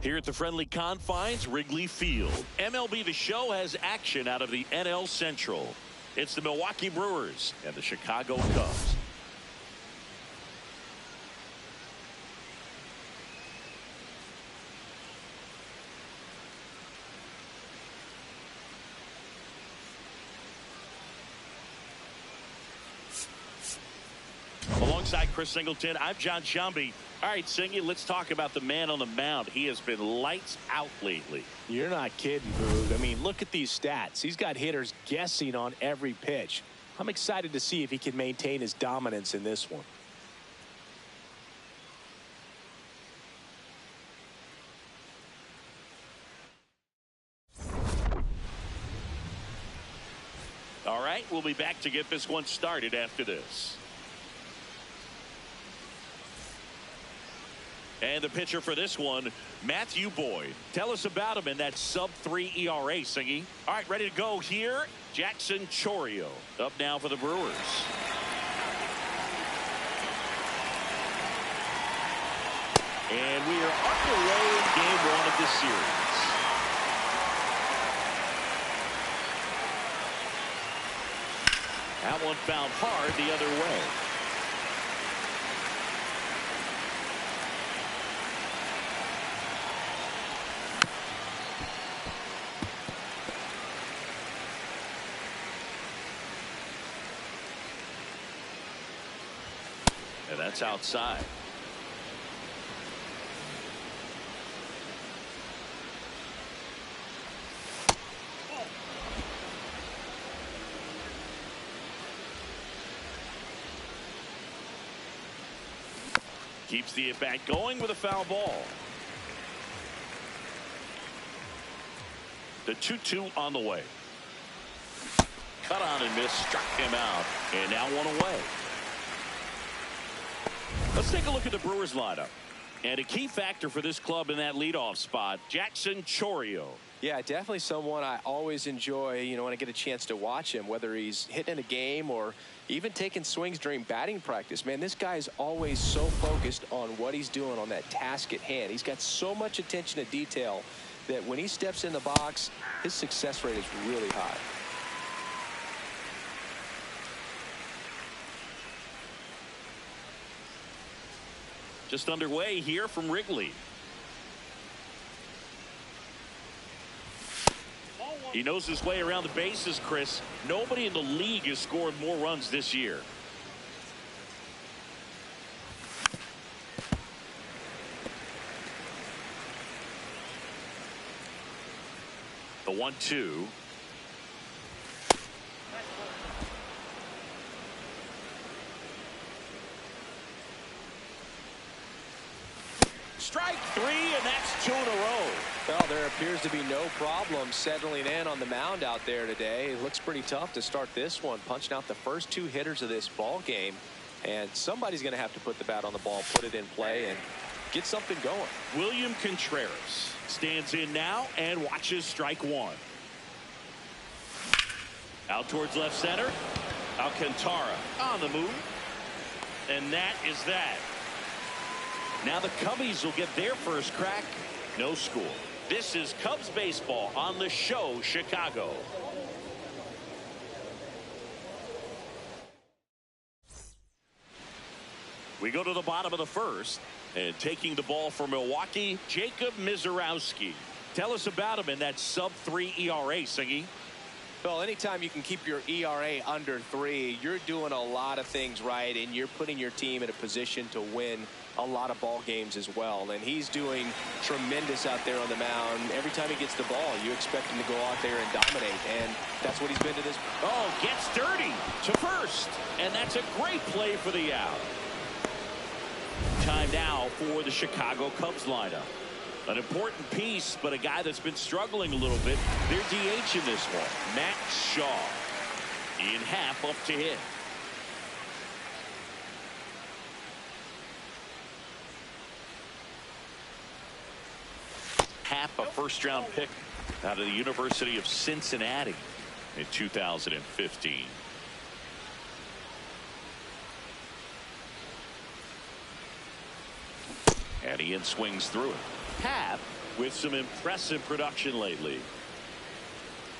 Here at the friendly confines, Wrigley Field. MLB The Show has action out of the NL Central. It's the Milwaukee Brewers and the Chicago Cubs. Alongside Chris Singleton, I'm John Shambi. All right, Singy, let's talk about the man on the mound. He has been lights out lately. You're not kidding, Boog. I mean, look at these stats. He's got hitters guessing on every pitch. I'm excited to see if he can maintain his dominance in this one. All right, we'll be back to get this one started after this. And the pitcher for this one, Matthew Boyd. Tell us about him in that sub-3 ERA, Singy. All right, ready to go here. Jackson Chourio up now for the Brewers. And we are underway in game one of this series. That one found hard the other way. And that's outside. Keeps the at-bat going with a foul ball. The 2-2 on the way. Cut on and miss, struck him out, and now one away. Let's take a look at the Brewers lineup. And a key factor for this club in that leadoff spot, Jackson Chourio. Yeah, definitely someone I always enjoy, when I get a chance to watch him, whether he's hitting in a game or even taking swings during batting practice. Man, this guy is always so focused on what he's doing on that task at hand. He's got so much attention to detail that when he steps in the box, his success rate is really high. Just underway here from Wrigley. He knows his way around the bases, Chris. Nobody in the league has scored more runs this year. The 1-2. Strike three, and that's 2 in a row. Well, there appears to be no problem settling in on the mound out there today. It looks pretty tough to start this one, punching out the first 2 hitters of this ball game. And somebody's going to have to put the bat on the ball, put it in play, and get something going. William Contreras stands in now and watches strike 1. Out towards left center. Alcantara on the move. And that is that. Now the Cubbies will get their first crack. No score. This is Cubs baseball on the show, Chicago. We go to the bottom of the first. And taking the ball for Milwaukee, Jacob Misiorowski. Tell us about him in that sub-3 ERA, Singy. Well, anytime you can keep your ERA under 3, you're doing a lot of things right, and you're putting your team in a position to win a lot of ball games as well. And he's doing tremendous out there on the mound. Every time he gets the ball, you expect him to go out there and dominate, and that's what he's been to this. Oh, gets dirty to first, and that's a great play for the out. Time now for the Chicago Cubs lineup. An important piece, but a guy that's been struggling a little bit. Their DH in this one, Matt Shaw. In half up to hit. Half a first-round pick out of the University of Cincinnati in 2015. And Ian swings through it. Happ with some impressive production lately.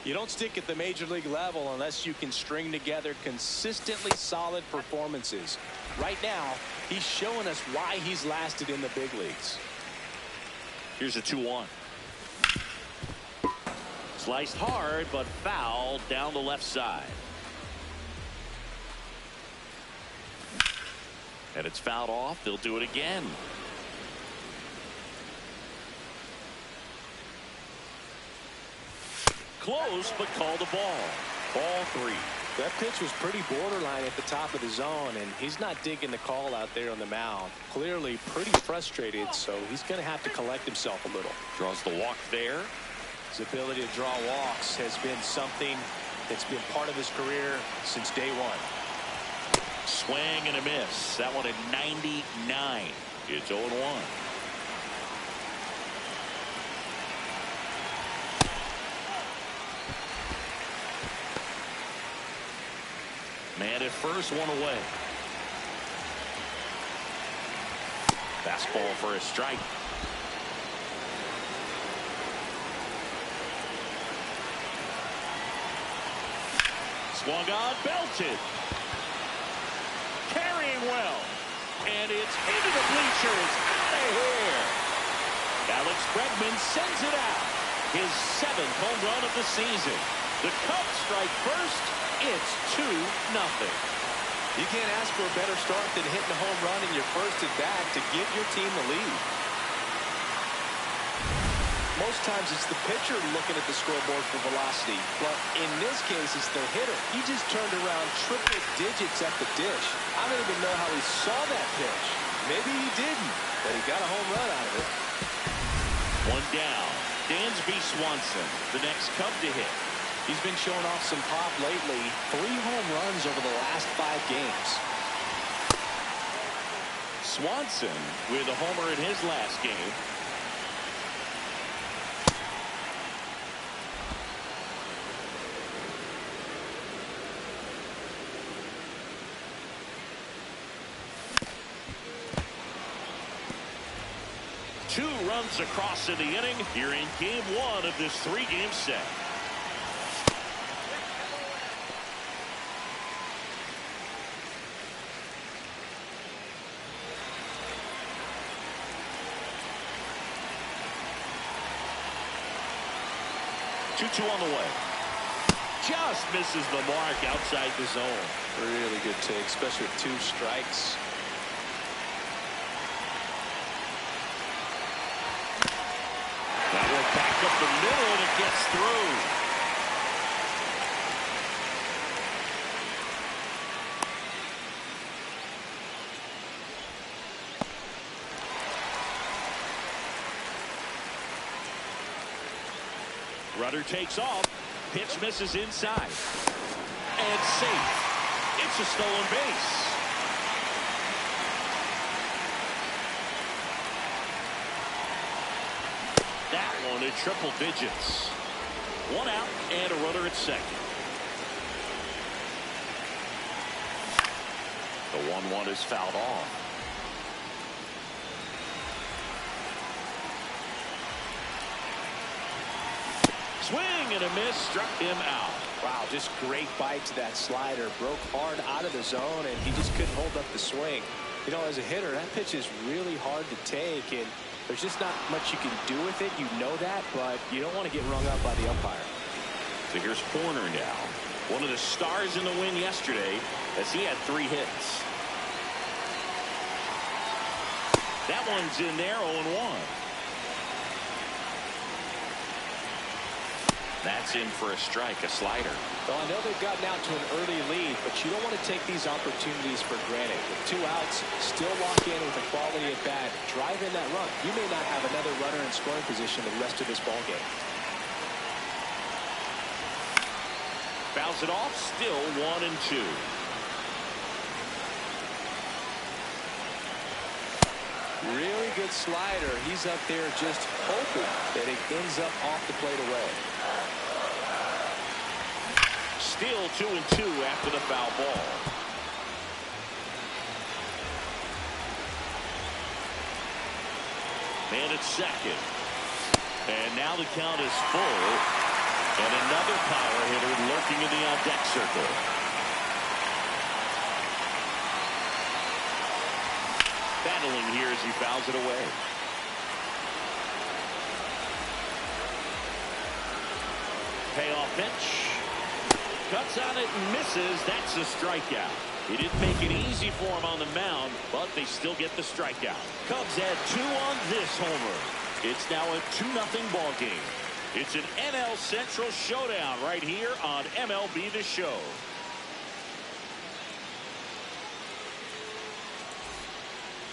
You don't stick at the major league level unless you can string together consistently solid performances. Right now, he's showing us why he's lasted in the big leagues. Here's a 2-1. Sliced hard, but foul down the left side. And it's fouled off. They'll do it again. Close, but called a ball. Ball 3. That pitch was pretty borderline at the top of the zone, and he's not digging the call out there on the mound. Clearly pretty frustrated, so he's going to have to collect himself a little. Draws the walk there. His ability to draw walks has been something that's been part of his career since day one. Swing and a miss. That one at 99. It's 0-1. Man at first, one away. Fastball for a strike. Swung on, belted. Carrying well. And it's into the bleachers. Out of here. Alex Bregman sends it out. His 7th home run of the season. The Cubs strike first. It's 2-0. You can't ask for a better start than hitting a home run in your first at bat to give your team the lead. Most times it's the pitcher looking at the scoreboard for velocity, but in this case it's the hitter. He just turned around triple digits at the dish. I don't even know how he saw that pitch. Maybe he didn't, but he got a home run out of it. One down. Dansby Swanson, the next Cub to hit. He's been showing off some pop lately. 3 home runs over the last 5 games. Swanson with a homer in his last game. Two runs across in the inning here in game 1 of this 3-game set. Two on the way. Just misses the mark outside the zone. Really good take, especially with 2 strikes. That one back up the middle and it gets through. Runner takes off. Pitch misses inside. And safe. It's a stolen base. That one in triple digits. 1 out and a runner at second. The 1-1 is fouled off. Swing and a miss, struck him out. Wow, just great bite to that slider. Broke hard out of the zone, and he just couldn't hold up the swing. You know, as a hitter, that pitch is really hard to take, and there's just not much you can do with it. You know that, but you don't want to get rung up by the umpire. So here's Horner now. One of the stars in the win yesterday, as he had 3 hits. That one's in there, 0-1. That's in for a strike, a slider. Well, I know they've gotten out to an early lead, but you don't want to take these opportunities for granted. With 2 outs, still lock in with a quality at bat, drive in that run. You may not have another runner in scoring position the rest of this ball game. Fouls it off, still 1-2. Really good slider. He's up there just hoping that it ends up off the plate away. Still 2-2 after the foul ball. Man at second. And now the count is full. And another power hitter lurking in the on-deck circle. Battling here as he fouls it away. Payoff pitch. Cuts on it and misses. That's a strikeout. He didn't make it easy for him on the mound, but they still get the strikeout. Cubs add 2 on this homer. It's now a 2-0 ball game. It's an NL Central showdown right here on MLB The Show.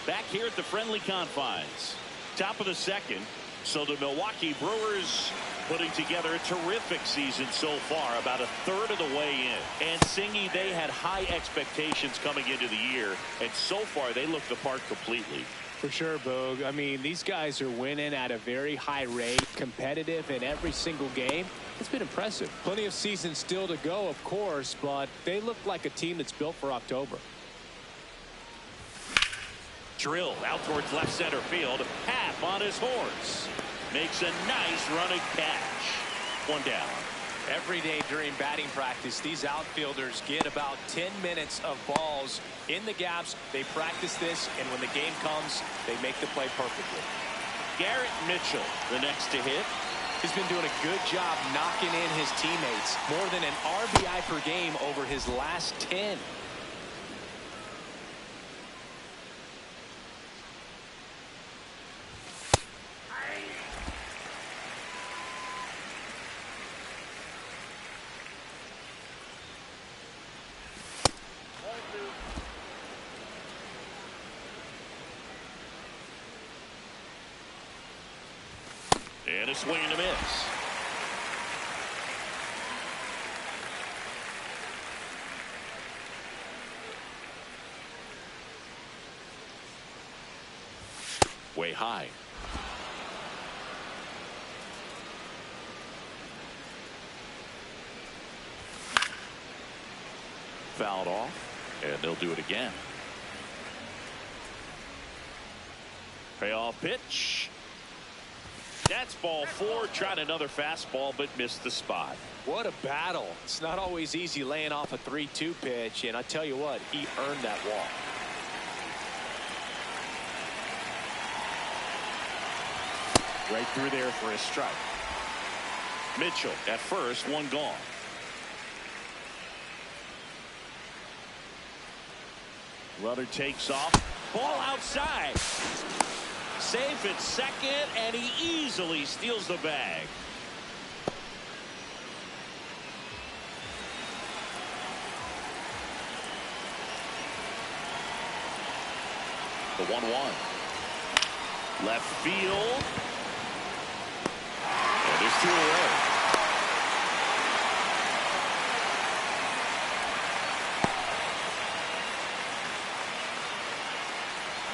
Back here at the friendly confines. Top of the second. So the Milwaukee Brewers putting together a terrific season so far, about a third of the way in. And Singy, they had high expectations coming into the year, and so far they look the part completely. For sure, Boog. I mean, these guys are winning at a very high rate, competitive in every single game. It's been impressive. Plenty of season still to go, of course, but they look like a team that's built for October. Drill out towards left center field. Half on his horse. Makes a nice running catch. 1 down. Every day during batting practice, these outfielders get about 10 minutes of balls in the gaps. They practice this, and when the game comes, they make the play perfectly. Garrett Mitchell, the next to hit. He's been doing a good job knocking in his teammates. More than an RBI per game over his last 10. And a swing and a miss. Way high. Fouled off, and they'll do it again. Payoff pitch. That's ball 4. Tried another fastball, but missed the spot. What a battle. It's not always easy laying off a 3-2 pitch, and I tell you what, he earned that walk. Right through there for a strike. Mitchell at first, 1 gone. Runner takes off. Ball outside. Safe at second, and he easily steals the bag. The 1-1. Left field. And there's 2 away.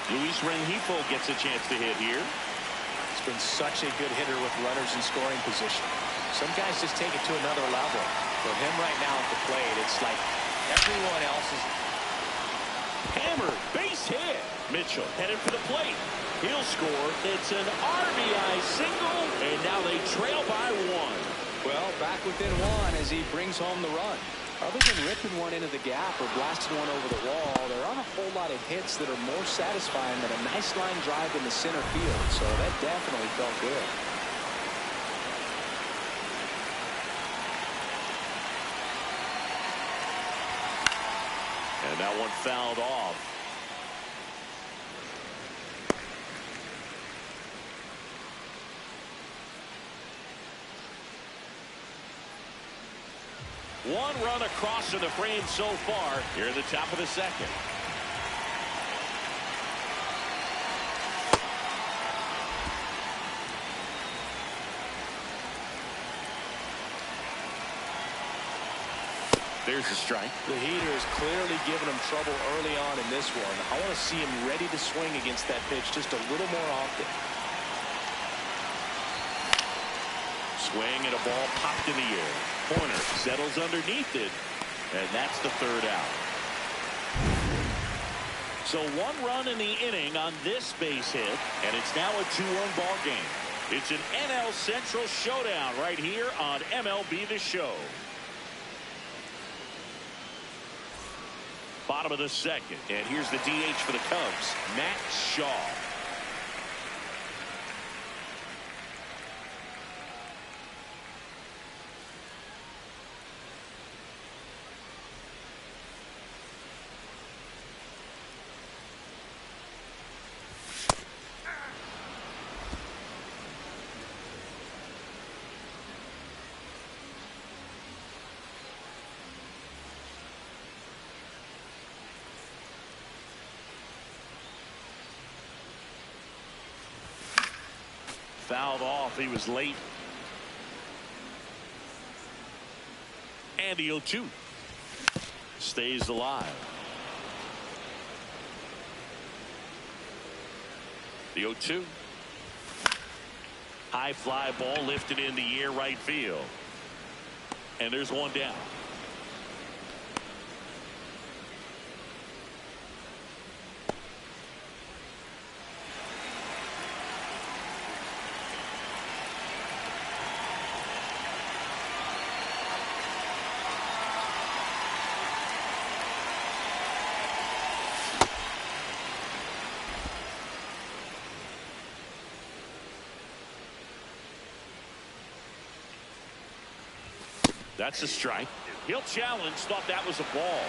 Luis Rengifo gets a chance to hit here. He's been such a good hitter with runners in scoring position. Some guys just take it to another level. For him right now at the plate, it's like everyone else is. Hammered, base hit. Mitchell headed for the plate. He'll score. It's an RBI single, and now they trail by 1. Well, back within 1 as he brings home the run. Other than ripping one into the gap or blasting one over the wall, there aren't a whole lot of hits that are more satisfying than a nice line drive in the center field. So that definitely felt good. And that one fouled off. One run across to the frame so far here at the top of the second. There's the strike. The heater is clearly giving him trouble early on in this one. I want to see him ready to swing against that pitch just a little more often. Swing and a ball popped in the air. Corner settles underneath it, and that's the 3rd out. So 1 run in the inning on this base hit, and it's now a 2-1 ball game. It's an NL Central showdown right here on MLB The Show. Bottom of the second. And here's the DH for the Cubs, Matt Shaw. Fouled off. He was late. And the 0-2 stays alive. The 0-2. High fly ball lifted in the air right field. And there's one down. That's a strike. He'll challenge. Thought that was a ball.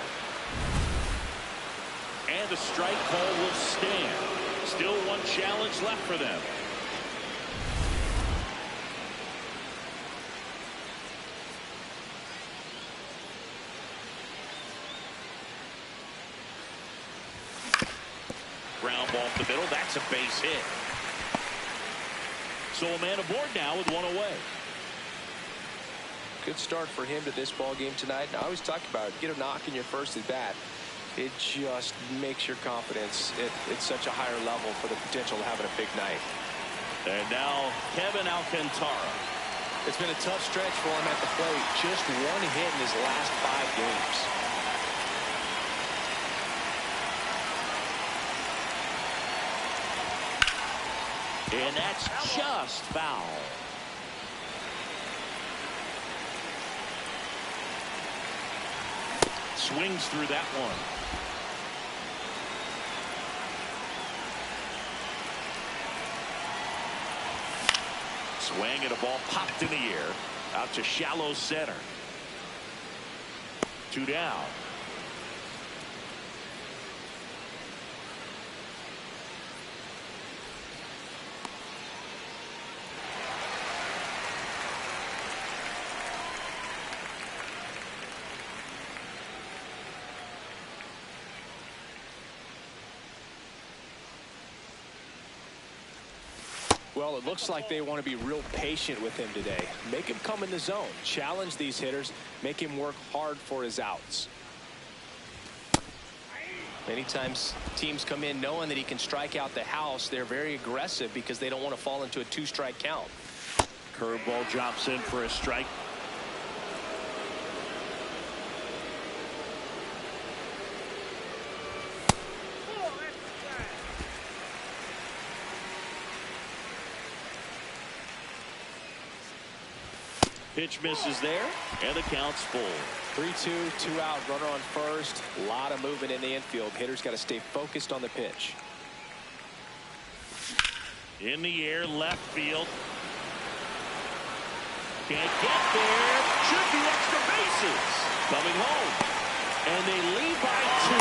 And the strike call will stand. Still one challenge left for them. Ground ball up the middle. That's a base hit. So a man aboard now with one away. Good start for him to this ball game tonight. And I always talk about it. Get a knock in your first at bat. It just makes your confidence at such a higher level for the potential of having a big night. And now Kevin Alcantara. It's been a tough stretch for him at the plate. Just one hit in his last 5 games. And that's just foul. Swings through that one. Swing and a ball popped in the air. Out to shallow center. 2 down. Well, it looks like they want to be real patient with him today. Make him come in the zone. Challenge these hitters. Make him work hard for his outs. Many times teams come in knowing that he can strike out the house. They're very aggressive because they don't want to fall into a 2-strike count. Curveball drops in for a strike. Pitch misses there, and the count's full. 3-2, 2 out, runner on first. A lot of movement in the infield. Hitters got to stay focused on the pitch. In the air, left field. Can't get there. Should be extra bases. Coming home. And they lead by 2.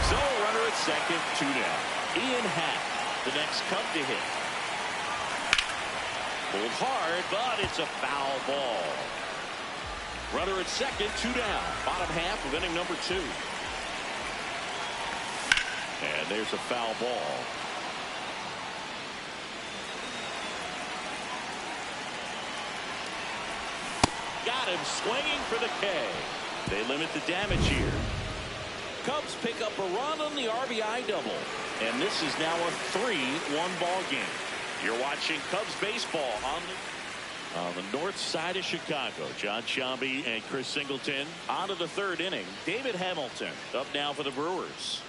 So runner at second, 2 down. Ian Happ, the next Cub to hit. Pulled hard, but it's a foul ball. Runner at second, 2 down. Bottom half of inning number 2. And there's a foul ball. Got him swinging for the K. They limit the damage here. Cubs pick up a run on the RBI double. And this is now a 3-1 ball game. You're watching Cubs baseball on the north side of Chicago. John Sciambi and Chris Singleton on to the 3rd inning. David Hamilton up now for the Brewers.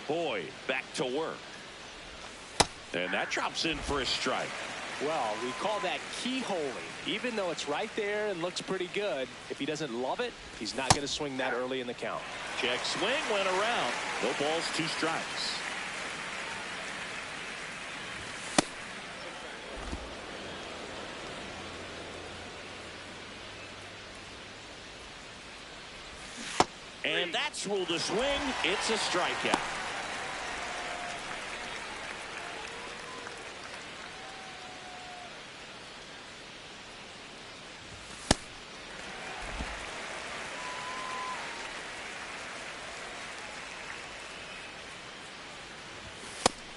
Boyd back to work. And that drops in for a strike. Well, we call that keyholing. Even though it's right there and looks pretty good, if he doesn't love it, he's not going to swing that early in the count. Check swing, went around. No balls, 2 strikes. And that's ruled a swing. It's a strikeout.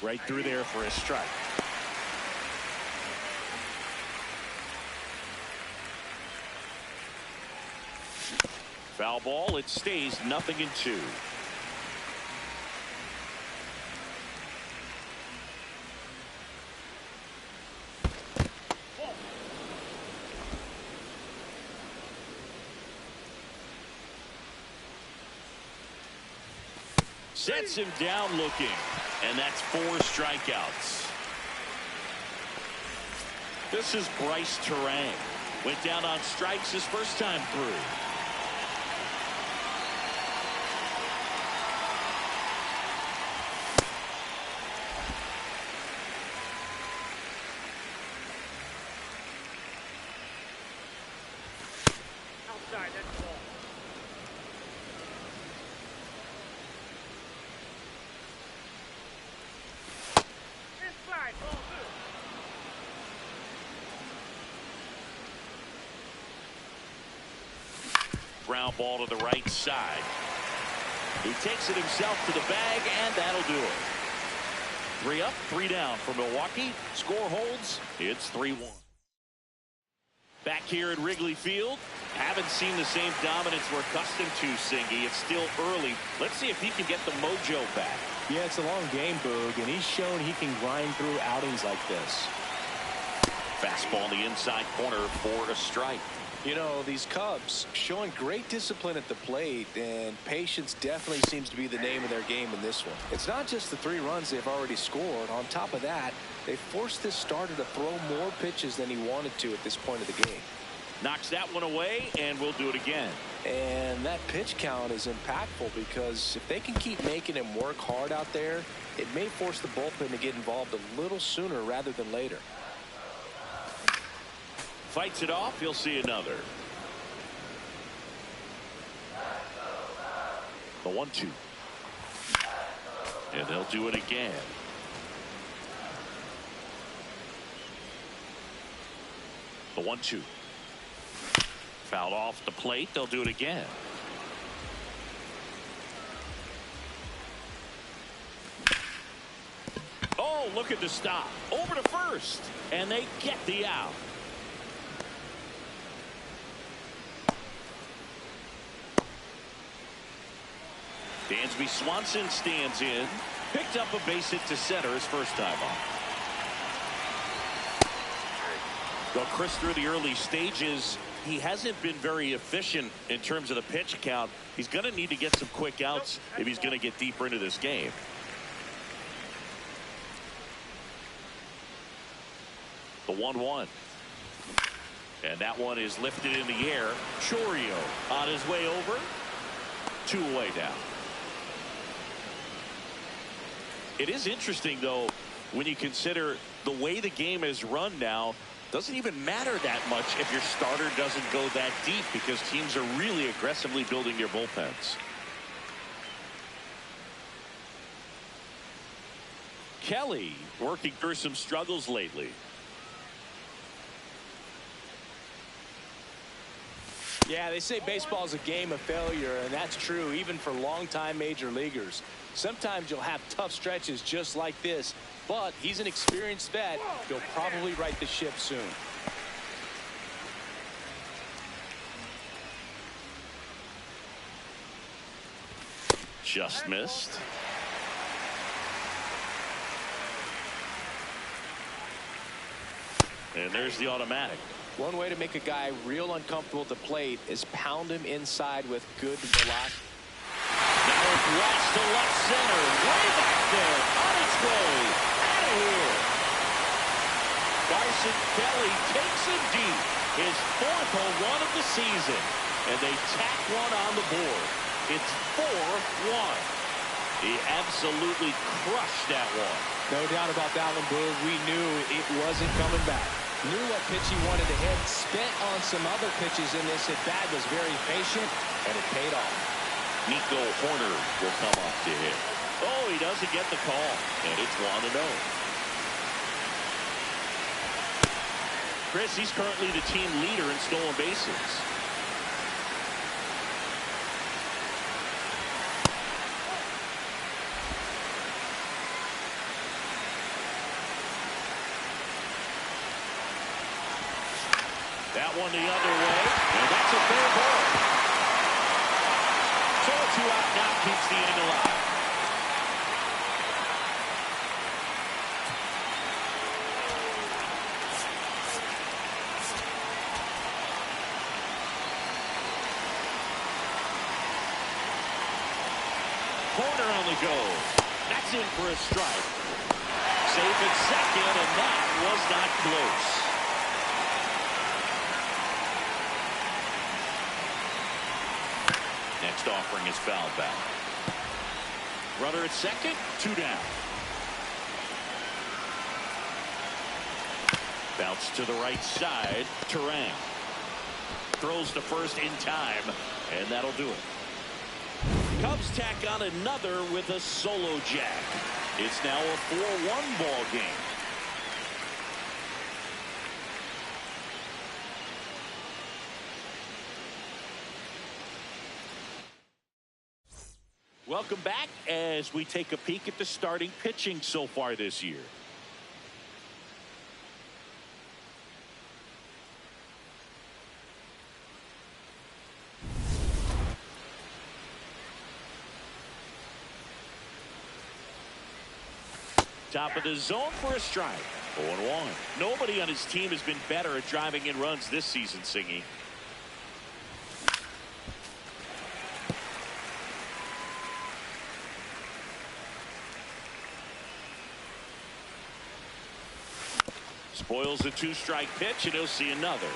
Right through there for a strike. Foul ball. It stays 0-2. Sets him down looking. And that's 4 strikeouts. This is Bryce Terang. Went down on strikes his first time through. Outside, that's the ball. Inside, ball 2. Ground ball to the right side. He takes it himself to the bag, and that'll do it. 3 up, 3 down for Milwaukee. Score holds. It's 3-1. Back here at Wrigley Field. Haven't seen the same dominance we're accustomed to, Singy. It's still early. Let's see if he can get the mojo back. Yeah, it's a long game, Boog, and he's shown he can grind through outings like this. Fastball in the inside corner for a strike. You know, these Cubs showing great discipline at the plate, and patience definitely seems to be the name of their game in this one. It's not just the 3 runs they've already scored. On top of that, they forced this starter to throw more pitches than he wanted to at this point of the game. Knocks that one away, and we'll do it again. And that pitch count is impactful because if they can keep making him work hard out there, it may force the bullpen to get involved a little sooner rather than later. Fights it off. He'll see another. The 1-2. And they'll do it again. The 1-2. Fouled off the plate. They'll do it again. Oh, look at the stop. Over to first. And they get the out. Dansby Swanson stands in. Picked up a base hit to center his first time off. Well, Chris, through the early stages, he hasn't been very efficient in terms of the pitch count. He's going to need to get some quick outs if he's going to get deeper into this game. The 1-1. And that one is lifted in the air. Chourio on his way over. 2 away now. It is interesting, though, when you consider the way the game is run now. Doesn't even matter that much if your starter doesn't go that deep because teams are really aggressively building their bullpens. Kelly working through some struggles lately. Yeah, they say baseball is a game of failure, and that's true even for longtime major leaguers. Sometimes you'll have tough stretches just like this, but he's an experienced vet. He'll probably right the ship soon. Just missed. And there's the automatic. One way to make a guy real uncomfortable at the plate is pound him inside with good velocity. Now a blast to left center, way back there, on its way, out of here. Carson Kelly takes him deep, his 4th home run of the season, and they tack one on the board. It's 4-1. He absolutely crushed that one. No doubt about that one, Boo. We knew it wasn't coming back. Knew what pitch he wanted to hit. Spent on some other pitches in this at-bat. Was very patient, and it paid off. Nico Horner will come up to hit. Oh, he doesn't get the call, and it's 1-0. Chris, he's currently the team leader in stolen bases. That one the other way, and that's a fair ball. So a 2-out now keeps the inning alive. Corner on the go. That's in for a strike. Safe at second, and that was not close. Next offering is fouled back. Runner at second, 2 down. Bounce to the right side. Turan throws to first in time, and that'll do it. Cubs tack on another with a solo jack. It's now a 4-1 ball game. Welcome back as we take a peek at the starting pitching so far this year. Top of the zone for a strike. 0-1. Nobody on his team has been better at driving in runs this season, Singy. Spoils a 2-strike pitch, and he'll see another.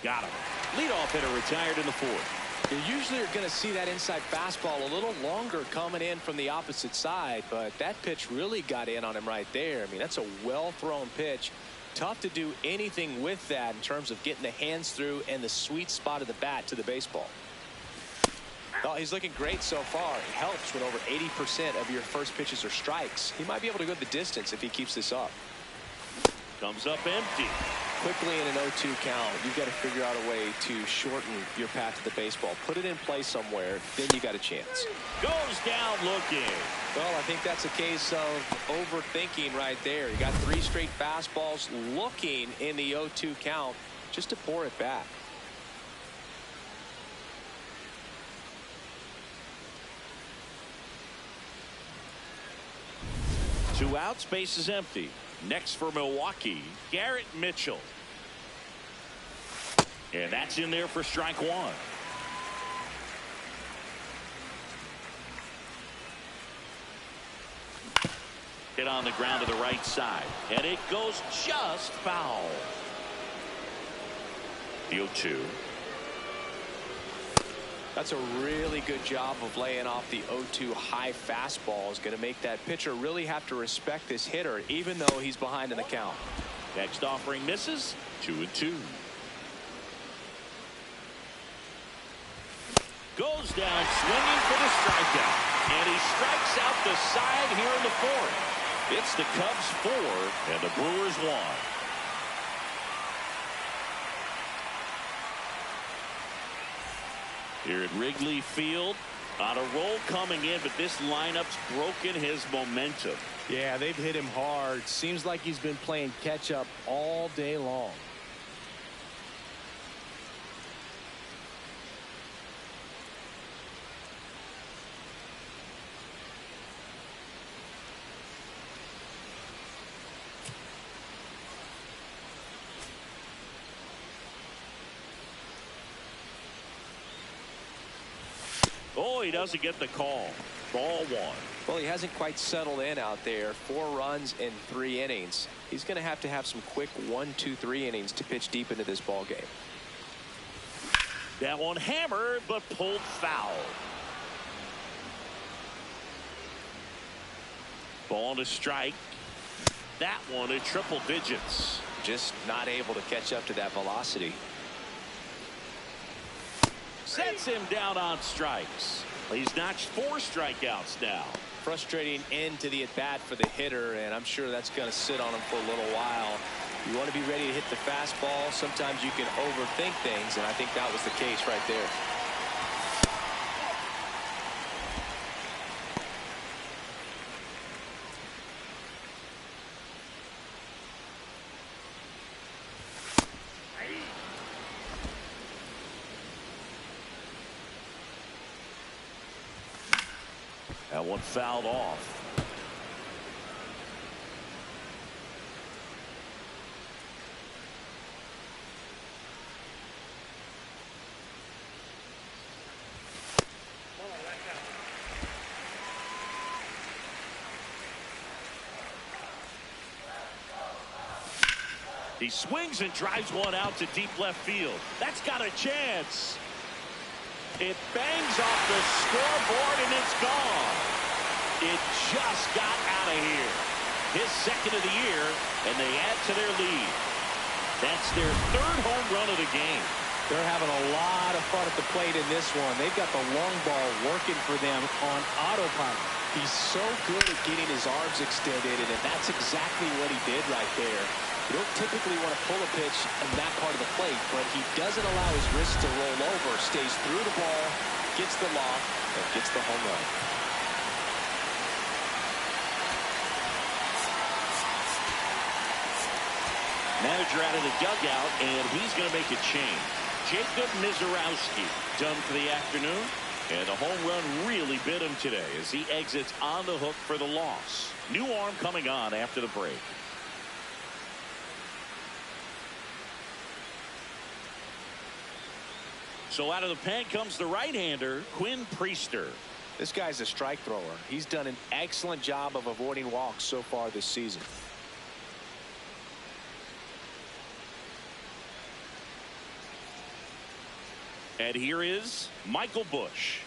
Got him. Leadoff hitter retired in the 4th. You usually are going to see that inside fastball a little longer coming in from the opposite side, but that pitch really got in on him right there. I mean, that's a well-thrown pitch. Tough to do anything with that in terms of getting the hands through and the sweet spot of the bat to the baseball. Oh, he's looking great so far. It helps when over 80% of your first pitches are strikes. He might be able to go the distance if he keeps this up. Comes up empty. Quickly in an 0-2 count, you've got to figure out a way to shorten your path to the baseball. Put it in play somewhere, then you got a chance. Goes down looking. Well, I think that's a case of overthinking right there. You got 3 straight fastballs looking in the 0-2 count just to pour it back. Two outs, base is empty. Next for Milwaukee, Garrett Mitchell. And that's in there for strike 1. Hit on the ground to the right side, and it goes just foul. The 0-2. That's a really good job of laying off the 0-2 high fastball. Is going to make that pitcher really have to respect this hitter, even though he's behind in the count. Next offering misses. 2-2. Goes down swinging for the strikeout, and he strikes out the side here in the 4th. It's the Cubs 4 and the Brewers 1. Here at Wrigley Field, on a roll coming in, but this lineup's broken his momentum. Yeah, they've hit him hard. Seems like he's been playing catch up all day long. Oh, he doesn't get the call. Ball 1. Well, he hasn't quite settled in out there. 4 runs in 3 innings. He's going to have some quick 1, 2, 3 innings to pitch deep into this ball game. That one hammered, but pulled foul. Ball to strike. That one at triple digits. Just not able to catch up to that velocity. Sets him down on strikes. He's notched 4 strikeouts now. Frustrating end to the at-bat for the hitter, and I'm sure that's going to sit on him for a little while. You want to be ready to hit the fastball. Sometimes you can overthink things, and I think that was the case right there. That one fouled off. He swings and drives one out to deep left field. That's got a chance. It bangs off the scoreboard and it's gone. It just got out of here. His second of the year, and they add to their lead. That's their 3rd home run of the game. They're having a lot of fun at the plate in this one. They've got the long ball working for them on autopilot. He's so good at getting his arms extended, and that's exactly what he did right there. You don't typically want to pull a pitch in that part of the plate, but he doesn't allow his wrist to roll over, stays through the ball, gets the lock, and gets the home run. Manager out of the dugout, and he's going to make a change. Jacob Mizorowski done for the afternoon, and the home run really bit him today as he exits on the hook for the loss. New arm coming on after the break. So out of the pen comes the right-hander, Quinn Priester. This guy's a strike thrower. He's done an excellent job of avoiding walks so far this season. And here is Michael Busch.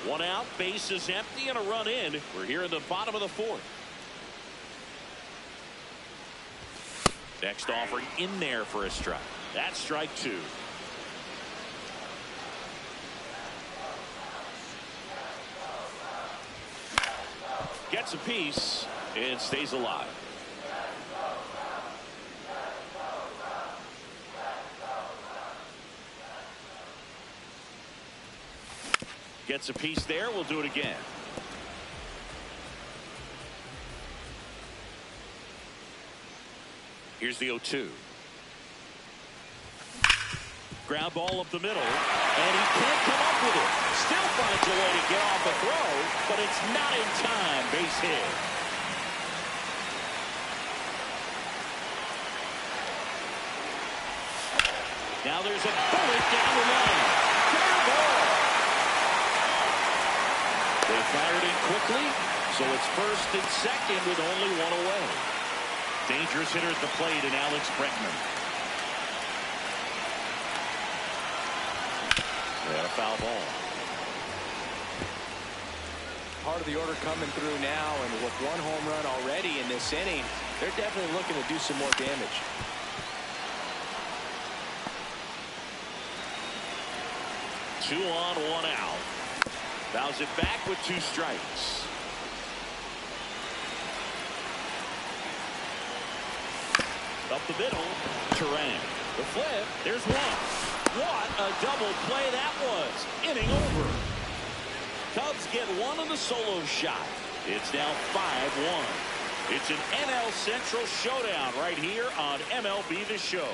1 out, base is empty, and a run in. We're here in the bottom of the 4th. Next offering in there for a strike. That's strike 2. Gets a piece and stays alive. Gets a piece there. We'll do it again. Here's the 0-2. Ground ball up the middle, and he can't come up with it. Still finds a way to get off a throw, but it's not in time. Base hit. Now there's a bullet down the line. Fair ball. They fired in quickly, so it's 1st and 2nd with only 1 away. Dangerous hitter at the plate in Alex Bregman. And a foul ball. Part of the order coming through now, and with 1 home run already in this inning, they're definitely looking to do some more damage. Two on, 1 out. Fouls it back with 2 strikes. Up the middle, Turan. The flip, there's 1. What a double play that was. Inning over. Cubs get 1 on the solo shot. It's now 5-1. It's an NL Central showdown right here on MLB The Show.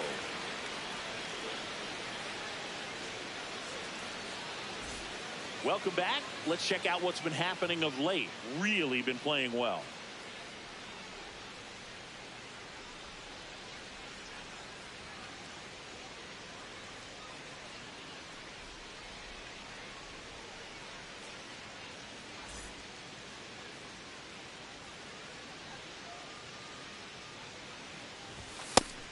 Welcome back. Let's check out what's been happening of late. Really been playing well.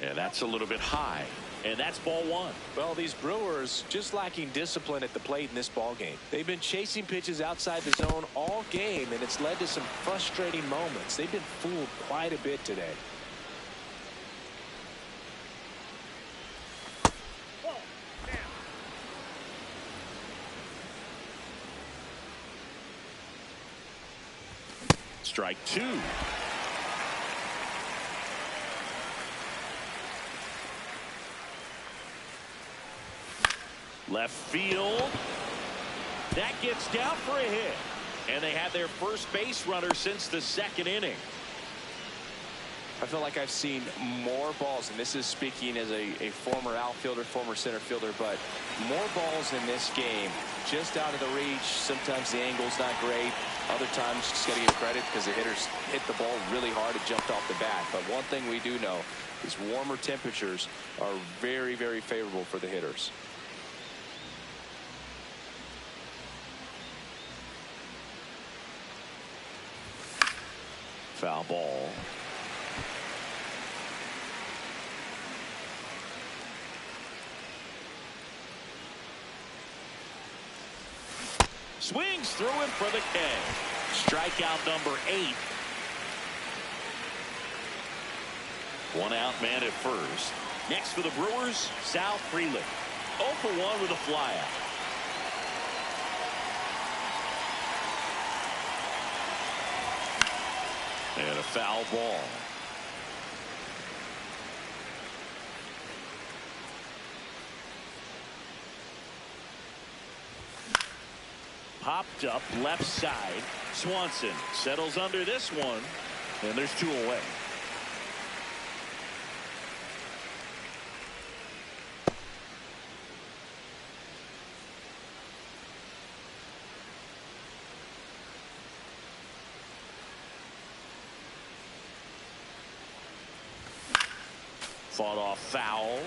Yeah, that's a little bit high. And that's ball one. Well, these Brewers just lacking discipline at the plate in this ball game. They've been chasing pitches outside the zone all game, and it's led to some frustrating moments. They've been fooled quite a bit today. Strike two. Left field. That gets down for a hit. And they had their first base runner since the second inning. I feel like I've seen more balls, and this is speaking as a former outfielder, former center fielder, but more balls in this game just out of the reach. Sometimes the angle's not great. Other times just got to give credit because the hitters hit the ball really hard and jumped off the bat. But one thing we do know is warmer temperatures are very, very favorable for the hitters. Foul ball. Swings through him for the K. Strikeout number 8. One out, man at first. Next for the Brewers, Sal Frelick. 0 for 1 with a flyout. And a foul ball. Popped up left side. Swanson settles under this one, and there's 2 away. Fought off foul.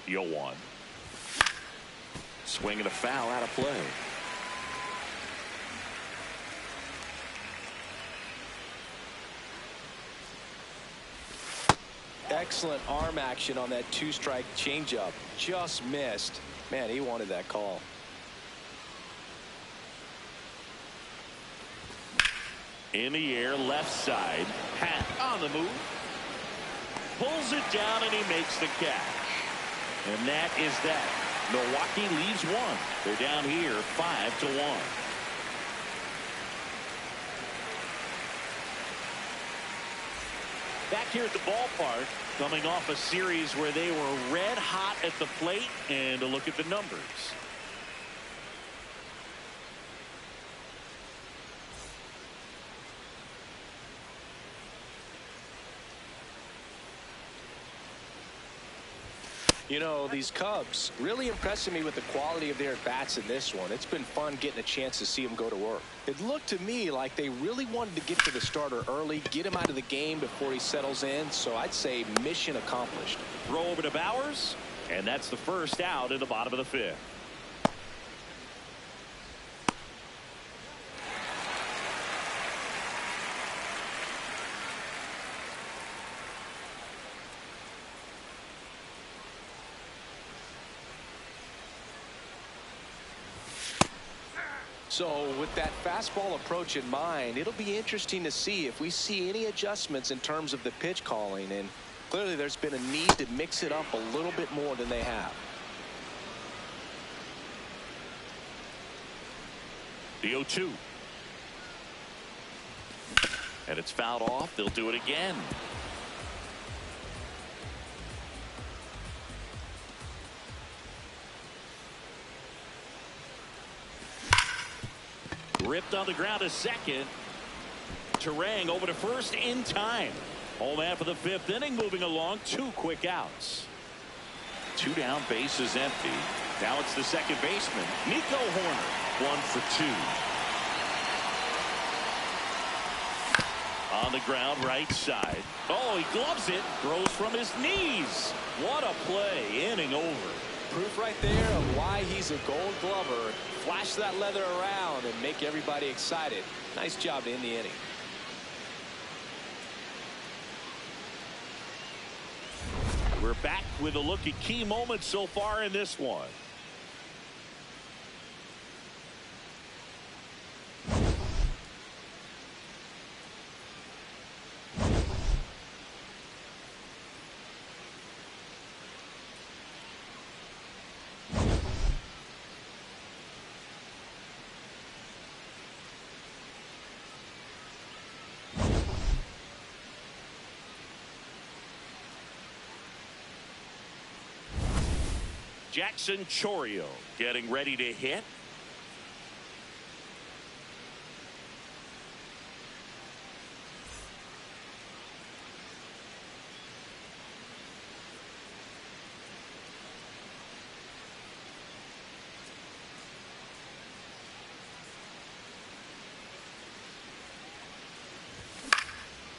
Yoan. Swinging a foul out of play. Excellent arm action on that 2-strike changeup. Just missed. Man, he wanted that call. In the air, left side. Pat on the move. Pulls it down, and he makes the catch. And that is that. Milwaukee leads 1. They're down here 5-1. Back here at the ballpark, coming off a series where they were red hot at the plate, and a look at the numbers. You know, these Cubs really impressing me with the quality of their at-bats in this one. It's been fun getting a chance to see them go to work. It looked to me like they really wanted to get to the starter early, get him out of the game before he settles in. So I'd say mission accomplished. Throw over to Bowers, and that's the first out in the bottom of the 5th. So with that fastball approach in mind, it'll be interesting to see if we see any adjustments in terms of the pitch calling. And clearly there's been a need to mix it up a little bit more than they have. The 0-2. And it's fouled off. They'll do it again. Ripped on the ground to second. Terang over to first in time. Home man for the 5th inning, moving along. 2 quick outs. 2 down, bases empty. Now it's the second baseman, Nico Horner. 1 for 2. On the ground, right side. Oh, he gloves it. Throws from his knees. What a play. Inning over. proof right there of why he's a Gold Glover. Flash that leather around and make everybody excited. Nice job to end the inning. We're back with a look at key moments so far in this one. Jackson Chourio getting ready to hit.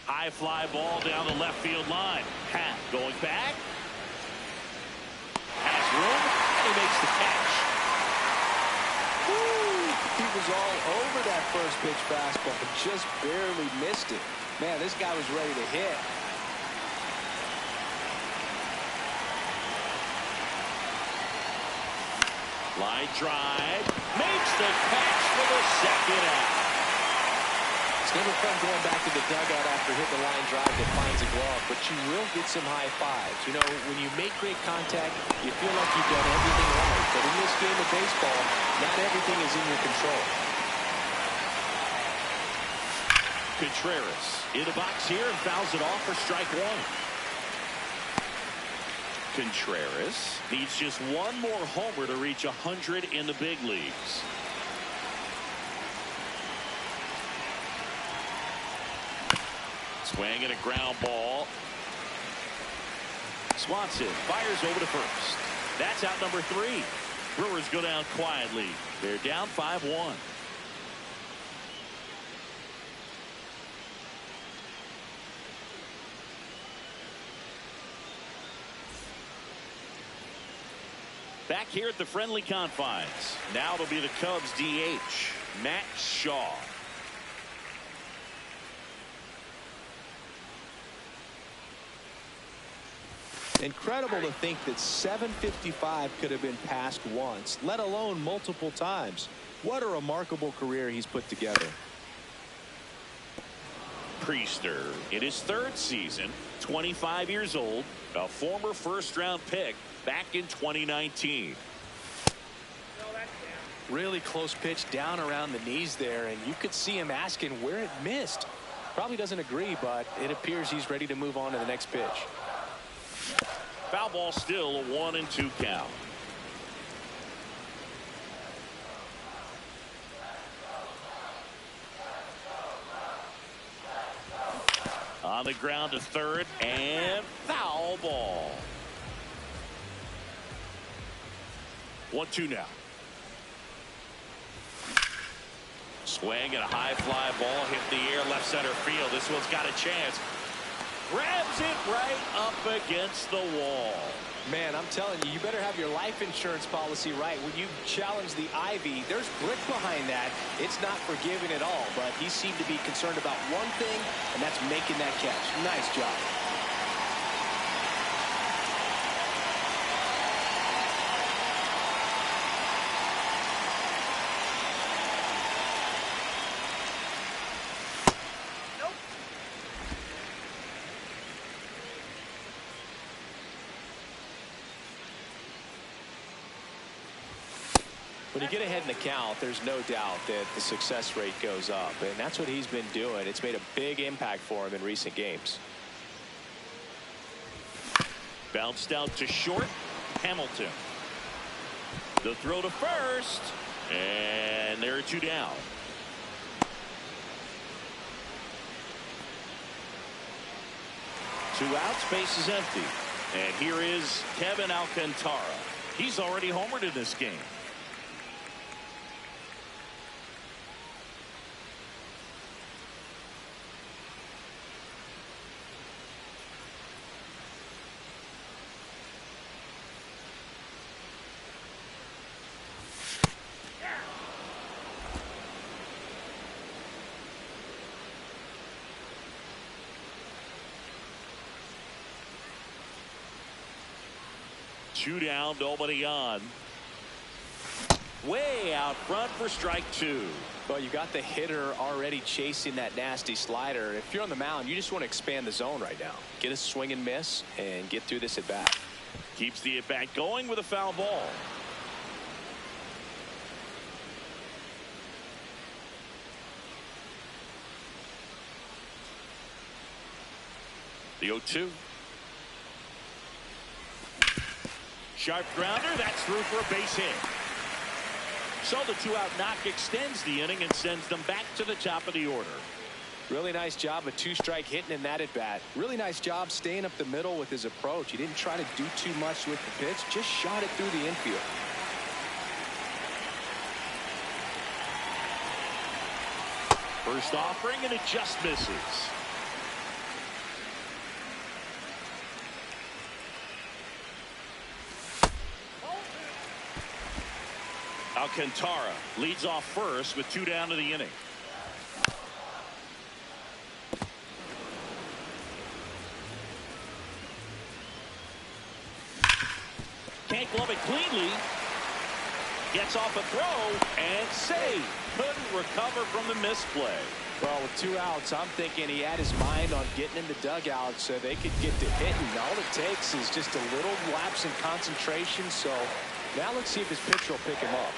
High fly ball down the left field line. Pat going back. Has room, and he makes the catch. Woo! He was all over that first pitch fastball, but just barely missed it. Man, this guy was ready to hit. Line drive. Makes the catch for the second out. It's never fun going back to the dugout after hitting the line drive that finds a glove, but you will get some high fives. You know, when you make great contact, you feel like you've done everything right. But in this game of baseball, not everything is in your control. Contreras in the box here and fouls it off for strike one. Contreras needs just one more homer to reach 100 in the big leagues. Swing and a ground ball. Swanson fires over to first. That's out number 3. Brewers go down quietly. They're down 5-1. Back here at the friendly confines. Now it'll be the Cubs DH, Matt Shaw. Incredible to think that 755 could have been passed once, let alone multiple times. What a remarkable career he's put together. Priester in his 3rd season, 25 years old, a former first-round pick back in 2019. Really close pitch down around the knees there, and you could see him asking where it missed. Probably doesn't agree, but it appears he's ready to move on to the next pitch. Foul ball, still a 1-2 count. On the ground to third, and foul ball. 1-2 now. Swing and a high fly ball hit the air left center field. This one's got a chance. Grabs it right up against the wall. Man, I'm telling you, you better have your life insurance policy right. When you challenge the Ivy, there's brick behind that. It's not forgiving at all, but he seemed to be concerned about one thing, and that's making that catch. Nice job. When you get ahead in the count, there's no doubt that the success rate goes up, and that's what he's been doing. It's made a big impact for him in recent games. Bounced out to short. Hamilton. The throw to first, and there are 2 down. Two outs, base is empty. And here is Kevin Alcantara. He's already homered in this game. 2 down, nobody on. Way out front for strike 2. Well, you got the hitter already chasing that nasty slider. If you're on the mound, you just want to expand the zone right now. Get a swing and miss and get through this at bat. Keeps the at bat going with a foul ball. The 0-2. Sharp grounder. That's through for a base hit. So the 2-out knock extends the inning and sends them back to the top of the order. Really nice job of 2-strike hitting in that at bat. Really nice job staying up the middle with his approach. He didn't try to do too much with the pitch, just shot it through the infield. First offering, and it just misses. Alcantara leads off first with 2 down to the inning. Can't glove it cleanly. Gets off a throw and save. Couldn't recover from the misplay. Well, with 2 outs, I'm thinking he had his mind on getting in the dugout so they could get to hitting. All it takes is just a little lapse in concentration. So now let's see if his pitcher will pick him up.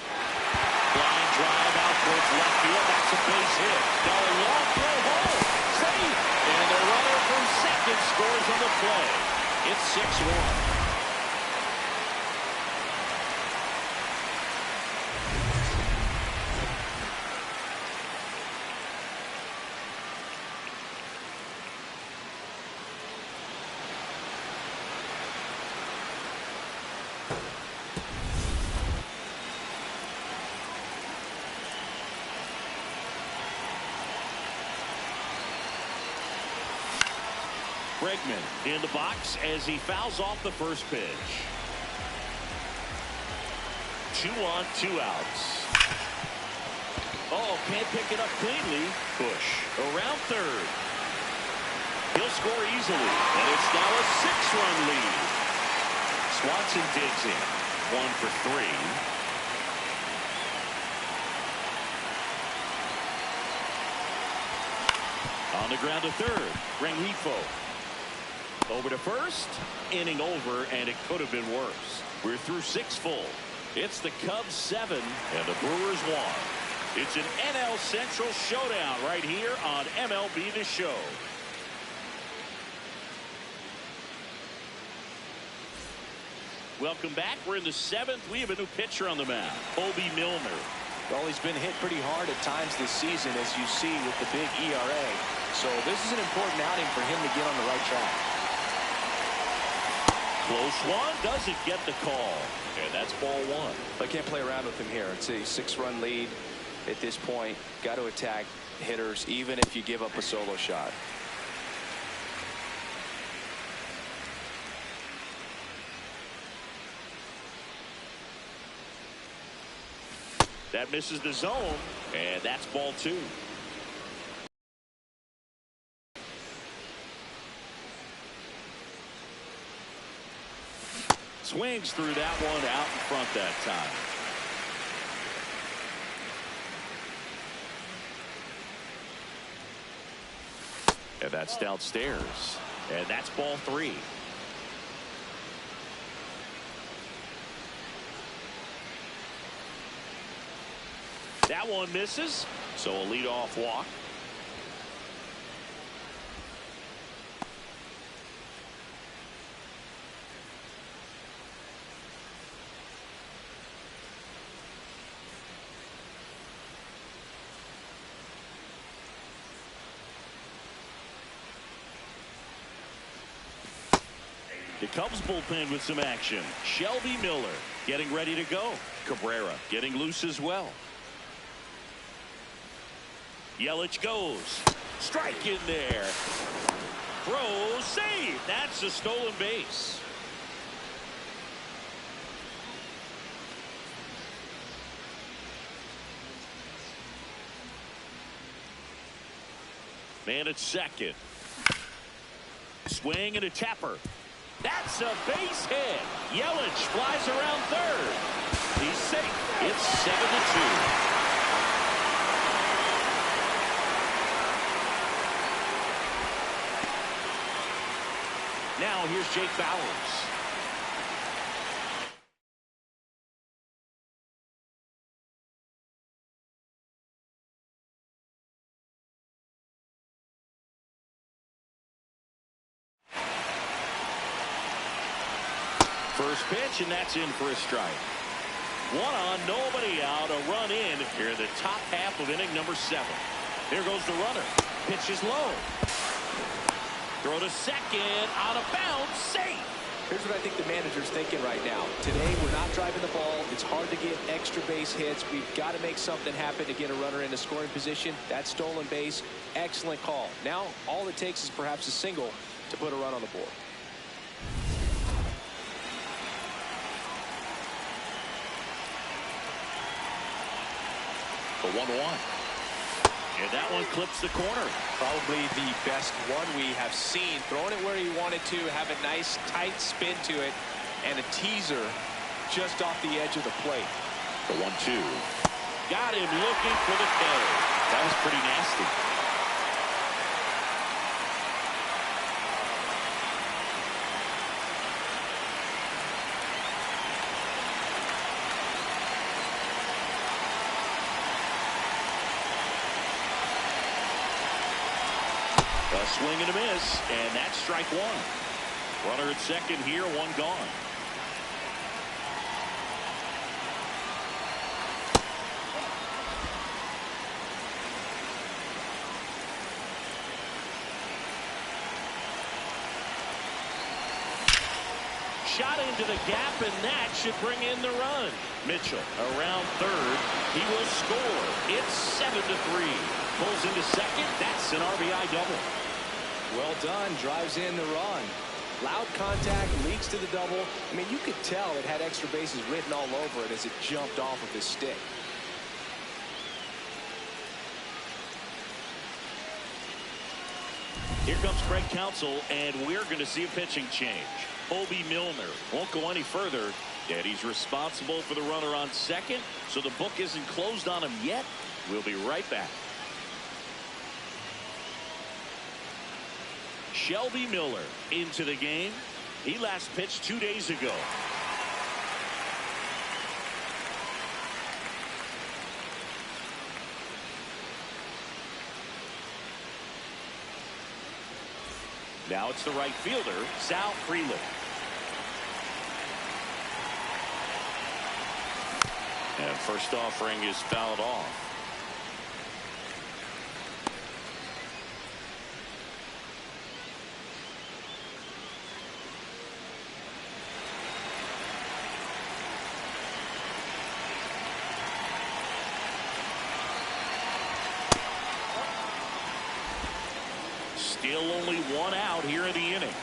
Line drive out towards left field. That's a base hit. Now a long throw home. Safe. And the runner from second scores on the play. It's 6-1. Bregman in the box as he fouls off the first pitch. 2 on, 2 outs. Oh, can't pick it up cleanly. Bush around third. He'll score easily, and it's now a 6-run lead. Swanson digs in. 1 for 3. On the ground to third. Rengifo. Over to first. Inning over, and it could have been worse. We're through 6 full. It's the Cubs 7 and the Brewers 1. It's an NL Central showdown right here on MLB The Show. Welcome back. We're in the 7th. We have a new pitcher on the mound, Bobby Milner. Well, he's been hit pretty hard at times this season, as you see with the big ERA. So this is an important outing for him to get on the right track. Close one, doesn't get the call. And that's ball 1. I can't play around with him here. It's a 6-run lead at this point. Got to attack hitters, even if you give up a solo shot. That misses the zone, and that's ball 2. Swings through that one out in front that time. And that's downstairs. And that's ball 3. That one misses, so a leadoff walk. The Cubs bullpen with some action. Shelby Miller getting ready to go. Cabrera getting loose as well. Yelich goes. Strike in there. Throw, save. That's a stolen base. Man at second. Swing and a tapper. That's a base hit. Yelich flies around third. He's safe. It's 7-2. Now here's Jake Bowers. First pitch, and that's in for a strike. One on, nobody out, a run in here in the top half of inning number 7. Here goes the runner. Pitch is low. Throw to second, out of bounds, safe. Here's what I think the manager's thinking right now. Today, we're not driving the ball. It's hard to get extra base hits. We've got to make something happen to get a runner in a scoring position. That stolen base, excellent call. Now, all it takes is perhaps a single to put a run on the board. The 1-1. And that one clips the corner. Probably the best one we have seen. Throwing it where he wanted to, have a nice tight spin to it, and a teaser just off the edge of the plate. The 1-2. Got him looking for the K. That was pretty nasty. A swing and a miss, and that's strike 1. Runner at second here, one gone. Shot into the gap, and that should bring in the run. Mitchell around third. He will score. It's 7-3. Pulls into second. That's an RBI double. Well done. Drives in the run. Loud contact, leads to the double. I mean, you could tell it had extra bases written all over it as it jumped off of his stick. Here comes Craig Counsell, and we're going to see a pitching change. Bobby Milner won't go any further, and he's responsible for the runner on second, so the book isn't closed on him yet. We'll be right back. Shelby Miller into the game. He last pitched 2 days ago. Now it's the right fielder, Sal Freeland. And first offering is fouled off. Still only one out here in the inning.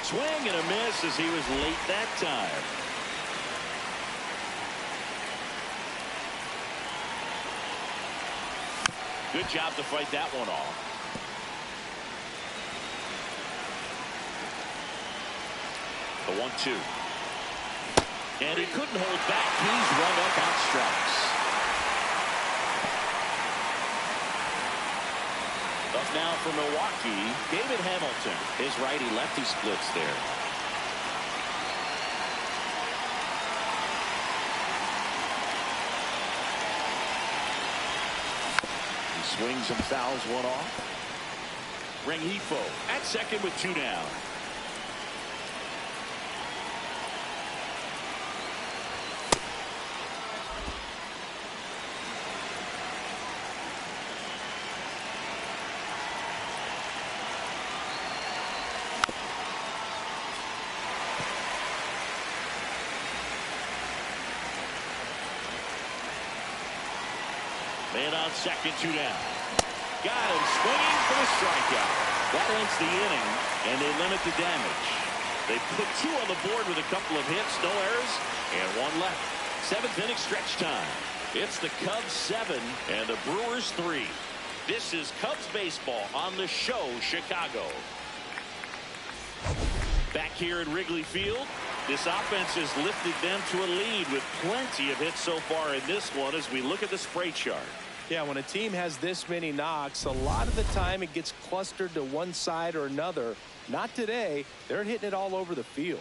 Swing and a miss as he was late that time. Good job to fight that one off. The 1-2. And he couldn't hold back. He's run up on strikes. Up now for Milwaukee, David Hamilton. His righty-lefty splits there. He swings and fouls one off. Rengifo at second with 2 down. Man on second, 2 down. Got him swinging for the strikeout. That ends the inning, and they limit the damage. They put 2 on the board with a couple of hits, no errors, and 1 left. 7th inning stretch time. It's the Cubs 7 and the Brewers 3. This is Cubs baseball on the show, Chicago. Back here at Wrigley Field, this offense has lifted them to a lead with plenty of hits so far in this one as we look at the spray chart. Yeah, when a team has this many knocks, a lot of the time it gets clustered to one side or another. Not today. They're hitting it all over the field.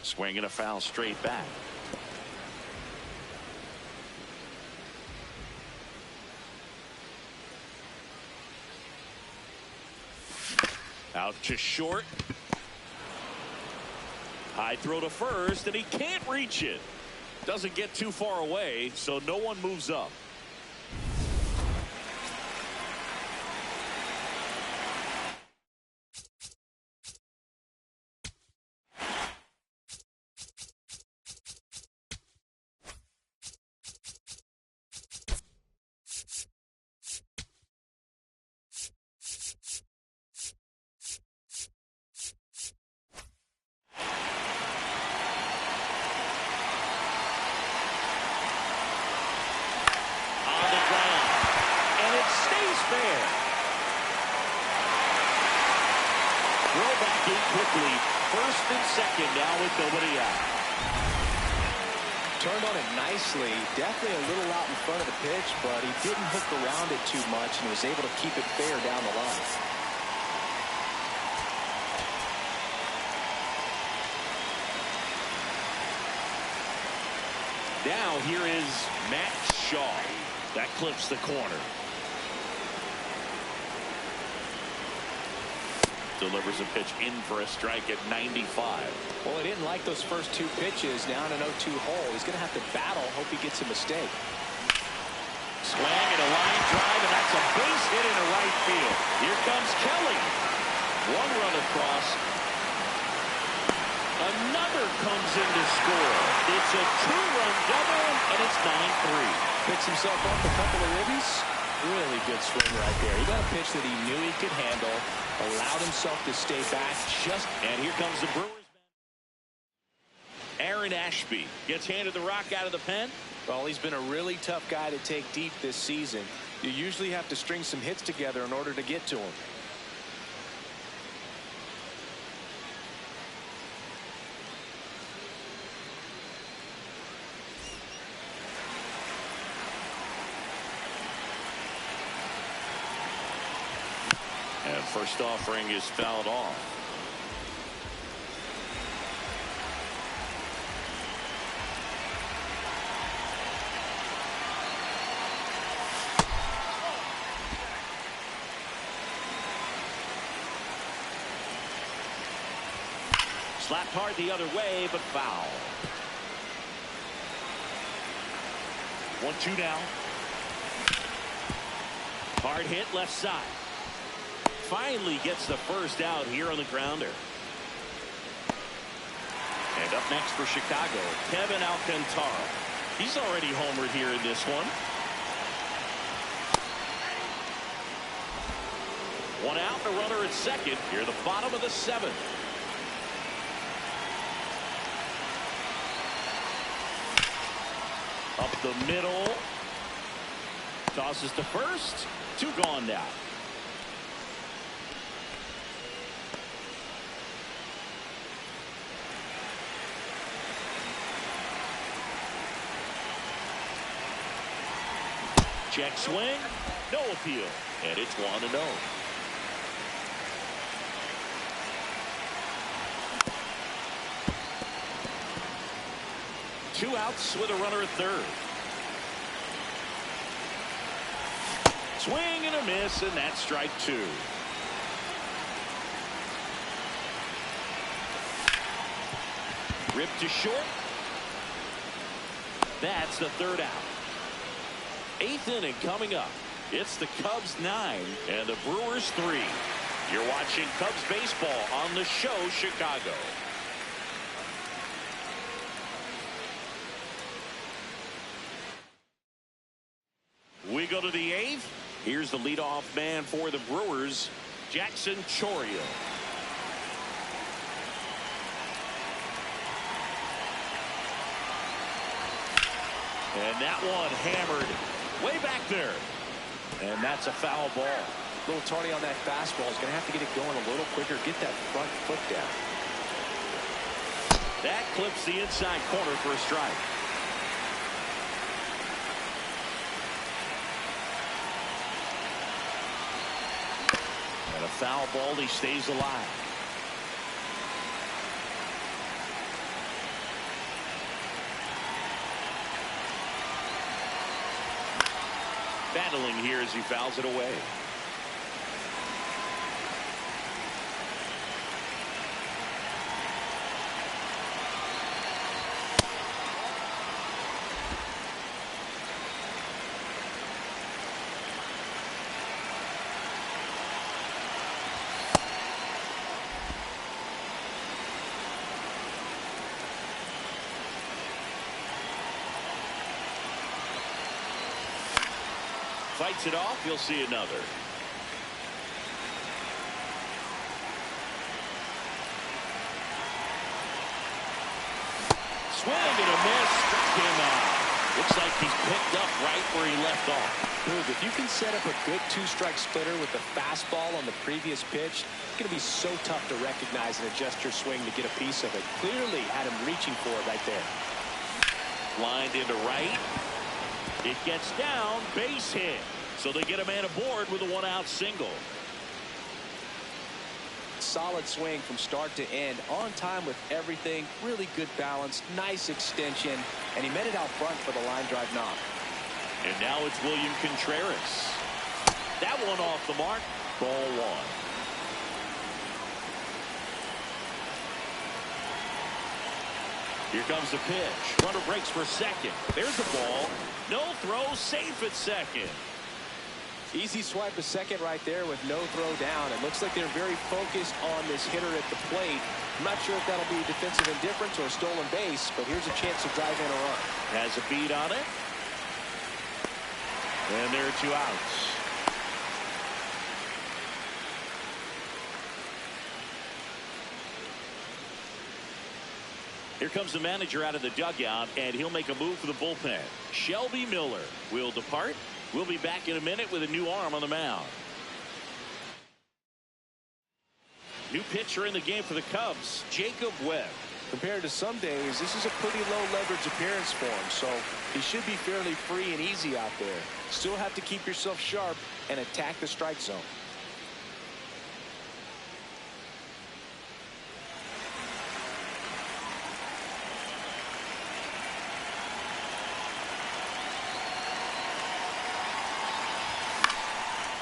Swing and a foul straight back. Out to short. High throw to first, and he can't reach it. Doesn't get too far away, so no one moves up. Quickly, first and second now with nobody out. Turned on it nicely. Definitely a little out in front of the pitch, but he didn't hook around it too much and was able to keep it fair down the line. Now here is Matt Shaw. That clips the corner. Delivers a pitch in for a strike at 95. Well, he didn't like those first two pitches. Now in an 0-2 hole. He's going to have to battle. Hope he gets a mistake. Swing and a line drive, and that's a base hit into right field. Here comes Kelly. One run across. Another comes in to score. It's a two-run double, and it's 9-3. Picks himself up a couple of ribbies. Really good swing right there. He got a pitch that he knew he could handle. Allowed himself to stay back just. And here comes the Brewers. Aaron Ashby gets handed the rock out of the pen. Well, he's been a really tough guy to take deep this season. You usually have to string some hits together in order to get to him. And first offering is fouled off. Slapped hard the other way, but foul. 1-2 now. Hard hit left side. Finally gets the first out here on the grounder. And up next for Chicago, Kevin Alcantara. He's already homered here in this one. One out, a runner at second. Here at the bottom of the seventh. Up the middle. Tosses to first. Two gone now. Check swing, no appeal, and it's 1-0. Two outs with a runner at third. Swing and a miss, and that's strike two. Ripped to short. That's the third out. Eighth inning coming up. It's the Cubs 9 and the Brewers 3. You're watching Cubs baseball on the show, Chicago. We go to the eighth. Here's the leadoff man for the Brewers, Jackson Chourio. And that one hammered way back there. And that's a foul ball. A little tardy on that fastball. Is going to have to get it going a little quicker. Get that front foot down. That clips the inside corner for a strike. And a foul ball. He stays alive. Battling here as he fouls it away. Fights it off. You'll see another. Swing and a miss. Struck him out. Looks like he's picked up right where he left off. Boog, if you can set up a good two-strike splitter with the fastball on the previous pitch, it's going to be so tough to recognize and adjust your swing to get a piece of it. Clearly had him reaching for it right there. Lined into right. It gets down, base hit. So they get a man aboard with a one-out single. Solid swing from start to end. On time with everything. Really good balance. Nice extension. And he met it out front for the line drive knock. And now it's William Contreras. That one off the mark. Ball one. Here comes the pitch. Runner breaks for second. There's the ball. No throw, safe at second. Easy swipe a second right there with no throw down. It looks like they're very focused on this hitter at the plate. I'm not sure if that'll be defensive indifference or a stolen base, but here's a chance to drive in a run. Has a beat on it. And there are 2 outs. Here comes the manager out of the dugout, and he'll make a move for the bullpen. Shelby Miller will depart. We'll be back in a minute with a new arm on the mound. New pitcher in the game for the Cubs, Jacob Webb. Compared to some days, this is a pretty low leverage appearance for him, so he should be fairly free and easy out there. Still have to keep yourself sharp and attack the strike zone.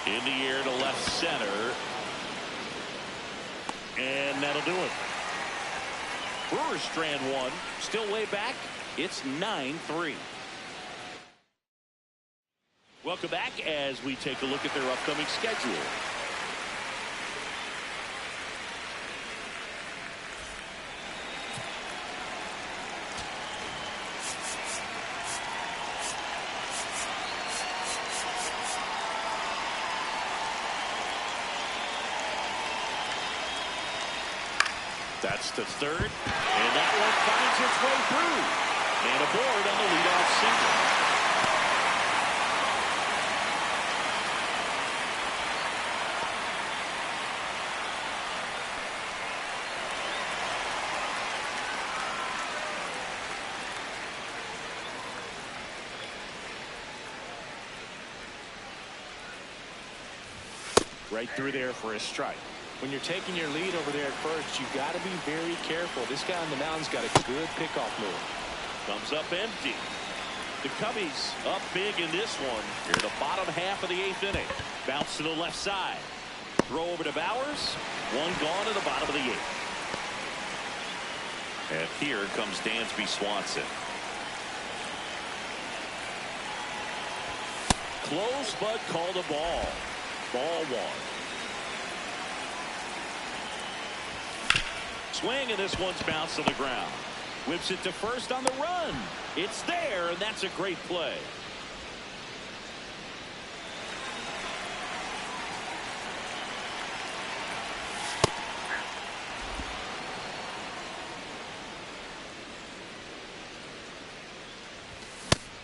In the air to left center. And that'll do it. Brewers strand one. Still way back. It's 9-3. Welcome back as we take a look at their upcoming schedule. That's the third, and that one finds its way through. And aboard on the leadoff single. Right through there for a strike. When you're taking your lead over there at first, you've got to be very careful. This guy on the mound's got a good pickoff move. Comes up empty. The Cubbies up big in this one. Here in the bottom half of the 8th inning. Bounce to the left side. Throw over to Bowers. One gone to the bottom of the 8th. And here comes Dansby Swanson. Close, but called a ball. Ball one. Swing, and this one's bounced to the ground. Whips it to first on the run. It's there, and that's a great play.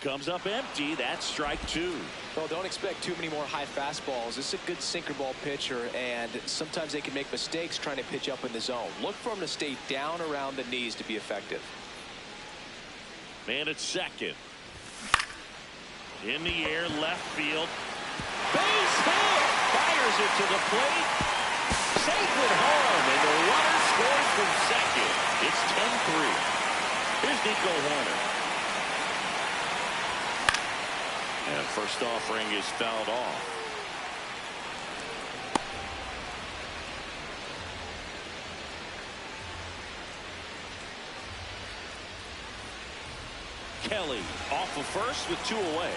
comes up empty. That's strike two. Well, don't expect too many more high fastballs. This is a good sinker ball pitcher, and sometimes they can make mistakes trying to pitch up in the zone. Look for him to stay down around the knees to be effective. Man at second. In the air, left field. Base hit. Fires it to the plate. Safe at home, and the runner scores from second. It's 10-3. Here's Nico Horner. And first offering is fouled off. Kelly off of first with 2 away.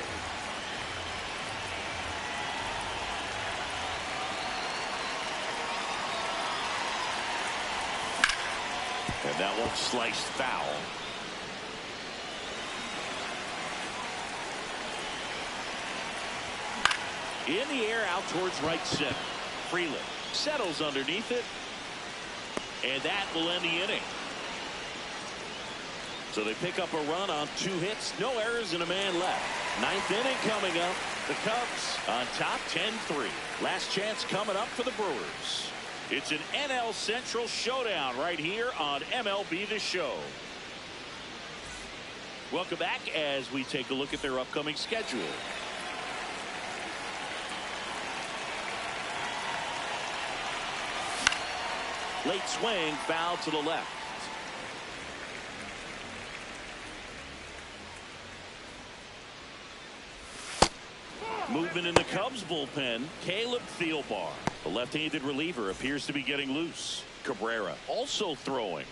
And that one sliced foul. In the air out towards right center. Freeland settles underneath it. And that will end the inning. So they pick up a run on 2 hits, no errors, and a man left. 9th inning coming up. The Cubs on top 10-3. Last chance coming up for the Brewers. It's an NL Central showdown right here on MLB The Show. Welcome back as we take a look at their upcoming schedule. Late swing, foul to the left. Movement in the Cubs bullpen. Caleb Thielbar, the left-handed reliever, appears to be getting loose. Cabrera also throwing.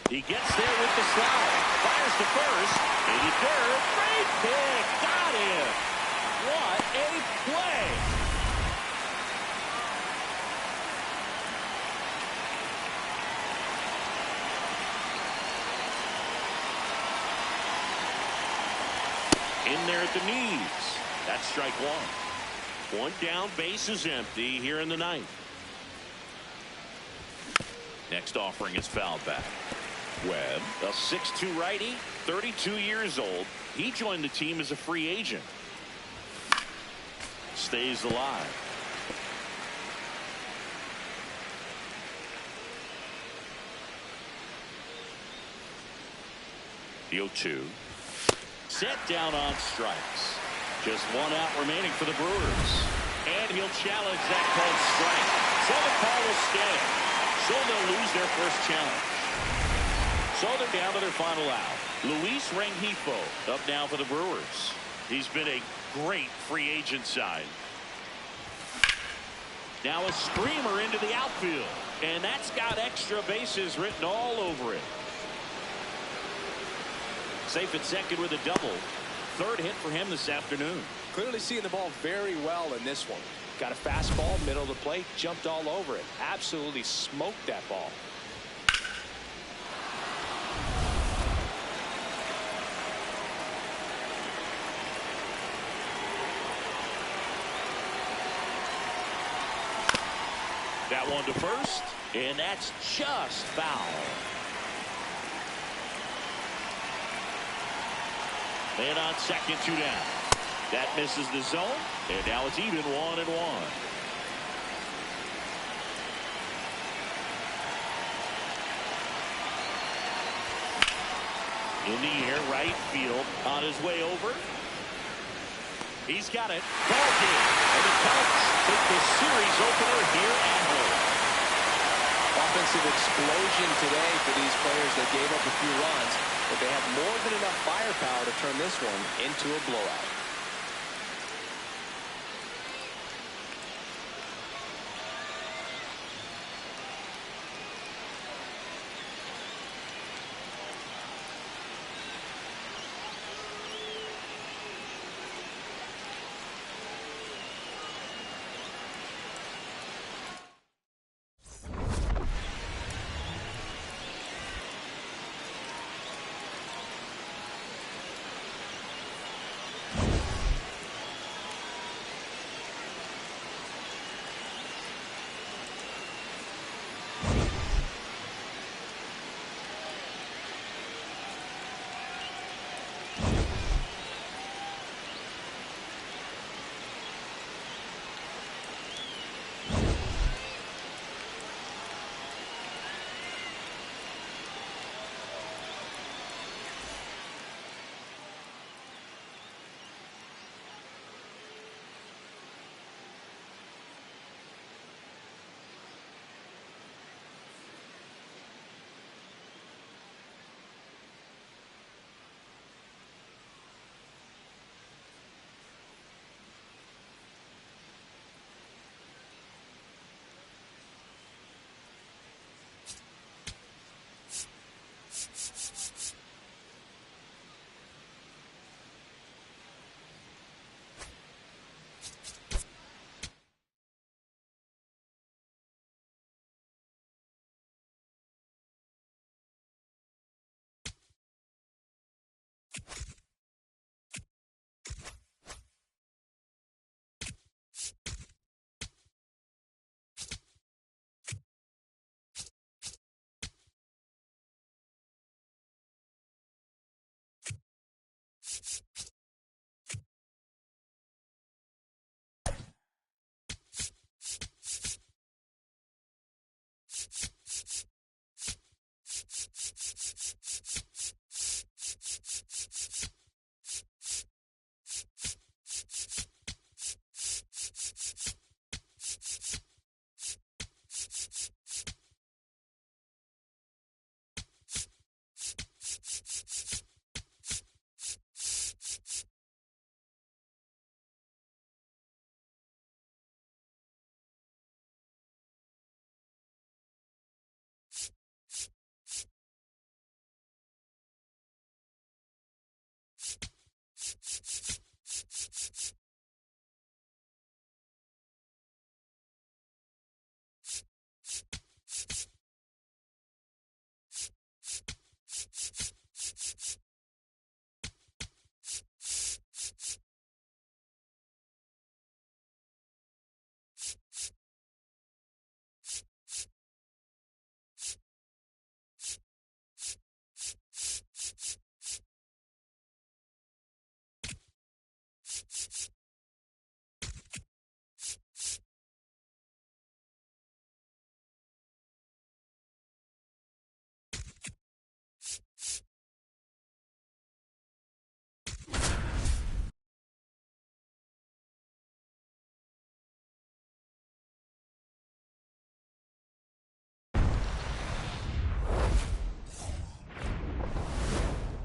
He gets there with the slide. Fires to first. 83rd. Great pick. Got him. What a play. In there at the knees. That's strike one. 1 down, base is empty here in the 9th. Next offering is fouled back. Webb, a 6'2" righty, 32 years old. He joined the team as a free agent. Stays alive. The 0-2. Set down on strikes. Just 1 out remaining for the Brewers. And he'll challenge that called strike. So the call will stand. So they'll lose their first challenge. So they're down to their final out. Luis Rengifo up now for the Brewers. He's been a great free agent sign. Now a screamer into the outfield. And that's got extra bases written all over it. Safe at second with a double. 3rd hit for him this afternoon. Clearly seeing the ball very well in this one. Got a fastball, middle of the plate, jumped all over it. Absolutely smoked that ball. That one to first, and that's just foul. And on second, 2 down. That misses the zone, and now it's even 1-1. In the air, right field, on his way over. He's got it. Ball game. And the Cubs take the series opener here at home. Offensive explosion today for these players. They gave up a few runs, but they have more than enough firepower to turn this one into a blowout.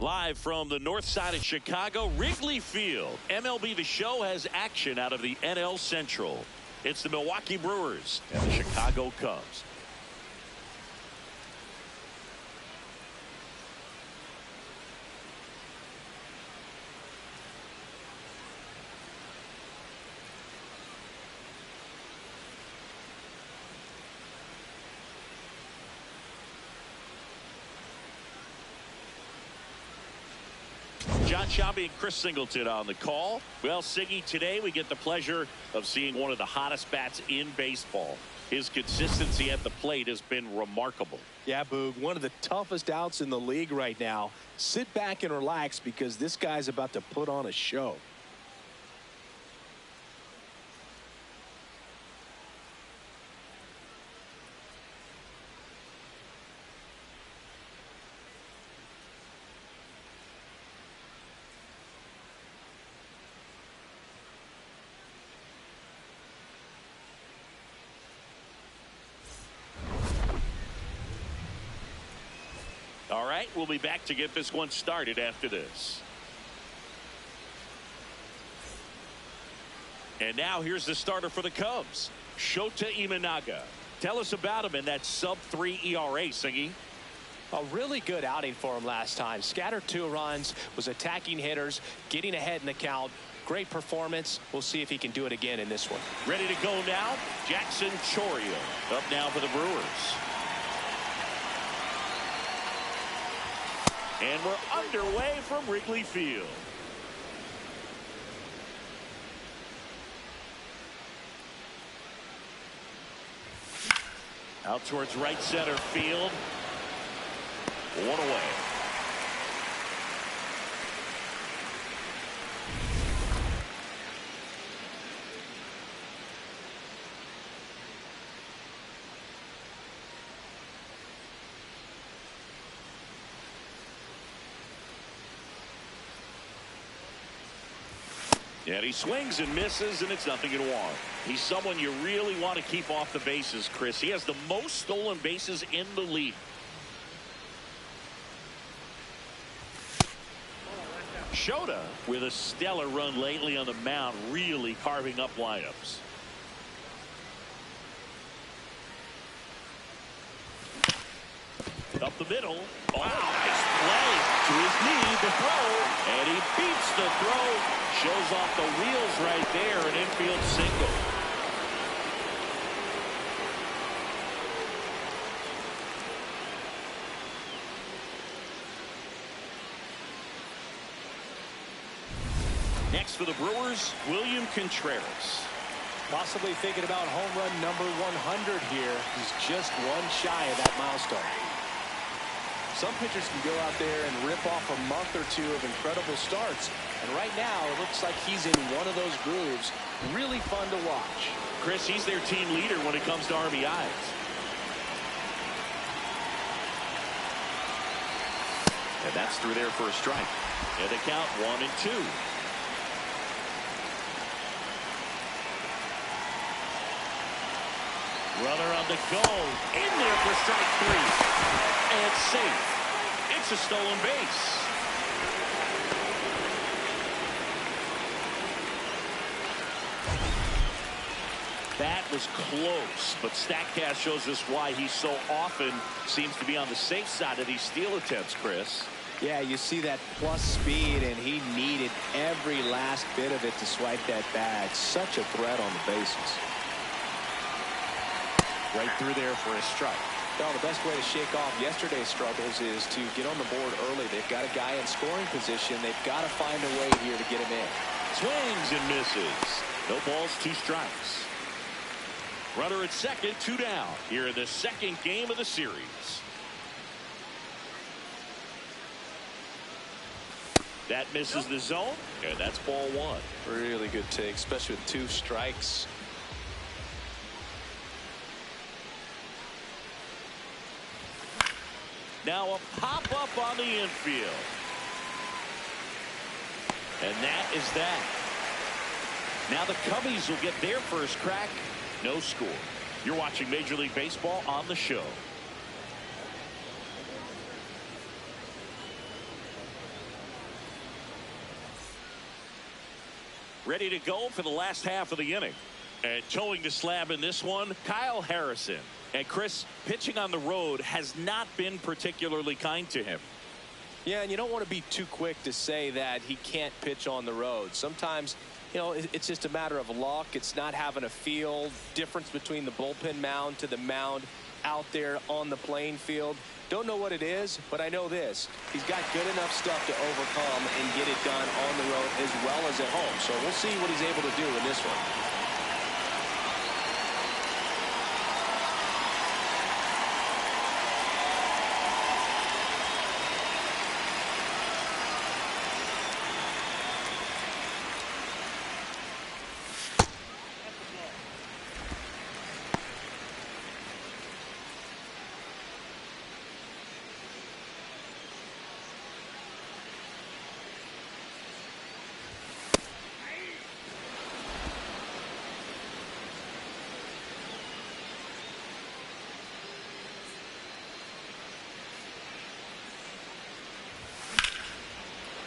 Live from the north side of Chicago, Wrigley Field. MLB The Show has action out of the NL Central. It's the Milwaukee Brewers and the Chicago Cubs. John Shelby and Chris Singleton on the call. Well, Siggy, today we get the pleasure of seeing one of the hottest bats in baseball. His consistency at the plate has been remarkable. Yeah, Boog, one of the toughest outs in the league right now. Sit back and relax because this guy's about to put on a show. All right, we'll be back to get this one started after this. And now here's the starter for the Cubs, Shota Imanaga. Tell us about him in that sub-3 ERA, Siggy. A really good outing for him last time. Scattered 2 runs, was attacking hitters, getting ahead in the count. Great performance. We'll see if he can do it again in this one. Ready to go now, Jackson Chourio up now for the Brewers. And we're underway from Wrigley Field. Out towards right center field. One away. And he swings and misses, and it's nothing in one. He's someone you really want to keep off the bases, Chris. He has the most stolen bases in the league. Shota, with a stellar run lately on the mound, really carving up lineups. Up the middle. Oh, nice play. To his knee, the throw. And he beats the throw. Shows off the wheels right there. An infield single. for the Brewers, William Contreras. Possibly thinking about home run number 100 here. He's just one shy of that milestone. Some pitchers can go out there and rip off a month or two of incredible starts. And right now, it looks like he's in one of those grooves. Really fun to watch. Chris, he's their team leader when it comes to RBIs. And that's through there for a strike. And the count 1-2. Runner on the go. In there for strike 3. And safe. It's a stolen base. That was close, but StatCast shows us why he so often seems to be on the safe side of these steal attempts, Chris. Yeah, you see that plus speed, and he needed every last bit of it to swipe that bag. Such a threat on the bases. Right through there for a strike. Well, the best way to shake off yesterday's struggles is to get on the board early. They've got a guy in scoring position. They've got to find a way here to get him in. Swings and misses. No balls, 2 strikes. Runner at second, 2 down. Here in the second game of the series. That misses the zone, and that's ball 1. Really good take, especially with 2 strikes. Now a pop-up on the infield. And that is that. Now the Cubbies will get their first crack. No score. You're watching Major League Baseball on the show. Ready to go for the last half of the inning. And towing the slab in this one, Kyle Harrison. And Chris, pitching on the road has not been particularly kind to him. Yeah, and you don't want to be too quick to say that he can't pitch on the road. Sometimes, you know, it's just a matter of luck. It's not having a feel. Difference between the bullpen mound to the mound out there on the playing field. Don't know what it is, but I know this. He's got good enough stuff to overcome and get it done on the road as well as at home. So we'll see what he's able to do in this one.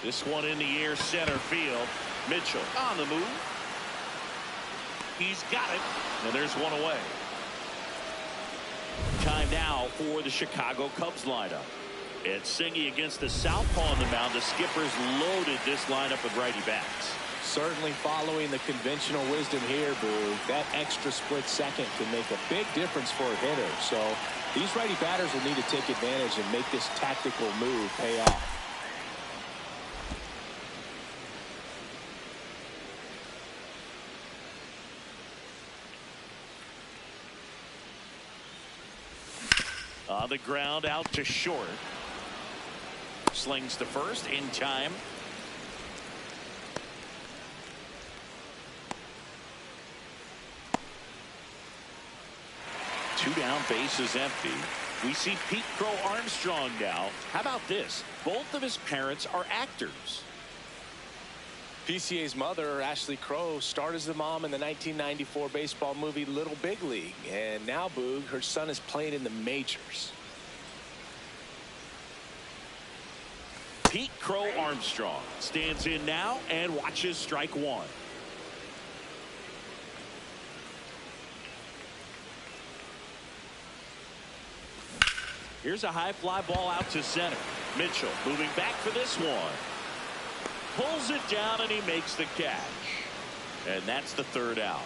This one in the air, center field. Mitchell on the move. He's got it. And there's one away. Time now for the Chicago Cubs lineup. And Singy against the southpaw on the mound. The Skippers loaded this lineup with righty bats. Certainly following the conventional wisdom here, Boo. That extra split second can make a big difference for a hitter. So these righty batters will need to take advantage and make this tactical move pay off. On the ground, out to short. Slings to first in time. Two down, base is empty. We see Pete Crow Armstrong now. How about this? Both of his parents are actors. PCA's mother, Ashley Crow, starred as the mom in the 1994 baseball movie Little Big League. And now, Boog, her son is playing in the majors. Pete Crow Armstrong stands in now and watches strike 1. Here's a high fly ball out to center. Mitchell moving back for this one. Pulls it down and he makes the catch. And that's the third out.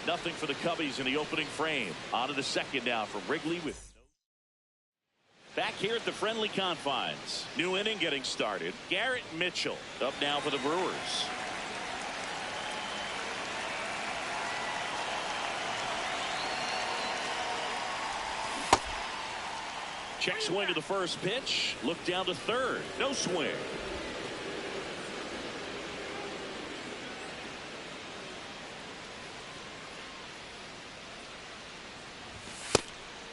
Nothing for the Cubbies in the opening frame. On to the second now from Wrigley with back here at the friendly confines. New inning getting started. Garrett Mitchell up now for the Brewers. Check swing of the first pitch. Look down to third. No swing.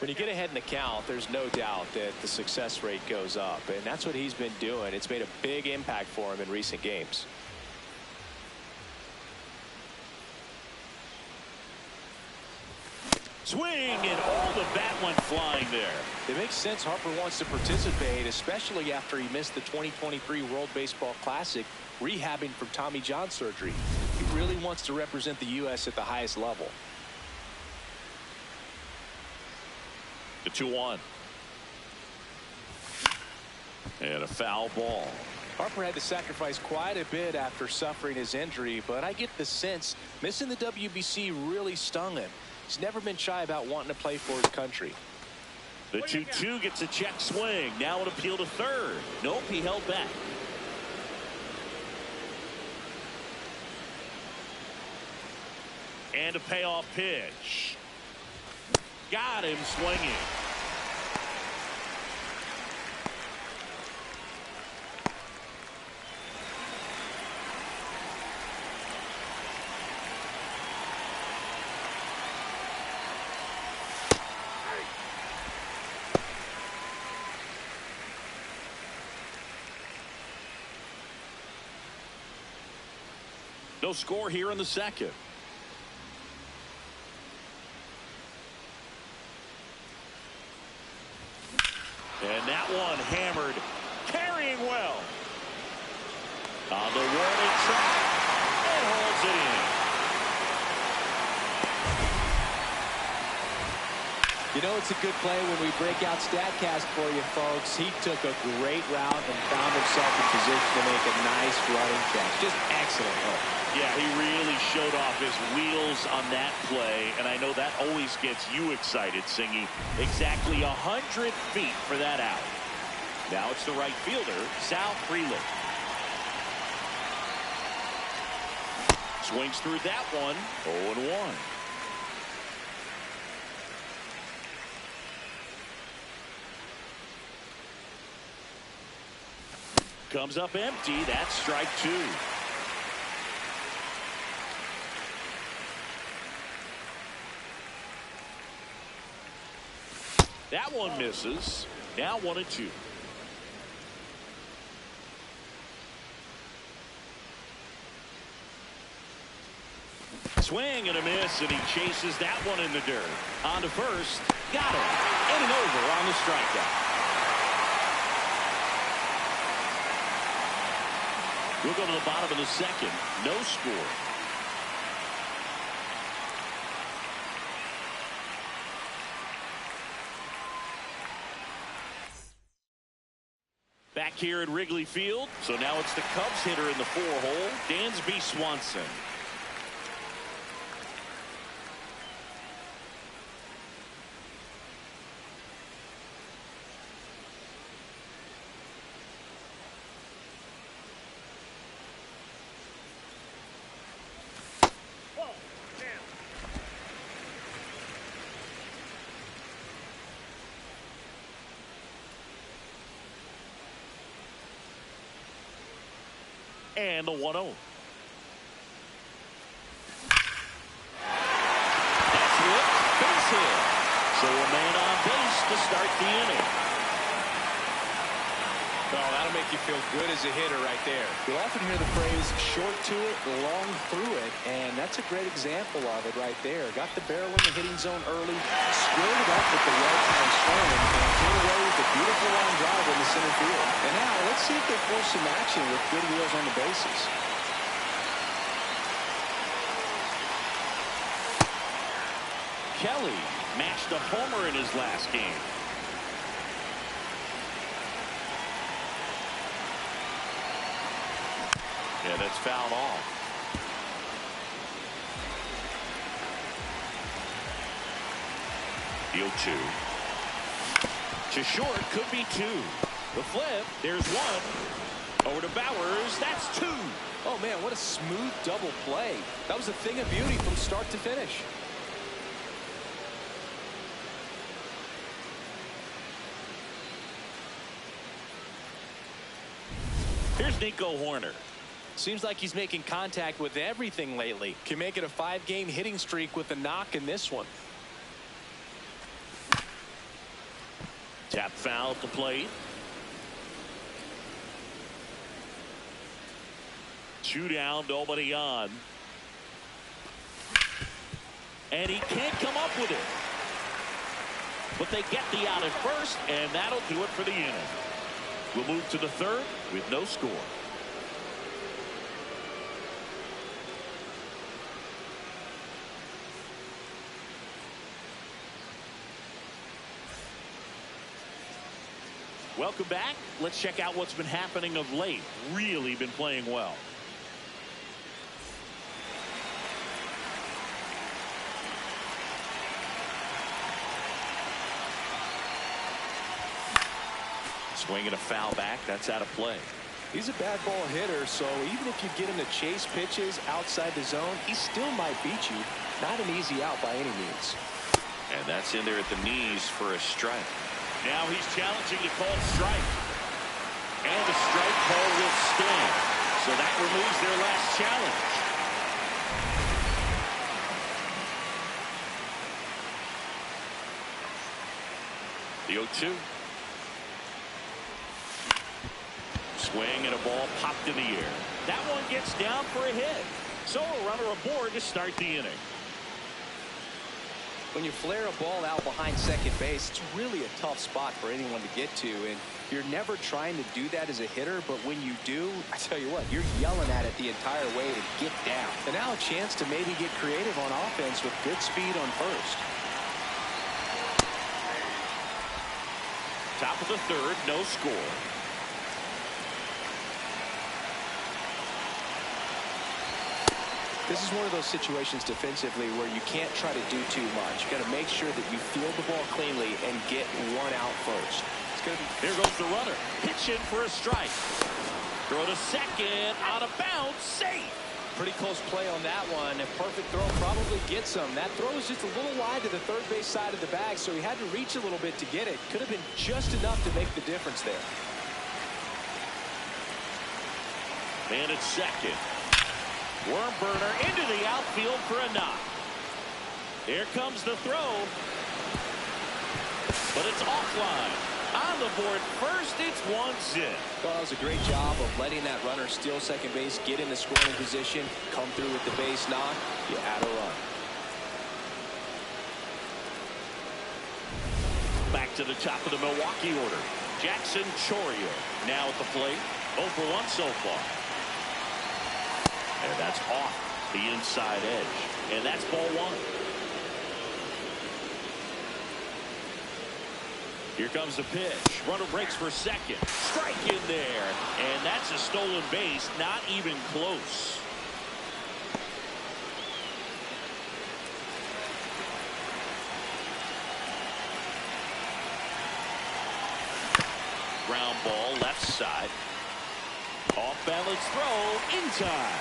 When you get ahead in the count, there's no doubt that the success rate goes up, and that's what he's been doing. It's made a big impact for him in recent games. Swing, and all the bat went flying there. It makes sense Harper wants to participate, especially after he missed the 2023 World Baseball Classic rehabbing from Tommy John surgery. He really wants to represent the U.S. at the highest level. The 2-1. And a foul ball. Harper had to sacrifice quite a bit after suffering his injury, but I get the sense missing the WBC really stung him. He's never been shy about wanting to play for his country. The 2-2 gets a check swing. Now an appeal to third. Nope, he held back. And a payoff pitch. Got him swinging. No score here in the second. And that one hammered, carrying well. On the warning track, and holds it in. You know it's a good play when we break out StatCast for you, folks. He took a great route and found himself in position to make a nice running catch. Just excellent hook. Yeah, he really showed off his wheels on that play, and I know that always gets you excited, Singy. Exactly 100 feet for that out. Now it's the right fielder, Sal Frelick. Swings through that one, 0-1. Comes up empty. That's strike two. That one misses. Now 1-2. Swing and a miss, and he chases that one in the dirt. On to first. Got him. In and over on the strikeout. We'll go to the bottom of the second. No score. Back here at Wrigley Field. So now it's the Cubs hitter in the 4-hole, Dansby Swanson. And the 1-0. That's whipped. Base hit. So a man on base to start the inning. Oh, that'll make you feel good as a hitter right there. You'll often hear the phrase short to it, long through it, and that's a great example of it right there. Got the barrel in the hitting zone early, squared it up with the well-timed swing, and came away with a beautiful line drive in the center field. And now let's see if they force some action with good wheels on the bases. Kelly matched a homer in his last game. Yeah, that's fouled off. The 0-2. To short, could be two. The flip, there's one. Over to Bowers, that's two. Oh, man, what a smooth double play. That was a thing of beauty from start to finish. Here's Nico Horner. Seems like he's making contact with everything lately. Can make it a 5-game hitting streak with a knock in this one. Tap foul at the plate. 2 down, nobody on. And he can't come up with it. But they get the out at first, and that'll do it for the inning. We'll move to the 3rd with no score. Welcome back. Let's check out what's been happening of late. Really been playing well. Swinging a foul back. That's out of play. He's a bad ball hitter, so even if you get him to chase pitches outside the zone, he still might beat you. Not an easy out by any means. And that's in there at the knees for a strike. Now he's challenging to call strike. And the strike call will stand. So that removes their last challenge. The 0-2. Swing and a ball popped in the air. That one gets down for a hit. So a runner aboard to start the inning. When you flare a ball out behind second base, it's really a tough spot for anyone to get to, and you're never trying to do that as a hitter, but when you do, I tell you what, you're yelling at it the entire way to get down. And now a chance to maybe get creative on offense with good speed on first. Top of the 3rd, no score. This is one of those situations defensively where you can't try to do too much. You got to make sure that you field the ball cleanly and get one out first. It's gonna be... Here goes the runner. Pitch in for a strike. Throw to second. Out of bounds. Safe. Pretty close play on that one. A perfect throw probably gets him. That throw is just a little wide to the third base side of the bag, so he had to reach a little bit to get it. Could have been just enough to make the difference there. Man at second. Worm burner into the outfield for a knock. Here comes the throw. But it's offline. On the board first, it's 1-0. Well, that was a great job of letting that runner steal second base, get in the scoring position, come through with the base knock. You add a run. Back to the top of the Milwaukee order. Jackson Chourio now at the plate. 0 for 1 so far. And that's off the inside edge. And that's ball 1. Here comes the pitch. Runner breaks for second. Strike in there. And that's a stolen base. Not even close. Ground ball left side. Off balance throw in time.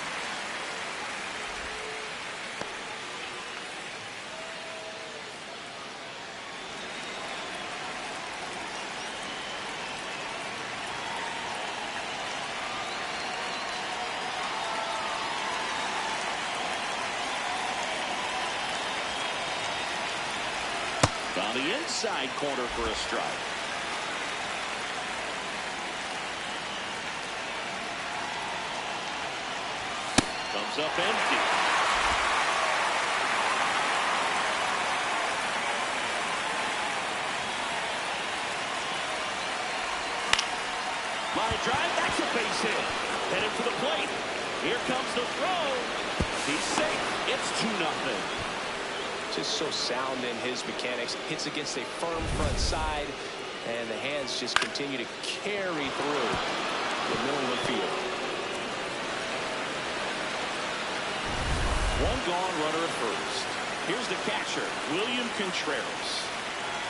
On the inside corner for a strike. Comes up empty. Line drive, that's a base hit. Headed for the plate. Here comes the throw. He's safe. It's 2-0. Just so sound in his mechanics. Hits against a firm front side, and the hands just continue to carry through the middle of the field. One gone, runner at first. Here's the catcher, William Contreras.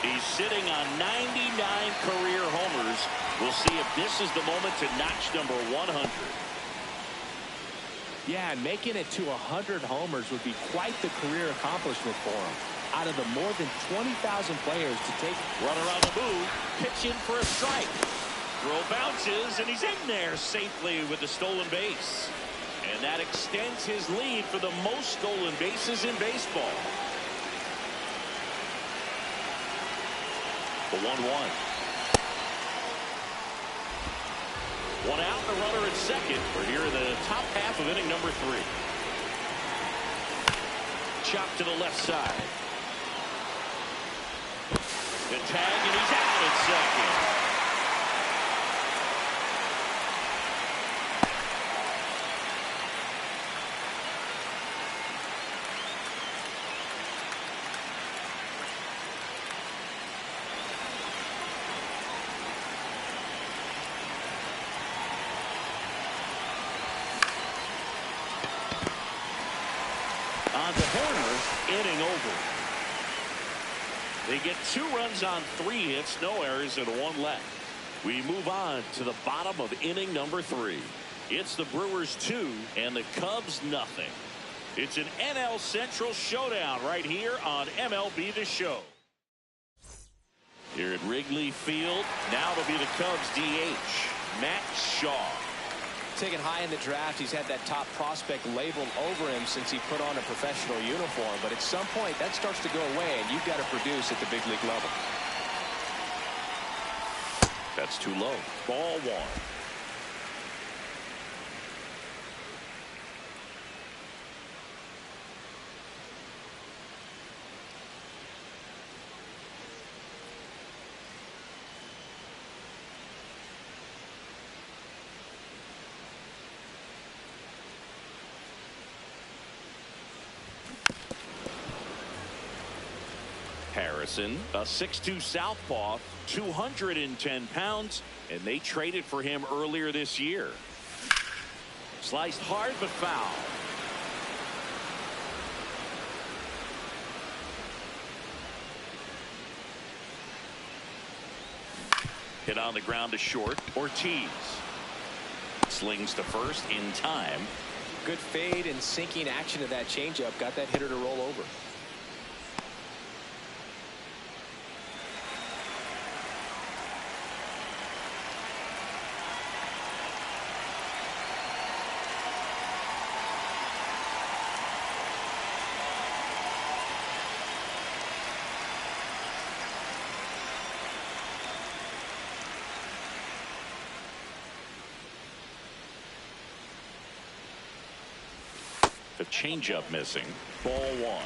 He's sitting on 99 career homers. We'll see if this is the moment to notch number 100. Yeah, and making it to 100 homers would be quite the career accomplishment for him. Out of the more than 20,000 players to take. Runner on the move. Pitch in for a strike. Throw bounces, and he's in there safely with the stolen base. And that extends his lead for the most stolen bases in baseball. The 1-1. One out, and a runner at second. We're here in the top half of inning number 3. Chop to the left side. The tag, and he's out at second. On to Horner, inning over. They get 2 runs on 3 hits, no errors, and 1 left. We move on to the bottom of inning number 3. It's the Brewers 2 and the Cubs nothing. It's an NL Central showdown right here on MLB The Show. Here at Wrigley Field, now it'll be the Cubs DH, Matt Shaw. Taken high in the draft, he's had that top prospect labeled over him since he put on a professional uniform. But at some point, that starts to go away, and you've got to produce at the big league level. That's too low. Ball 1. Harrison, a 6'2" southpaw, 210 pounds, and they traded for him earlier this year. Sliced hard but foul. Hit on the ground to short. Ortiz slings to first in time. Good fade and sinking action of that changeup got that hitter to roll over. The changeup missing. Ball 1.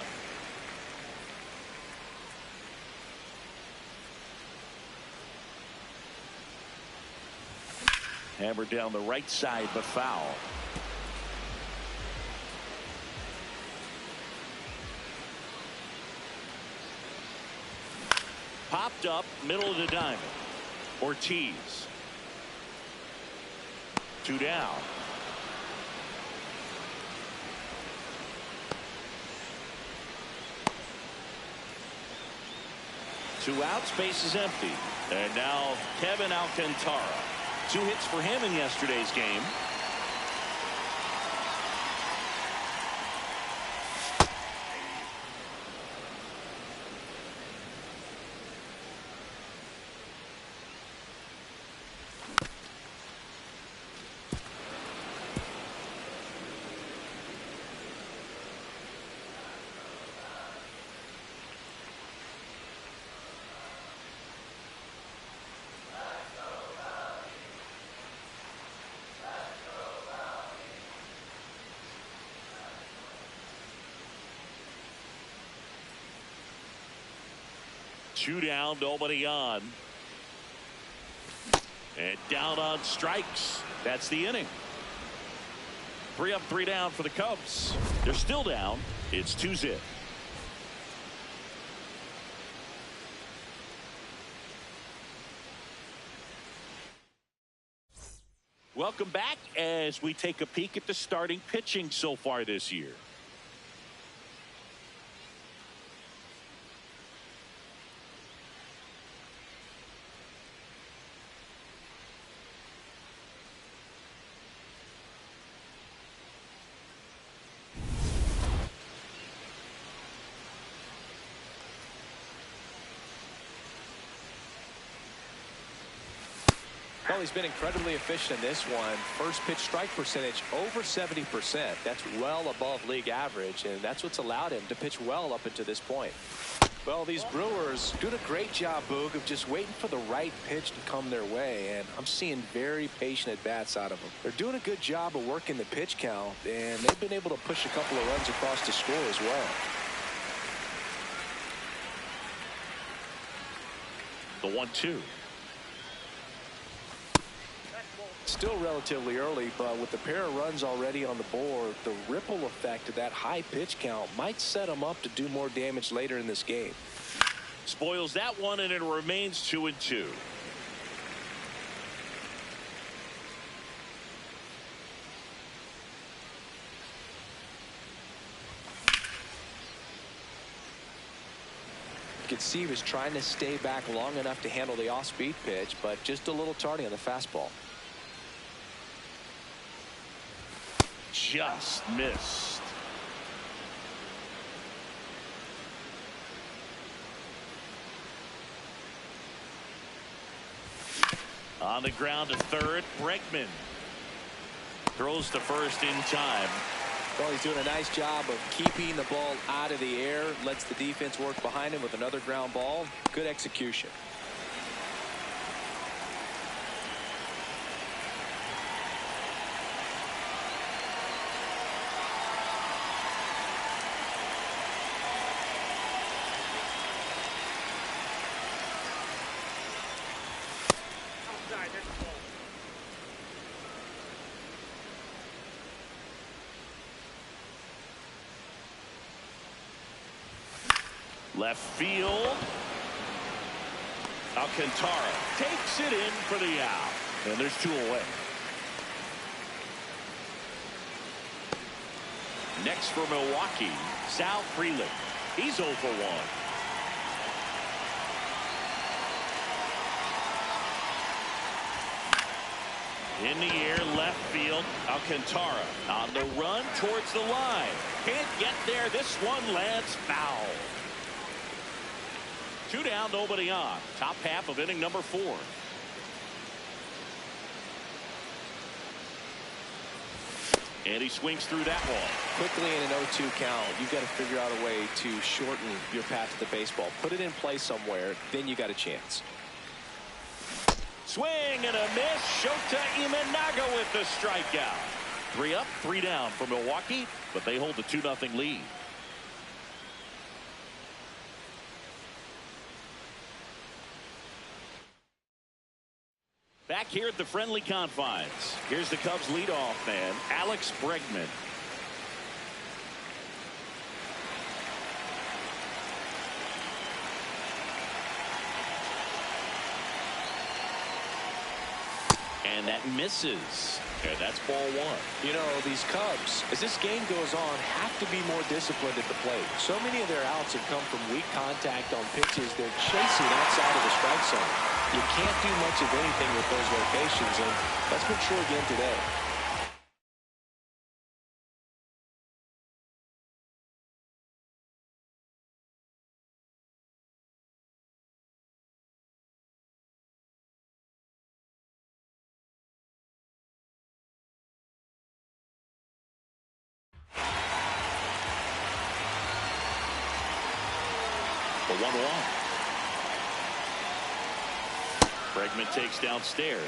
Hammered down the right side, but foul. Popped up, middle of the diamond. Ortiz. 2 down. Two outs, base is empty. And now Kevin Alcantara. 2 hits for him in yesterday's game. Two down, nobody on. And down on strikes. That's the inning. 3 up, 3 down for the Cubs. They're still down. It's 2-0. Welcome back as we take a peek at the starting pitching so far this year. Well, he's been incredibly efficient in this one. First pitch strike percentage over 70%. That's well above league average, and that's what's allowed him to pitch well up until this point. Well, these Brewers doing a great job, Boog, of just waiting for the right pitch to come their way, and I'm seeing very patient at-bats out of them. They're doing a good job of working the pitch count, and they've been able to push a couple of runs across the score as well. The 1-2. Still relatively early, but with the pair of runs already on the board, the ripple effect of that high pitch count might set them up to do more damage later in this game. Spoils that one, and it remains 2-2. You could see he was trying to stay back long enough to handle the off-speed pitch, but just a little tardy on the fastball. Just missed. On the ground to third, Bregman throws to first in time. Well, he's doing a nice job of keeping the ball out of the air, lets the defense work behind him with another ground ball. Good execution. Outside, that's the ball. Left field. Alcantara takes it in for the out. And there's two away. Next for Milwaukee, Sal Frelick. He's 0 for 1. In the air, left field, Alcantara on the run towards the line. Can't get there. This one lands foul. 2 down, nobody on. Top half of inning number 4. And he swings through that one. Quickly in an 0-2 count, you've got to figure out a way to shorten your path to the baseball. Put it in play somewhere, then you got a chance. Swing and a miss. Shota Imanaga with the strikeout. 3 up, 3 down for Milwaukee, but they hold the 2-0 lead. Back here at the friendly confines, here's the Cubs leadoff man, Alex Bregman. And that misses. And that's ball 1. You know, these Cubs, as this game goes on, have to be more disciplined at the plate. So many of their outs have come from weak contact on pitches they're chasing outside of the strike zone. You can't do much of anything with those locations, and that's been true again today. The 1-1. Bregman takes downstairs.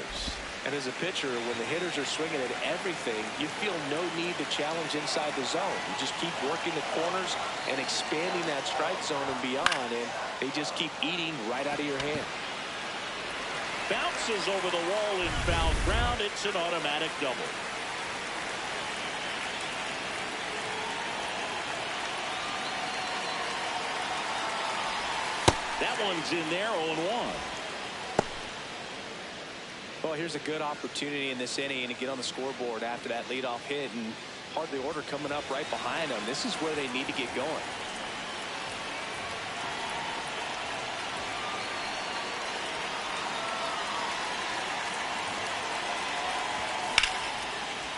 And as a pitcher, when the hitters are swinging at everything, you feel no need to challenge inside the zone. You just keep working the corners and expanding that strike zone and beyond, and they just keep eating right out of your hand. Bounces over the wall in foul ground. It's an automatic double. That one's in there, 0-1. Well, here's a good opportunity in this inning to get on the scoreboard after that leadoff hit, and part of the order coming up right behind them. This is where they need to get going.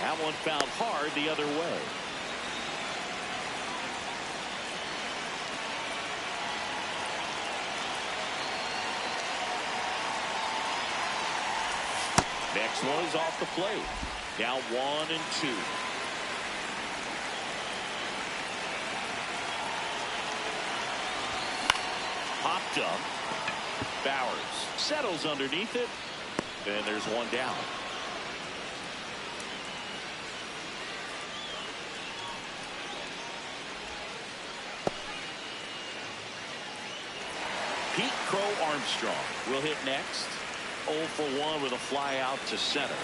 That one fouled hard the other way. Next one is off the plate. Now 1-2. Popped up. Bowers settles underneath it. And there's one down. Pete Crow Armstrong will hit next. 0 for 1 with a fly out to center.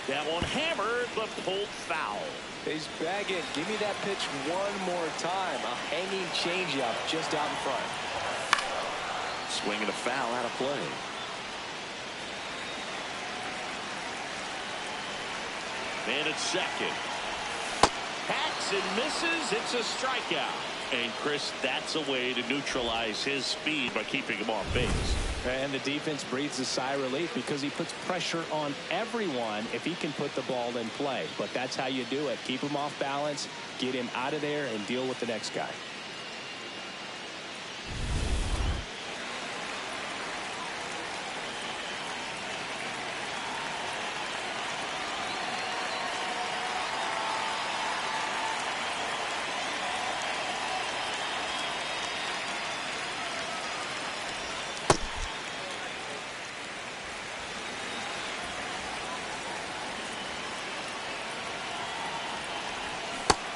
That one hammered, but pulled foul. He's bagging. Give me that pitch one more time. A hanging changeup just out in front. Swinging a foul out of play. Man at second. Hacks and misses. It's a strikeout. And Chris, that's a way to neutralize his speed by keeping him off base. And the defense breathes a sigh of relief because he puts pressure on everyone if he can put the ball in play. But that's how you do it. Keep him off balance, get him out of there, and deal with the next guy.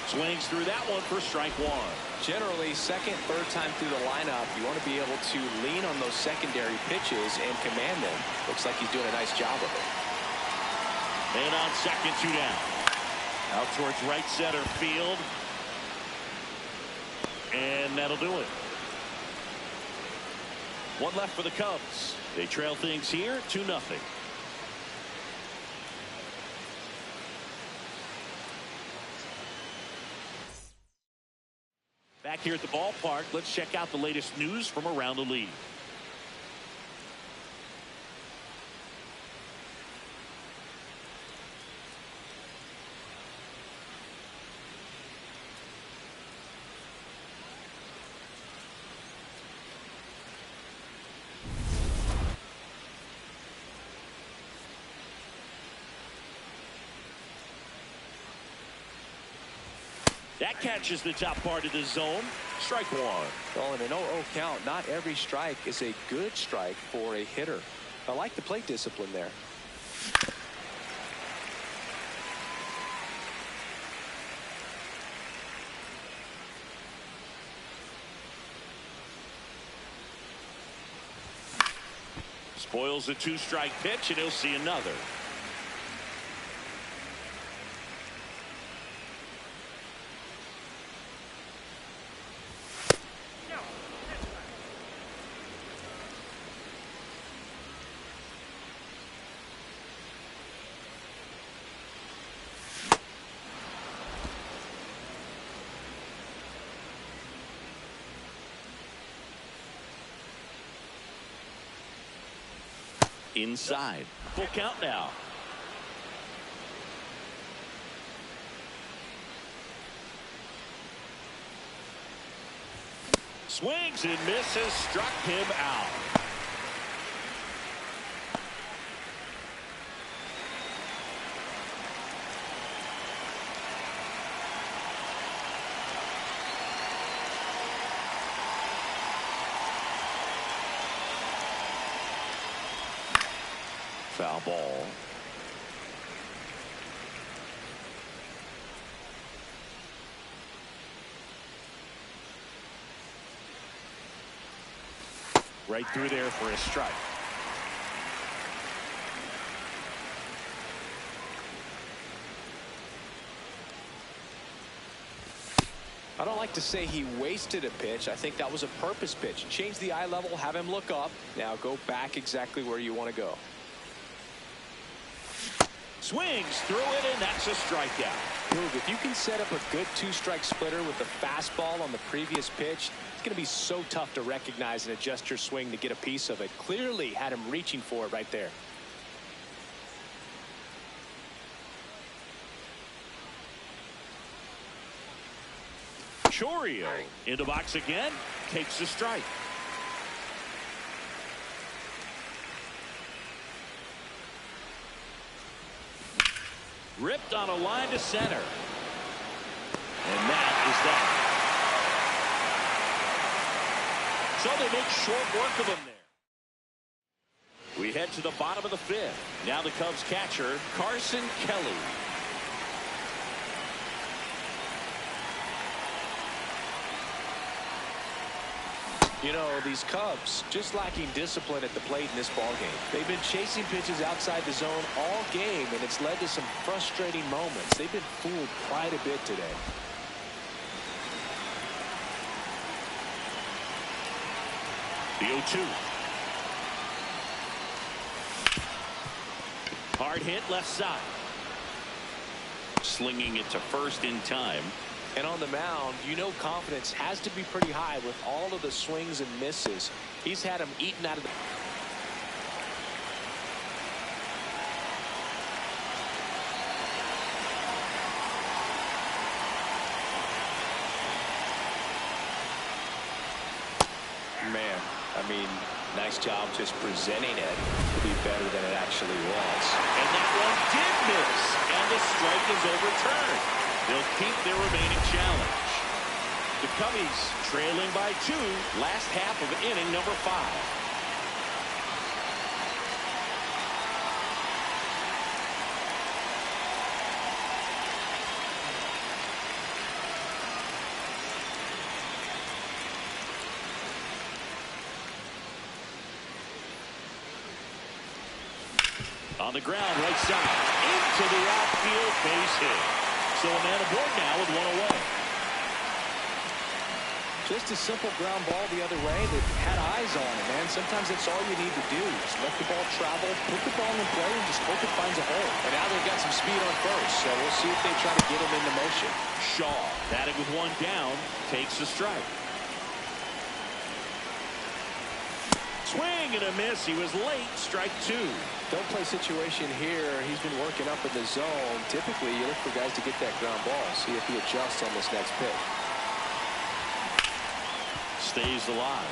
Swings through that one for strike one. Generally, second, third time through the lineup, you want to be able to lean on those secondary pitches and command them. Looks like he's doing a nice job of it. And on second, 2 down. Out towards right center field. And that'll do it. One left for the Cubs. They trail things here 2-0. Back here at the ballpark, let's check out the latest news from around the league. That catches the top part of the zone. Strike one. Well, in an 0-0 count, not every strike is a good strike for a hitter. I like the plate discipline there. Spoils a 2-strike pitch, and he'll see another. Inside. Full count now. Swings and misses. Struck him out. Foul ball. Right through there for a strike. I don't like to say he wasted a pitch. I think that was a purpose pitch. Change the eye level, have him look up. Now go back exactly where you want to go. Swings through it, and that's a strikeout. Dude, if you can set up a good 2-strike splitter with the fastball on the previous pitch, it's going to be so tough to recognize and adjust your swing to get a piece of it. Clearly had him reaching for it right there. Chorio in the box again. Takes the strike. Ripped on a line to center. And that is that. So they make short work of him there. We head to the bottom of the fifth. Now the Cubs catcher, Carson Kelly. You know, these Cubs just lacking discipline at the plate in this ballgame. They've been chasing pitches outside the zone all game, and it's led to some frustrating moments. They've been fooled quite a bit today. The 0-2. Hard hit left side. Slinging it to first in time. And on the mound, you know confidence has to be pretty high with all of the swings and misses. He's had them eaten out of the... Man, I mean, nice job just presenting it to be better than it actually was. And that one did miss. And the strike is overturned. They'll keep their remaining challenge. The Cubbies trailing by 2, last half of inning number 5. On the ground, right side, into the outfield, base hit. So a man aboard now with 1 away. Just a simple ground ball the other way that had eyes on it, man. Sometimes that's all you need to do. Just let the ball travel, put the ball in play, and just hope it finds a hole. And now they've got some speed on first, so we'll see if they try to get him into motion. Shaw, batting with 1 down, takes the strike. Swing and a miss. He was late. Strike 2. Don't play situation here. He's been working up in the zone. Typically, you look for guys to get that ground ball. See if he adjusts on this next pitch. Stays alive.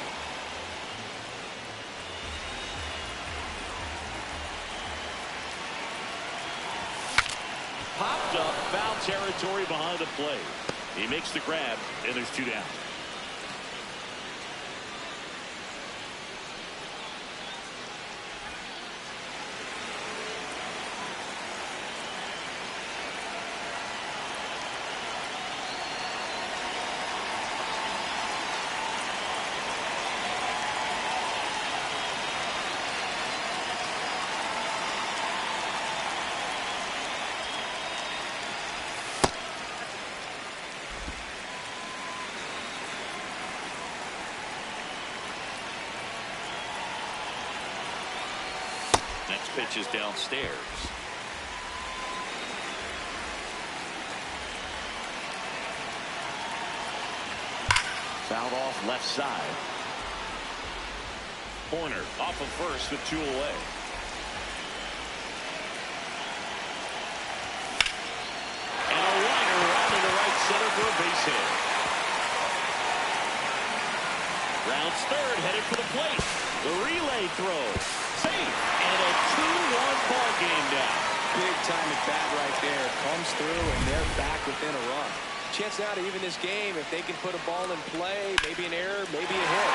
Popped up, foul territory behind the plate. He makes the grab, and there's 2 down. Next pitch is downstairs. Fouled off left side. Corner off of first with 2 away. And a liner rounding to right center for a base hit. Rounds third, headed for the plate. The relay throw. Safe. And a 2-1 ball game down. Big time at bat right there. Comes through, and they're back within a run. Chance now to even this game if they can put a ball in play. Maybe an error, maybe a hit.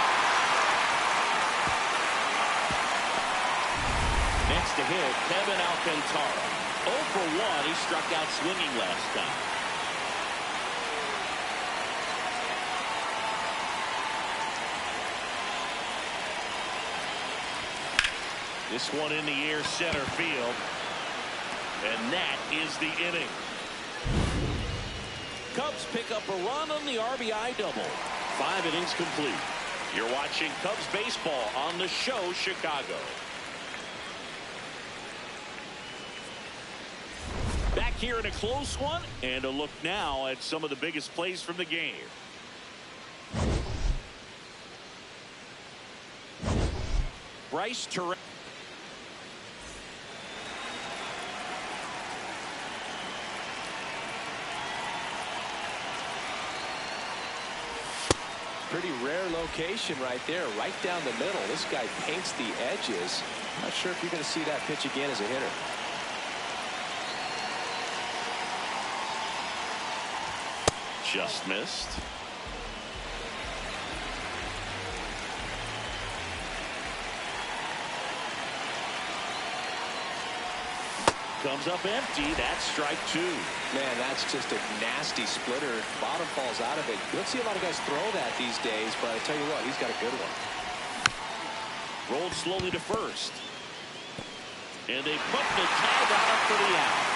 Next to hit, Kevin Alcantara. 0 for 1. He struck out swinging last time. This one in the air, center field. And that is the inning. Cubs pick up a run on the RBI double. 5 innings complete. You're watching Cubs baseball on the show Chicago. Back here in a close one, and a look now at some of the biggest plays from the game. Bryce Terrell. pretty rare location right there, right down the middle. This guy paints the edges. Not sure if you're going to see that pitch again as a hitter. Just missed. Comes up empty. That's strike two. Man, that's just a nasty splitter. Bottom falls out of it. You don't see a lot of guys throw that these days, but I tell you what, he's got a good one. Rolled slowly to first. And they put the tag out for the out.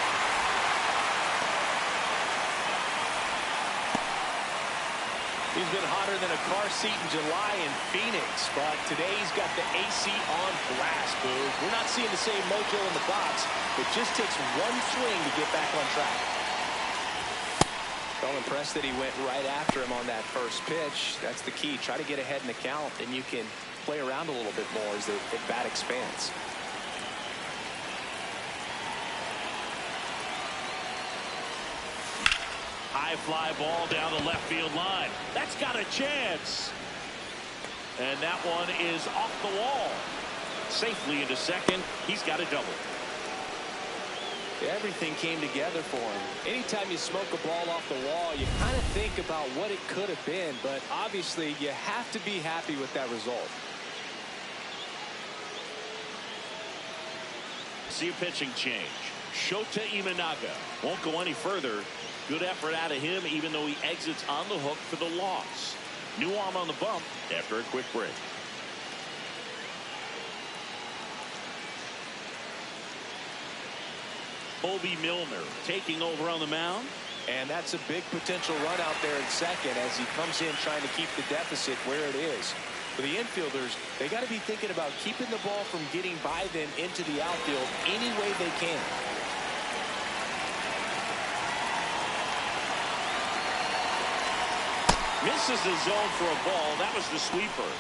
He's been hotter than a car seat in July in Phoenix, but today he's got the AC on blast, Boo. We're not seeing the same mojo in the box. It just takes one swing to get back on track. So impressed that he went right after him on that first pitch. That's the key. Try to get ahead in the count, and you can play around a little bit more as the at-bat expands. High fly ball down the left field line. That's got a chance. And that one is off the wall. Safely into second. He's got a double. Everything came together for him. Anytime you smoke a ball off the wall, you kind of think about what it could have been, but obviously you have to be happy with that result. See a pitching change. Shota Imanaga won't go any further. Good effort out of him, even though he exits on the hook for the loss. New arm on the bump after a quick break. Bobby Milner taking over on the mound. And that's a big potential run out there in second as he comes in trying to keep the deficit where it is. For the infielders, they got to be thinking about keeping the ball from getting by them into the outfield any way they can. Misses the zone for a ball. That was the sweeper.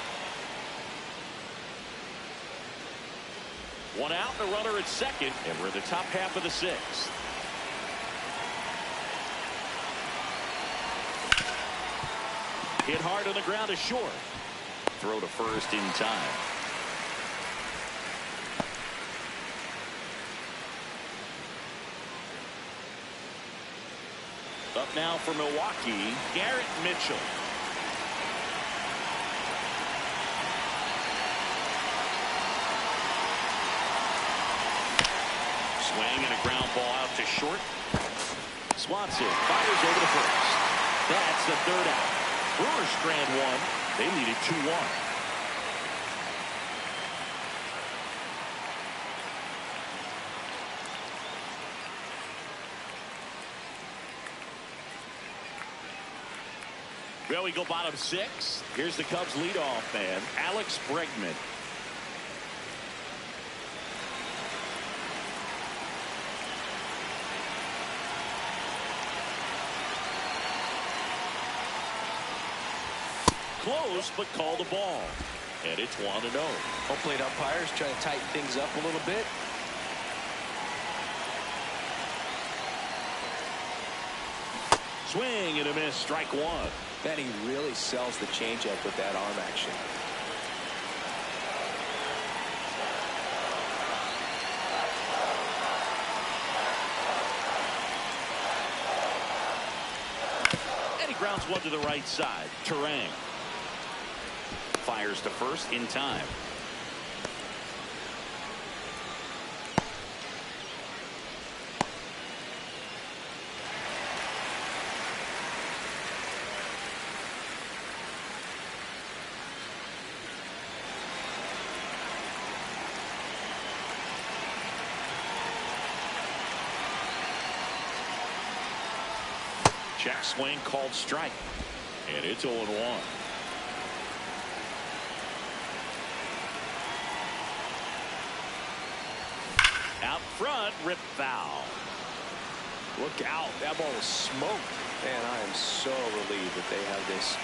One out, the runner at second, and we're in the top half of the sixth. Hit hard on the ground to short. Throw to first in time. Up now for Milwaukee, Garrett Mitchell. Swing and a ground ball out to short. Swanson fires over to first. That's the third out. Brewers strand one. They needed 2-1. Well, we go bottom six. Here's the Cubs leadoff man, Alex Bregman. Close, but call the ball. And it's 1-0. Home plate umpires trying to tighten things up a little bit. Swing and a miss, strike one. Man, he really sells the changeup with that arm action. And he grounds one to the right side. Terang fires to first in time. Check swing called strike. And it's 0-1. Out front, rip foul. Look out. That ball was smoked. Man, I am so relieved that they have this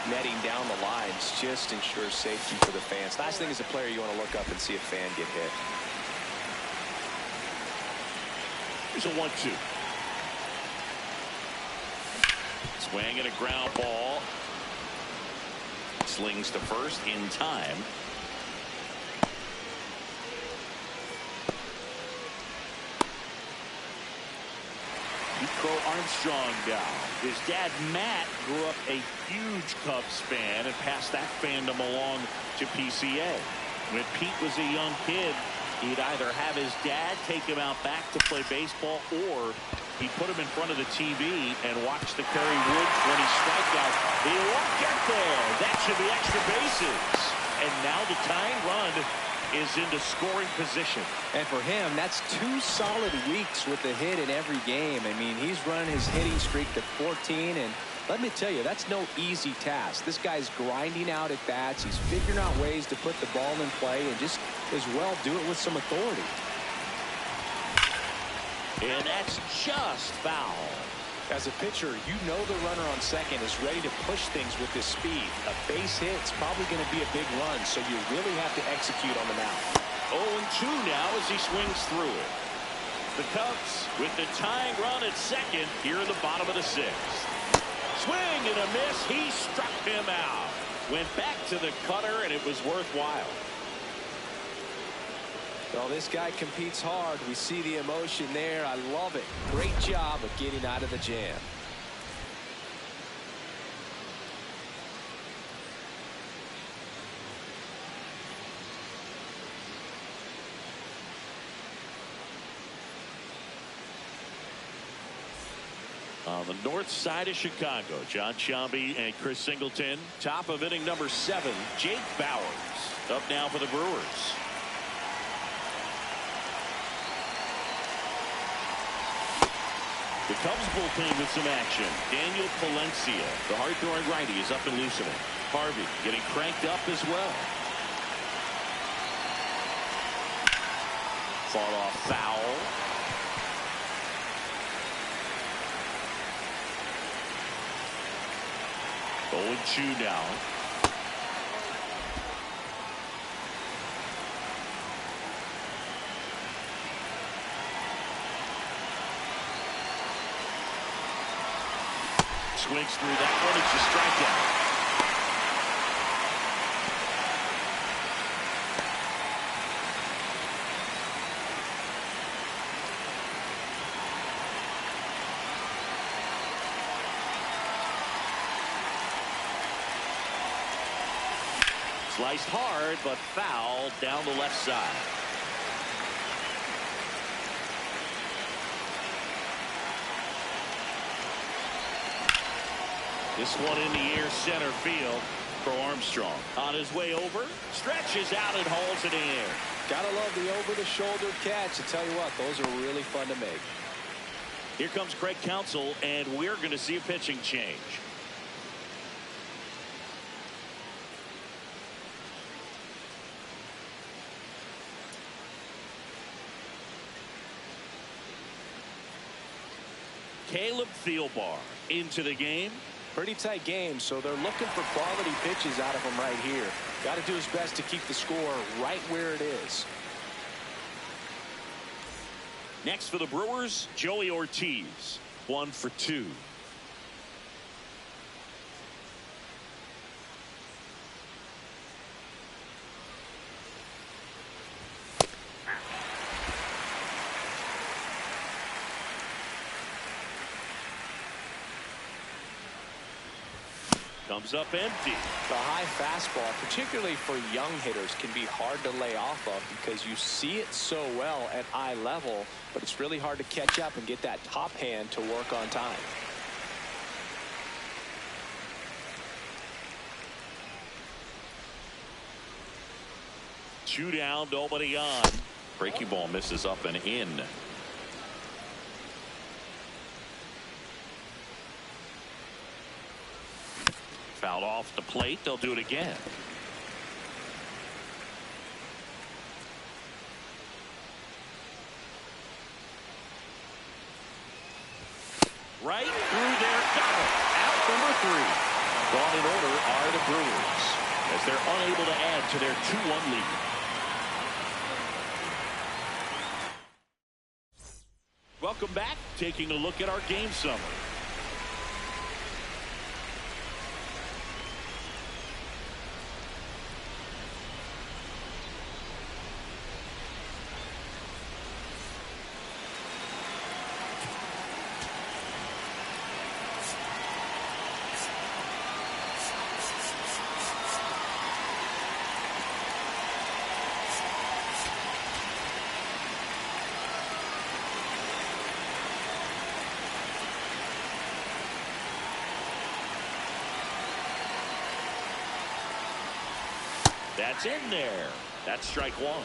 netting down the lines. Just ensures safety for the fans. Last thing as a player, you want to look up and see a fan get hit. Here's a 1-2. Swing and a ground ball. slings to first in time. Crow Armstrong down. His dad Matt grew up a huge Cubs fan and passed that fandom along to PCA. When Pete was a young kid, he'd either have his dad take him out back to play baseball, or he'd put him in front of the TV and watch the Kerry Woods when he strike out. He won't get there. That should be extra bases. And now the tying run is into scoring position. And for him, that's 2 solid weeks with the hit in every game. I mean, he's running his hitting streak to 14, and let me tell you, that's no easy task. This guy's grinding out at bats. He's figuring out ways to put the ball in play and just as well do it with some authority. And that's just foul. As a pitcher, you know the runner on second is ready to push things with his speed. A base hit's probably going to be a big run, so you really have to execute on the mound. 0-2 now as he swings through it. The Cubs with the tying run at second here in the bottom of the 6th. Swing and a miss. He struck him out. Went back to the cutter, and it was worthwhile. Well, this guy competes hard. We see the emotion there. I love it. Great job of getting out of the jam. On the north side of Chicago, John Sciambi and Chris Singleton. Top of inning number 7, Jake Bauers up now for the Brewers. The Cubs bullpen with some action. Daniel Palencia, the hard-throwing righty, is up and loosening. Harvey getting cranked up as well. Fought off foul. Oh, 2 now. Swings through that one. It's a strikeout. Sliced hard, but foul down the left side. This one in the air center field for Armstrong. On his way over, stretches out and hauls it in. Gotta love the over-the-shoulder catch. I tell you what, those are really fun to make. Here comes Craig Counsell, and we're going to see a pitching change. Caleb Thielbar into the game. Pretty tight game, so they're looking for quality pitches out of him right here. Got to do his best to keep the score right where it is. Next for the Brewers, Joey Ortiz. 1 for 2. Comes up empty. The high fastball, particularly for young hitters, can be hard to lay off of because you see it so well at eye level, but it's really hard to catch up and get that top hand to work on time. Two down, nobody on. Breaking ball misses up and in. Fouled off the plate. They'll do it again. Right through there. Got it. Out number 3. Gone in order are the Brewers as they're unable to add to their 2-1 lead. Welcome back. Taking a look at our game summary. That's in there. That's strike one.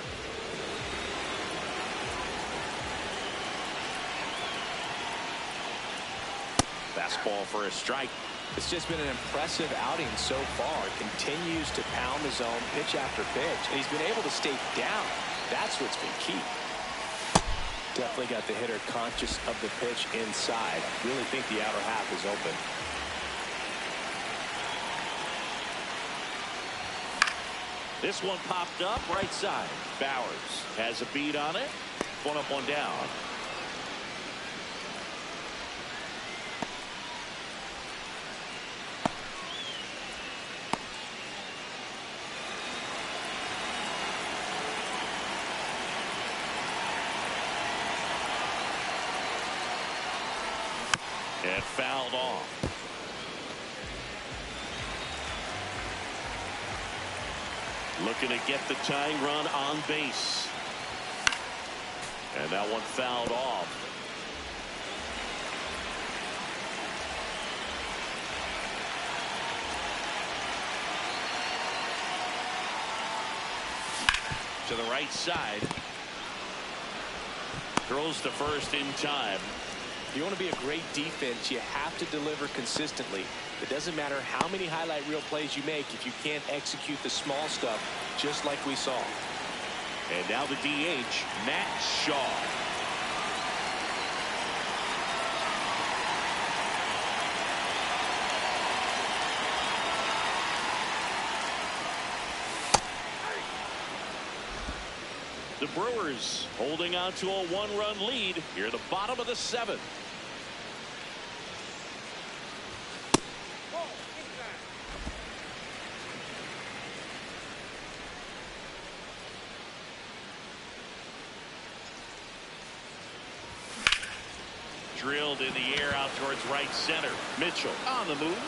Fastball for a strike. It's just been an impressive outing so far. Continues to pound the zone pitch after pitch, and he's been able to stay down. That's what's been key. Definitely got the hitter conscious of the pitch inside. Really think the outer half is open. This one popped up right side. Bowers has a beat on it. One up, one down. And fouled off. Looking to get the tying run on base. And that one fouled off. To the right side. Throws to first in time. If you want to be a great defense, you have to deliver consistently. It doesn't matter how many highlight reel plays you make if you can't execute the small stuff, just like we saw. And now the DH, Matt Shaw. The Brewers holding on to a one-run lead here at the bottom of the seventh. Drilled in the air out towards right center. Mitchell on the move.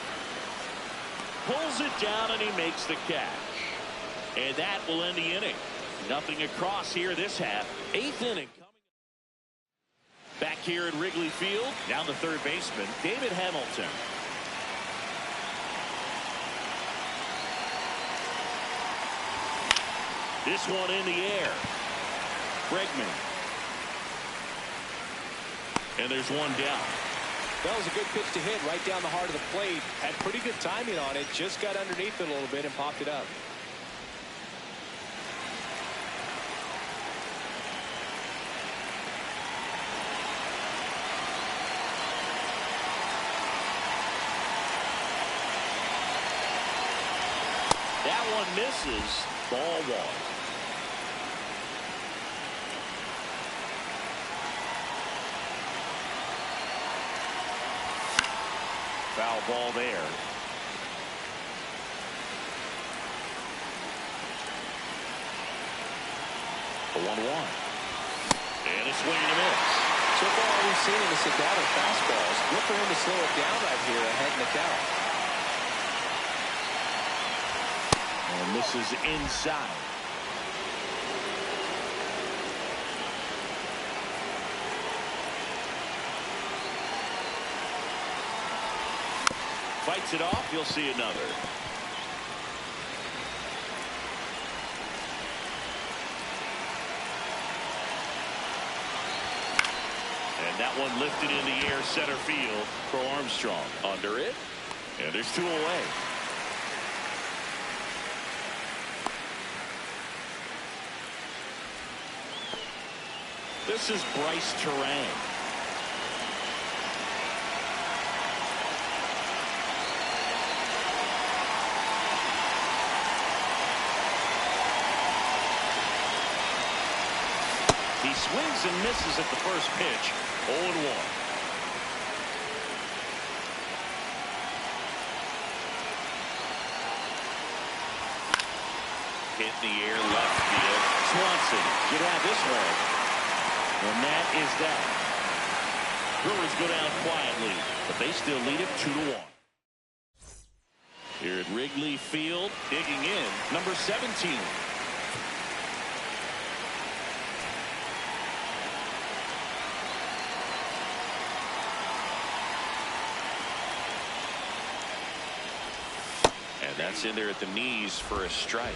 Pulls it down and he makes the catch. And that will end the inning. Nothing across here this half. Eighth inning coming. Back here at Wrigley Field. Now the third baseman, David Hamilton. This one in the air. Bregman. And there's one down. That was a good pitch to hit right down the heart of the plate. Had pretty good timing on it. Just got underneath it a little bit and popped it up. That one misses. Ball one. Foul ball there. The 1-1. And a swing and a miss. So far, all we've seen him is sit down with fastballs. Look for him to slow it down right here ahead in the count. And this is inside. Fights it off. You'll see another. And that one lifted in the air center field for Armstrong. Under it. And there's two away. This is Bryce Terang. He swings and misses at the first pitch. 0-1. Hit in the air left field. Swanson could have this one. And that is that. Brewers go down quietly, but they still lead it 2-1. Here at Wrigley Field, digging in, number 17. And that's in there at the knees for a strike.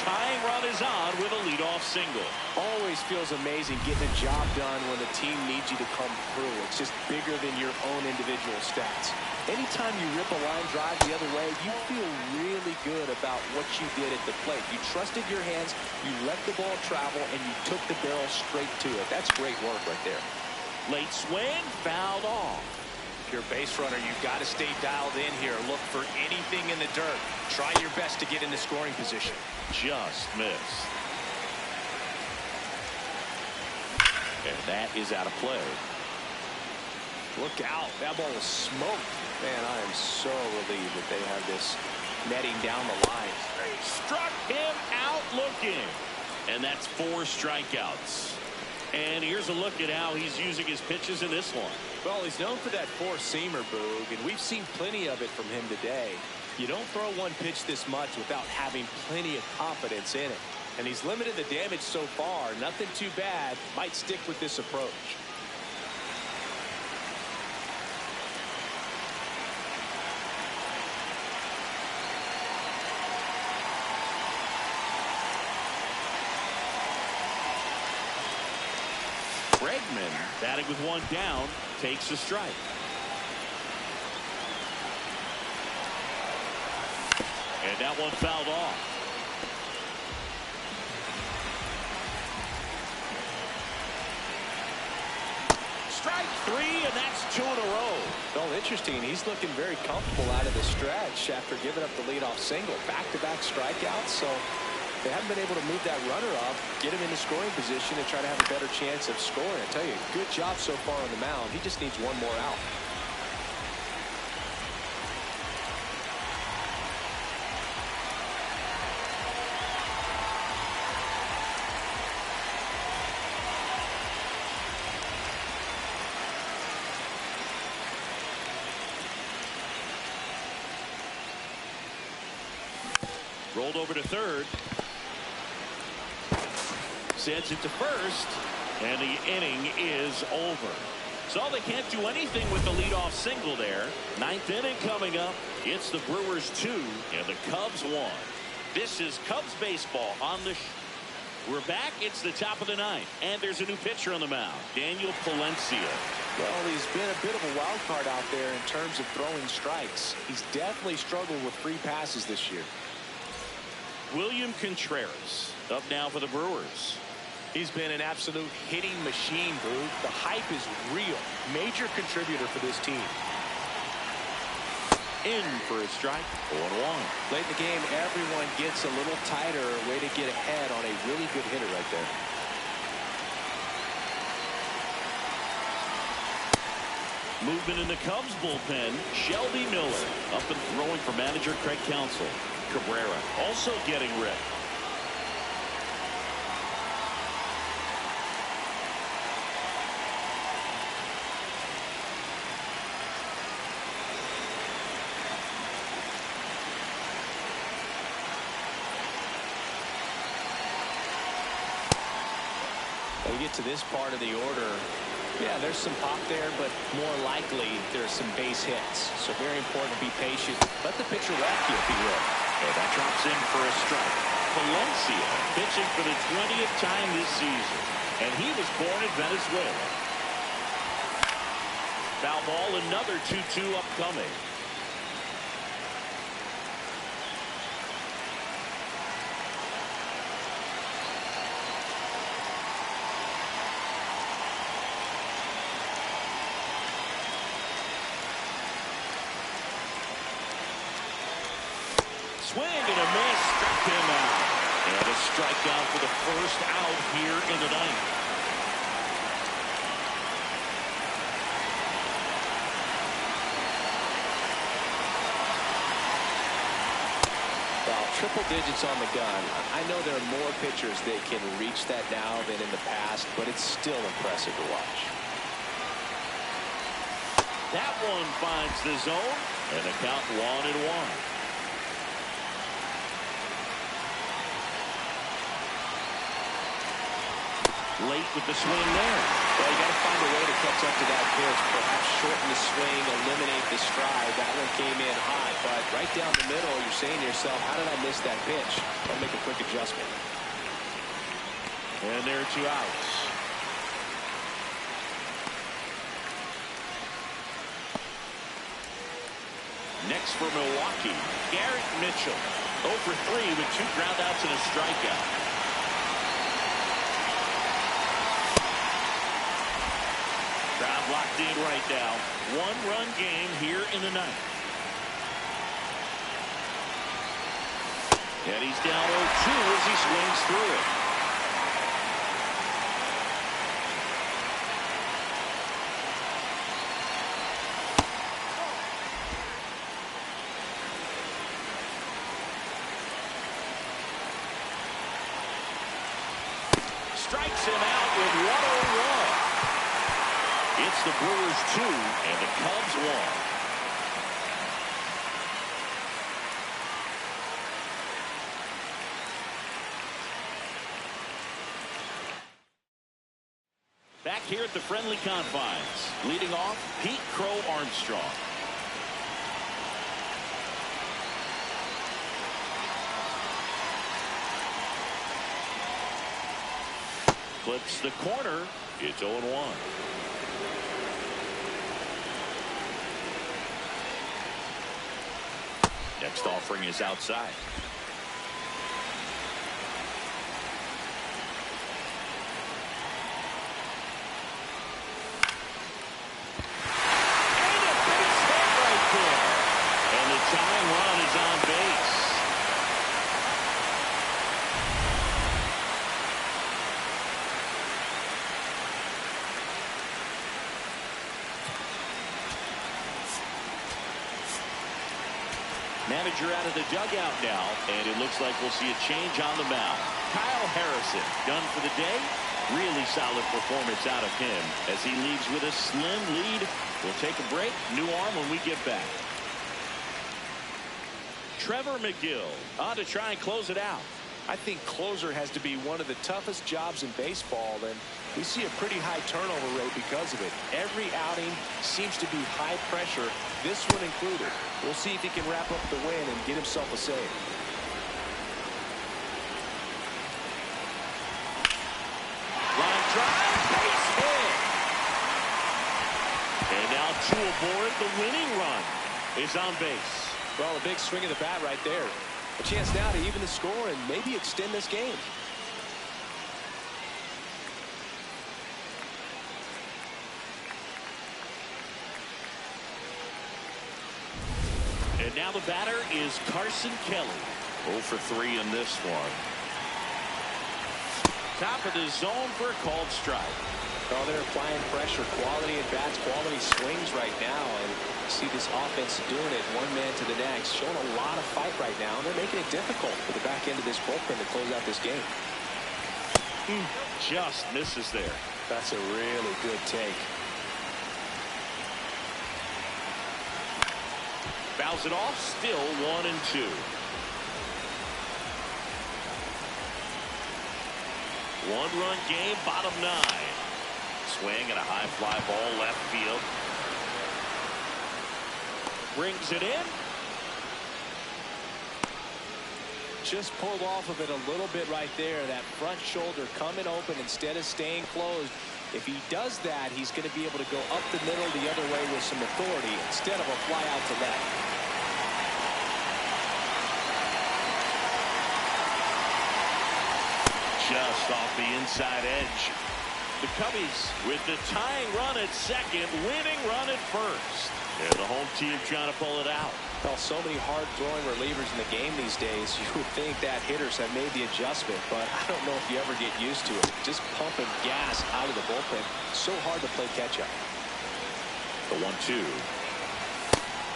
tying run is on with a leadoff single. Always feels amazing getting a job done when the team needs you to come through. It's just bigger than your own individual stats. Anytime you rip a line drive the other way, you feel really good about what you did at the plate. You trusted your hands, you let the ball travel, and you took the barrel straight to it. That's great work right there. Late swing, fouled off. If you're a base runner, you've got to stay dialed in here. Look for anything in the dirt. Try your best to get into scoring position. Just missed. And that is out of play. Look out. That ball was smoked. Man, I am so relieved that they have this netting down the line. Struck him out looking. And that's 4 strikeouts. And here's a look at how he's using his pitches in this one. Well, he's known for that four-seamer, Boog, and we've seen plenty of it from him today. You don't throw one pitch this much without having plenty of confidence in it. And he's limited the damage so far. Nothing too bad. Might stick with this approach. Bregman, batting with 1 down, takes a strike. And that one fouled off. Strike 3, and that's 2 in a row. Well, interesting. He's looking very comfortable out of the stretch after giving up the leadoff single. Back-to-back strikeouts, so they haven't been able to move that runner up, get him into scoring position, and try to have a better chance of scoring. I tell you, good job so far on the mound. He just needs one more out. Rolled over to third. Sends it to first. And the inning is over. So they can't do anything with the leadoff single there. 9th inning coming up. It's the Brewers 2 and the Cubs 1. This is Cubs baseball on the We're back. It's the top of the 9th. And there's a new pitcher on the mound, Daniel Palencia. Well, he's been a bit of a wild card out there in terms of throwing strikes. He's definitely struggled with free passes this year. William Contreras up now for the Brewers. He's been an absolute hitting machine, Boog. The hype is real. Major contributor for this team. In for a strike. 0-1. Late in the game, everyone gets a little tighter. Way to get ahead on a really good hitter right there. Movement in the Cubs bullpen. Shelby Miller up and throwing for manager Craig Counsell. Cabrera also getting ripped. We get to this part of the order. Yeah, there's some pop there, but more likely there's some base hits. So very important to be patient. Let the pitcher walk you, if you will. And that drops in for a strike. Palencia pitching for the 20th time this season. And he was born in Venezuela. Foul ball, another 2-2 upcoming. Swing and a miss, struck him out. And a strikeout for the first out here in the 9th. Well, triple digits on the gun. I know there are more pitchers that can reach that now than in the past, but it's still impressive to watch. That one finds the zone, and the count 1-1. Late with the swing there. Well, you got to find a way to catch up to that pitch, perhaps shorten the swing, eliminate the stride. That one came in hot, but right down the middle, you're saying to yourself, how did I miss that pitch? I'll make a quick adjustment. And there are 2 outs. Next for Milwaukee, Garrett Mitchell. 0 for 3 with 2 groundouts and a strikeout. Crowd locked in right now. 1-run game here in the 9th. And he's down 0-2 as he swings through it. Strikes him out with 1-0-1. It's the Brewers 2 and the Cubs 1. Back here at the friendly confines, leading off Pete Crow Armstrong. Clips the corner. It's 0-1. Next offering is outside. And a base hit right there. And the tying run is on base. Manager out of the dugout now, and it looks like we'll see a change on the mound. Kyle Harrison done for the day. Really solid performance out of him as he leaves with a slim lead. We'll take a break. New arm when we get back. Trevor McGill on to try and close it out. I think closer has to be one of the toughest jobs in baseball, and we see a pretty high turnover rate because of it. Every outing seems to be high pressure, this one included. We'll see if he can wrap up the win and get himself a save. Line drive, base hit. And now 2 aboard. The winning run is on base. Well, a big swing of the bat right there. A chance now to even the score and maybe extend this game. And now the batter is Carson Kelly. 0 for 3 in this one. Top of the zone for a called strike. Oh, they're applying pressure, quality at bats, quality swings right now, and see this offense doing it one man to the next, showing a lot of fight right now, and they're making it difficult for the back end of this bullpen to close out this game. Just misses there. That's a really good take. Fouls it off, still 1-2. One-run game, bottom 9. Swing and a high fly ball left field. Brings it in. Just pulled off of it a little bit right there. That front shoulder coming open instead of staying closed. If he does that, he's going to be able to go up the middle the other way with some authority instead of a fly out to left. Just off the inside edge. The Cubbies with the tying run at second, winning run at first. And the home team trying to pull it out. Well, so many hard-throwing relievers in the game these days. You would think that hitters have made the adjustment, but I don't know if you ever get used to it. Just pumping gas out of the bullpen. So hard to play catch-up. The 1-2.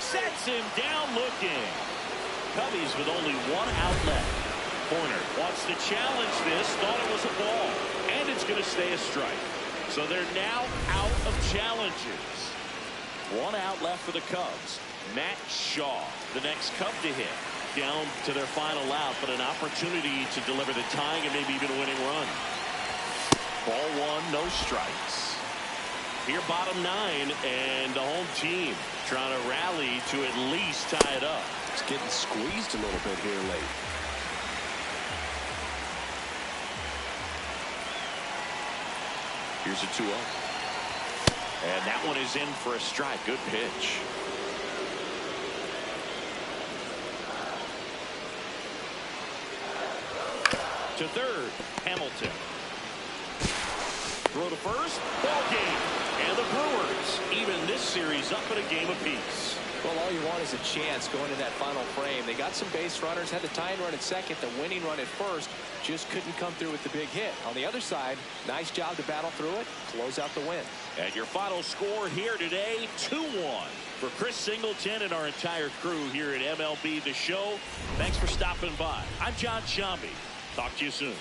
Sets him down looking. Cubbies with only 1 out left. Corner wants to challenge this. Thought it was a ball. And it's going to stay a strike. So they're now out of challenges. 1 out left for the Cubs. Matt Shaw, the next Cub to hit. Down to their final out, but an opportunity to deliver the tying and maybe even a winning run. Ball 1, no strikes. Here, bottom 9, and the home team trying to rally to at least tie it up. It's getting squeezed a little bit here late. Here's a 2-0. And that one is in for a strike. Good pitch. To third, Hamilton. Throw to first, ball game. And the Brewers even this series up at a game apiece. Well, all you want is a chance going to that final frame. They got some base runners, had the tying run at second, the winning run at first, just couldn't come through with the big hit. On the other side, nice job to battle through it, close out the win. And your final score here today, 2-1. For Chris Singleton and our entire crew here at MLB The Show, thanks for stopping by. I'm John Shambi. Talk to you soon.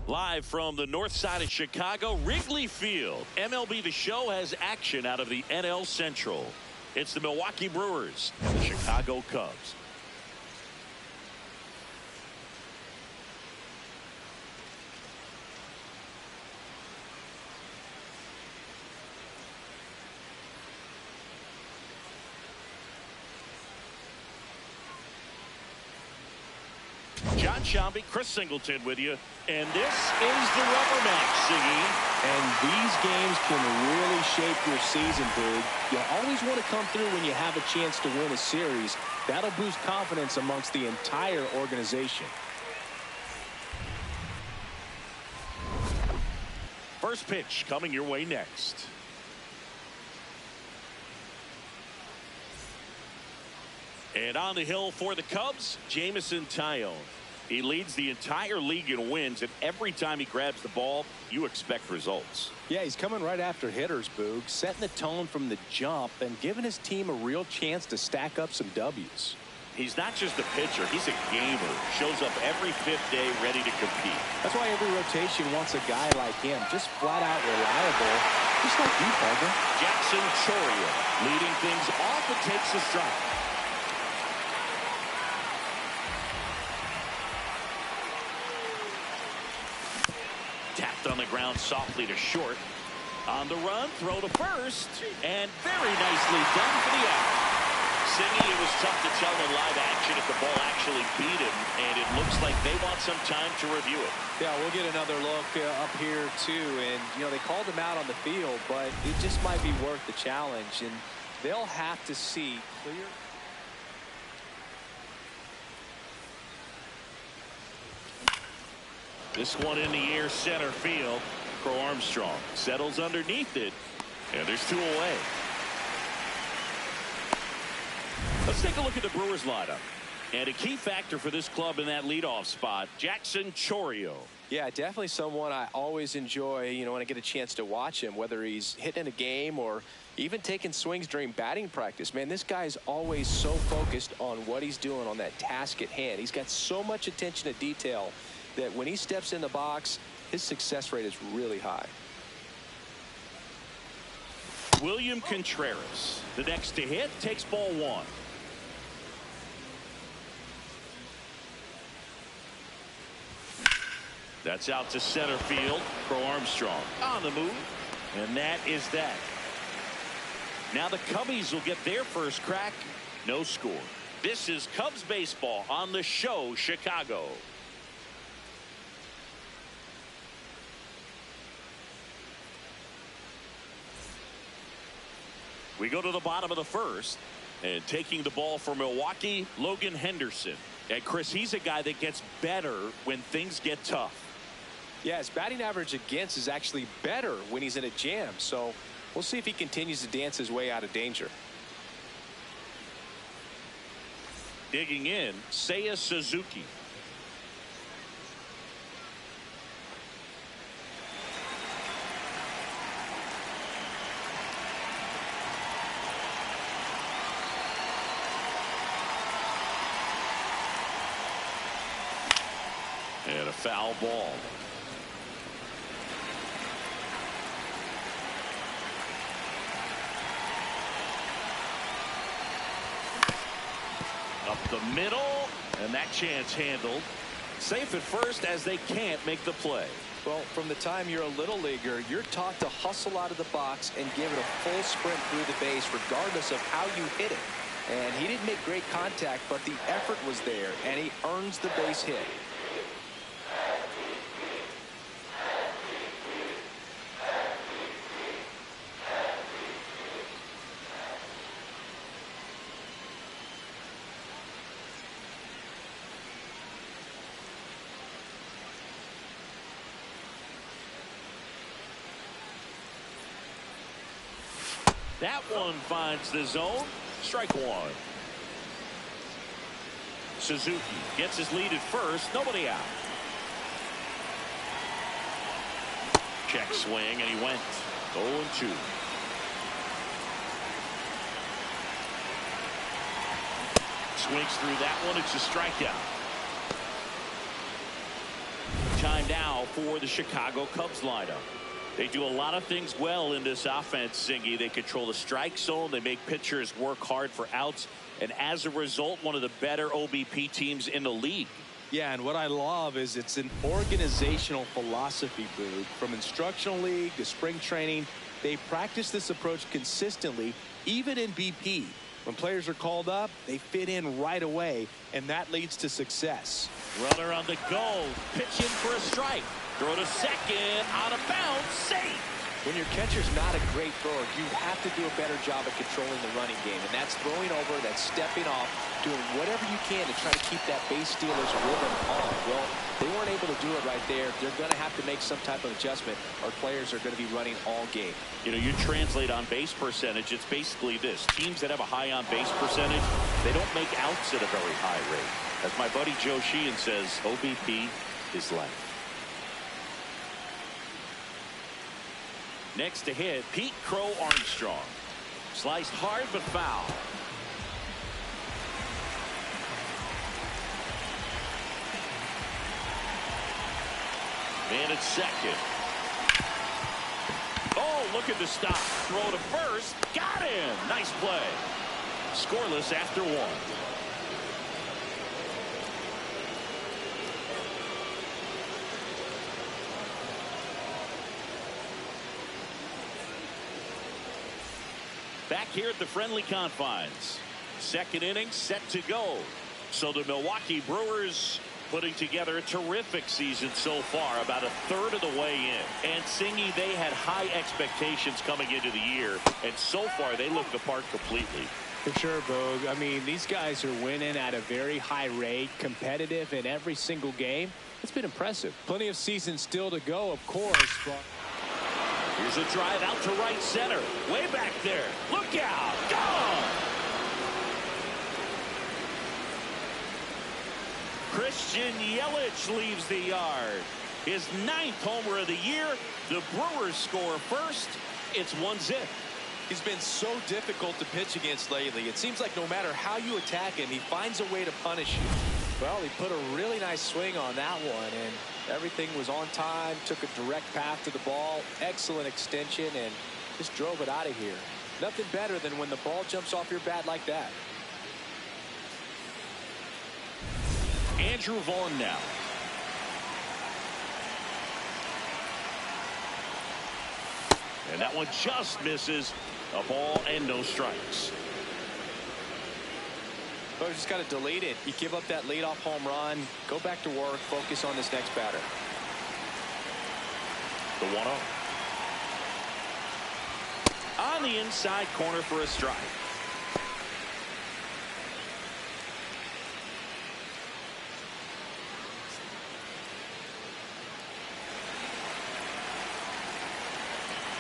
Live from the north side of Chicago, Wrigley Field. MLB The Show has action out of the NL Central. It's the Milwaukee Brewers and the Chicago Cubs. John Shambi, Chris Singleton with you. And this is the rubber match, Siggy. And these games can really shape your season, Boog. You always want to come through when you have a chance to win a series. That'll boost confidence amongst the entire organization. First pitch coming your way next. And on the hill for the Cubs, Jameson Taillon. He leads the entire league in wins, and every time he grabs the ball, you expect results. Yeah, he's coming right after hitters, Boog, setting the tone from the jump and giving his team a real chance to stack up some W's. He's not just a pitcher, he's a gamer. Shows up every fifth day ready to compete. That's why every rotation wants a guy like him, just flat out reliable, just like you, Parker. Jackson Choria leading things off and takes the strike. Tapped on the ground softly to short. On the run, throw to first, and very nicely done for the out. Siggy, it was tough to tell in live action if the ball actually beat him, and it looks like they want some time to review it. Yeah, we'll get another look up here too, and you know they called him out on the field, but it just might be worth the challenge, and they'll have to see clear. This one in the air, center field. Crow Armstrong settles underneath it, and there's 2 away. Let's take a look at the Brewers lineup. And a key factor for this club in that leadoff spot, Jackson Chourio. Yeah, definitely someone I always enjoy, when I get a chance to watch him, whether he's hitting in a game or even taking swings during batting practice. Man, this guy is always so focused on what he's doing on that task at hand. He's got so much attention to detail that when he steps in the box, his success rate is really high. William Contreras, the next to hit, takes ball 1. That's out to center field. Crow Armstrong on the move. And that is that. Now the Cubbies will get their first crack. No score. This is Cubs baseball on the show, Chicago. We go to the bottom of the first. And taking the ball for Milwaukee, Logan Henderson. And Chris, he's a guy that gets better when things get tough. Yeah, his batting average against is actually better when he's in a jam. So we'll see if he continues to dance his way out of danger. Digging in, Seiya Suzuki. And a foul ball. Up the middle, and that chance handled. Safe at first as they can't make the play. Well, from the time you're a little leaguer, you're taught to hustle out of the box and give it a full sprint through the base regardless of how you hit it. And he didn't make great contact, but the effort was there, and he earns the base hit. That one finds the zone. Strike 1. Suzuki gets his lead at first. Nobody out. Check swing, and he went 0-2. Swings through that one. It's a strikeout. Time now for the Chicago Cubs lineup. They do a lot of things well in this offense, Zingy. They control the strike zone. They make pitchers work hard for outs. And as a result, one of the better OBP teams in the league. Yeah, and what I love is it's an organizational philosophy, Boog. From instructional league to spring training, they practice this approach consistently, even in BP. When players are called up, they fit in right away, and that leads to success. Runner on the go. Pitch in for a strike. Throw to second. Out of bounds. Safe. When your catcher's not a great thrower, you have to do a better job of controlling the running game. And that's throwing over, that's stepping off, doing whatever you can to try to keep that base stealer's rhythm on. Well, they weren't able to do it right there. They're going to have to make some type of adjustment, or players are going to be running all game. You know, you translate on base percentage, it's basically this. Teams that have a high on base percentage, they don't make outs at a very high rate. As my buddy Joe Sheehan says, OBP is life. Next to hit, Pete Crow Armstrong. Sliced hard but foul. Man at second. Oh, look at the stop. Throw to first. Got him. Nice play. Scoreless after 1. Back here at the friendly confines. Second inning set to go. So the Milwaukee Brewers putting together a terrific season so far, about a third of the way in. And Singy, they had high expectations coming into the year, and so far they look the part completely. For sure, Boog. I mean, these guys are winning at a very high rate, competitive in every single game. It's been impressive. Plenty of season still to go, of course. But here's a drive out to right center. Way back there. Look out. Gone. Christian Yelich leaves the yard. His 9th homer of the year. The Brewers score first. It's 1-0. He's been so difficult to pitch against lately. It seems like no matter how you attack him, he finds a way to punish you. Well, he put a really nice swing on that one, and everything was on time, took a direct path to the ball, excellent extension, and just drove it out of here. Nothing better than when the ball jumps off your bat like that. Andrew Vaughn now. And that one just misses. A ball and no strikes. But just got to delete it. You give up that leadoff home run, go back to work, focus on this next batter. The 1-0. On the inside corner for a strike.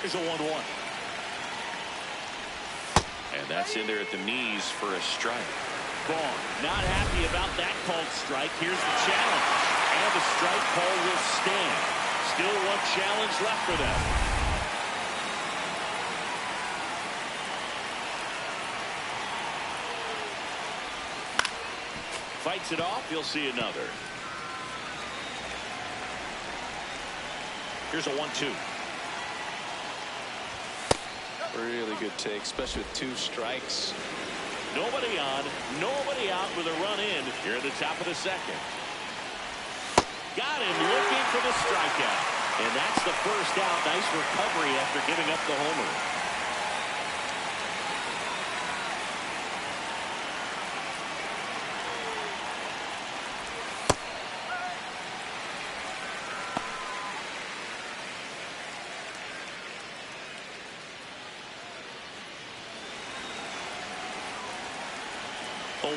Here's a 1-1. And that's in there at the knees for a strike. Vaughn not happy about that called strike. Here's the challenge. And the strike call will stand. Still one challenge left for them. Fights it off. You'll see another. Here's a 1-2. Really good take, especially with 2 strikes. Nobody on, nobody out with a run in here at the top of the second. Got him looking for the strikeout. And that's the first out. Nice recovery after giving up the homer.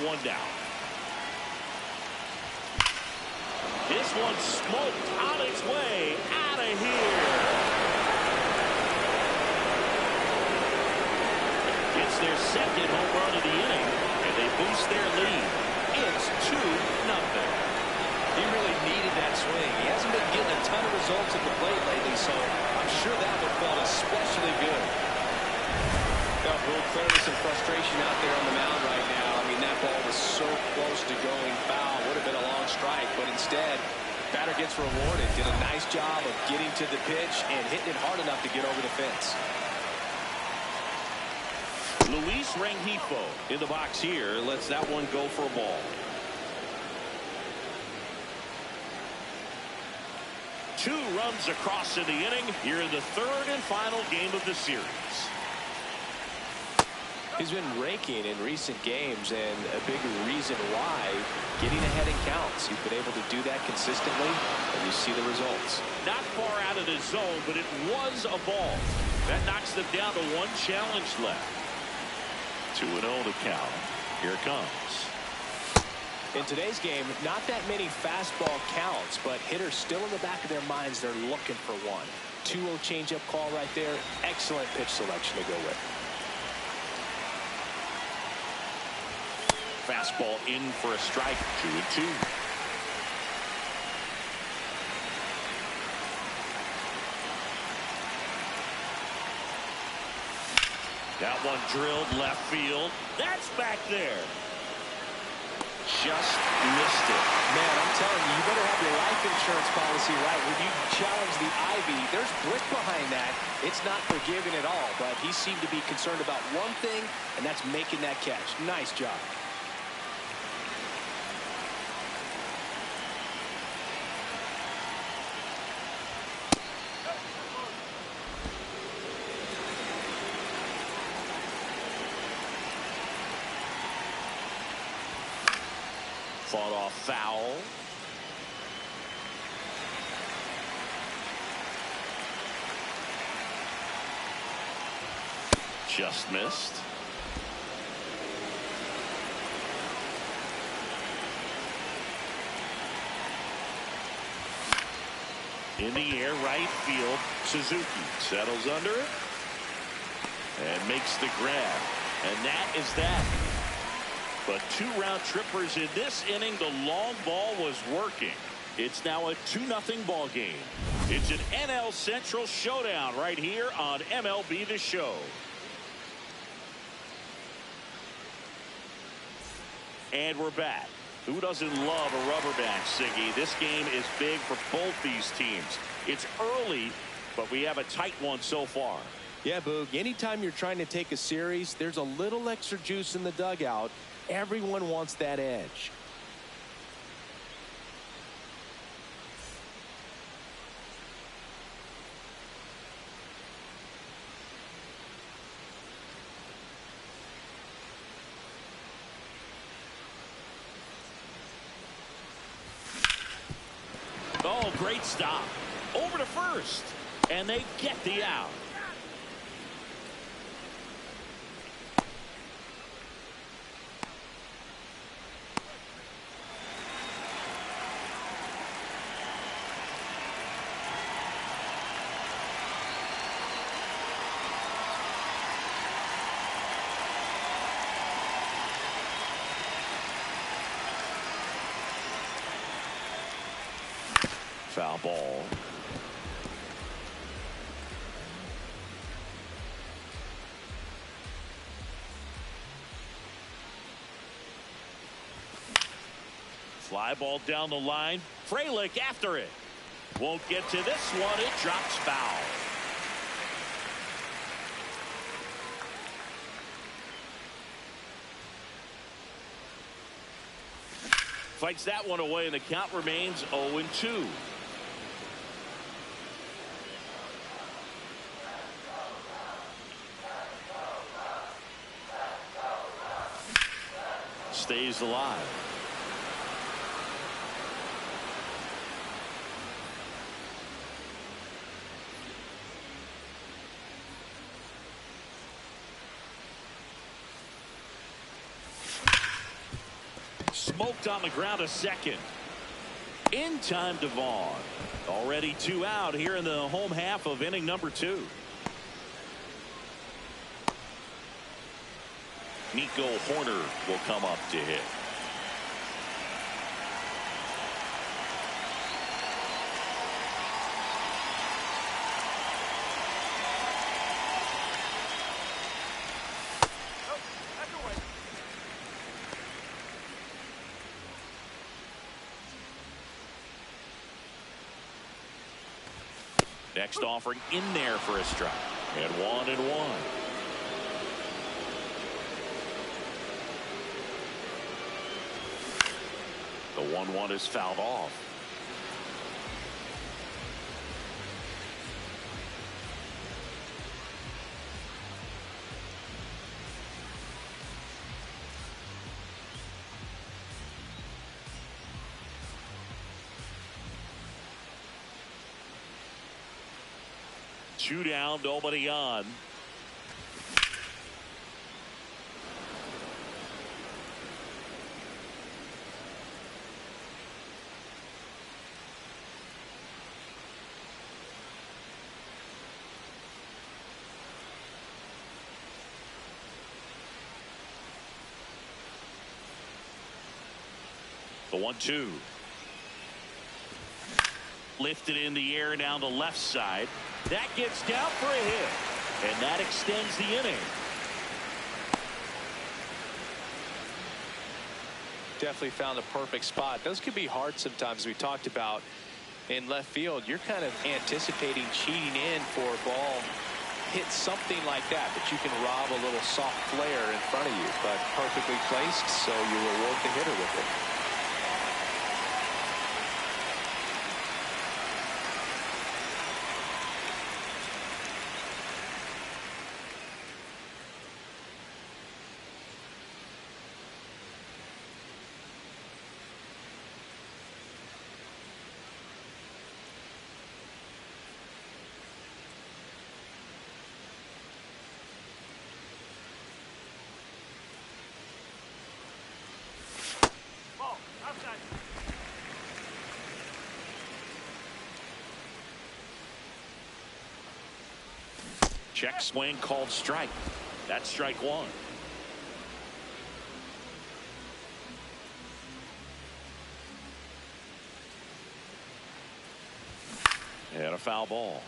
One down. This one smoked on its way out of here. It's their second home run of the inning, and they boost their lead. It's 2-0. He really needed that swing. He hasn't been getting a ton of results at the plate lately, so I'm sure that one felt especially good. Got real clearly some frustration out there on the mound right now. I mean, that ball was so close to going foul. Would have been a long strike, but instead, batter gets rewarded. Did a nice job of getting to the pitch and hitting it hard enough to get over the fence. Luis Rengifo in the box here. Lets that one go for a ball. 2 runs across in the inning here in the 3rd and final game of the series. He's been raking in recent games, and a big reason why, getting ahead in counts. He's been able to do that consistently, and you see the results. Not far out of the zone, but it was a ball. That knocks them down to 1 challenge left. 2-0 the count. Here it comes. In today's game, not that many fastball counts, but hitters still in the back of their minds, they're looking for one. 2-0 changeup call right there. Excellent pitch selection to go with. Fastball in for a strike. 2-2. That one drilled left field. That's back there. Just missed it. Man, I'm telling you, you better have your life insurance policy right. When you challenge the Ivy, there's brick behind that. It's not forgiving at all, but he seemed to be concerned about one thing, and that's making that catch. Nice job. Fought off foul. Just missed. In the air, right field. Suzuki settles under it and makes the grab. And that is that. But 2 round trippers in this inning. The long ball was working. It's now a 2-0 ball game. It's an NL Central showdown right here on MLB The Show. And we're back. Who doesn't love a rubber match, Siggy? This game is big for both these teams. It's early, but we have a tight one so far. Yeah, Boog, anytime you're trying to take a series, there's a little extra juice in the dugout. Everyone wants that edge. Oh, great stop. Over to first. And they get the out. Foul ball. Fly ball down the line. Frelick after it. Won't get to this one. It drops foul. Fights that one away, and the count remains 0-2. Stays alive. Smoked on the ground a second. In time to Vaughn. Already 2 out here in the home half of inning number 2. Nico Horner will come up to hit. Next offering in there for a strike. And 1-1. The 1-1 is fouled off. Two down, nobody on. The 1-2. Lifted in the air down the left side. That gets down for a hit. And that extends the inning. Definitely found a perfect spot. Those could be hard sometimes. We talked about in left field. You're kind of anticipating cheating in for a ball. Hit something like that, but you can rob a little soft flare in front of you. But perfectly placed, so you reward the hitter with it. Check swing called strike. That's strike one. And a foul ball.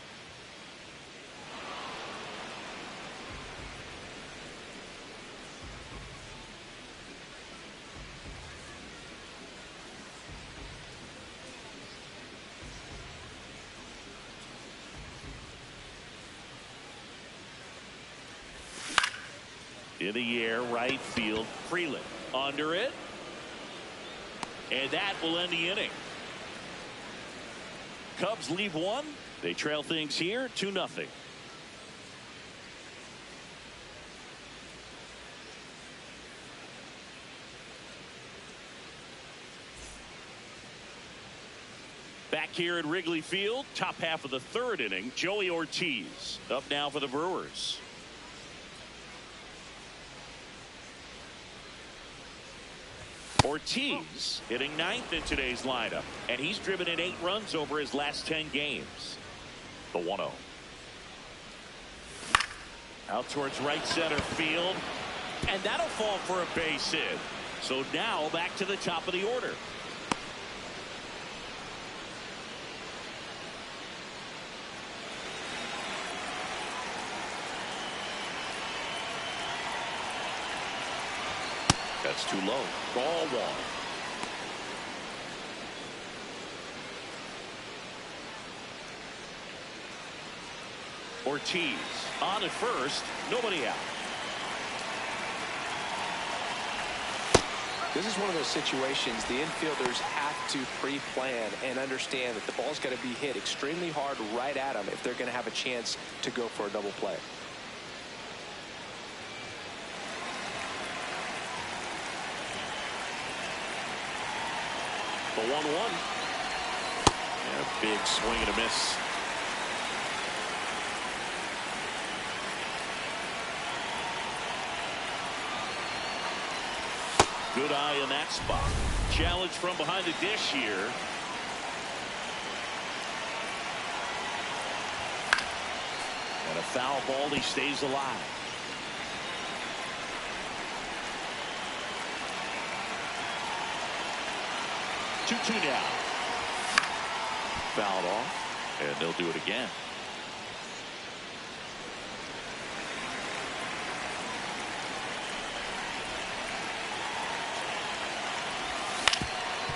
In the air, right field, Freeland under it. And that will end the inning. Cubs leave one. They trail things here 2-0. Back here at Wrigley Field, top half of the third inning, Joey Ortiz up now for the Brewers. Ortiz hitting ninth in today's lineup, and he's driven in 8 runs over his last 10 games. The 1-0. Out towards right center field, and that'll fall for a base hit. So now back to the top of the order. That's too low. Ball one. Ortiz on at first. Nobody out. This is one of those situations the infielders have to pre-plan and understand that the ball's got to be hit extremely hard right at them if they're going to have a chance to go for a double play. The 1-1. And a big swing and a miss. Good eye in that spot. Challenge from behind the dish here. And a foul ball. He stays alive. Two down. Fouled off, and they'll do it again.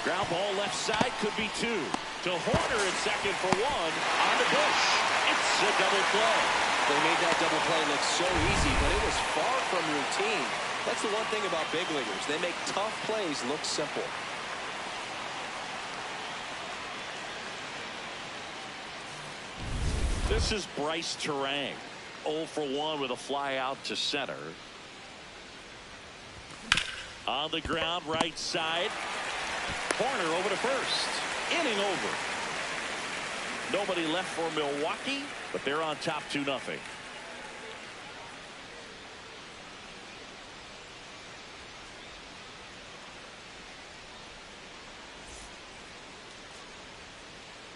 Ground ball left side, could be 2. To Horner at second for 1. On the Bush. It's a double play. They made that double play look so easy, but it was far from routine. That's the one thing about big leaguers. They make tough plays look simple. This is Bryce Terang. 0 for 1 with a fly out to center. On the ground, right side. Horner over to first. Inning over. Nobody left for Milwaukee, but they're on top 2-0.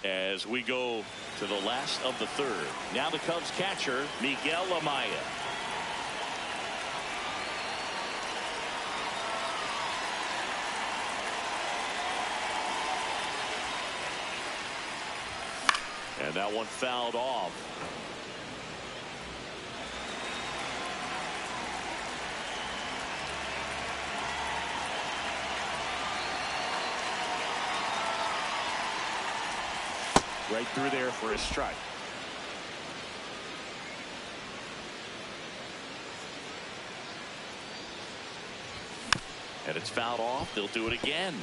As we go to the last of the third. Now the Cubs catcher, Miguel Amaya. And that one fouled off. Right through there for a strike. And it's fouled off. They'll do it again.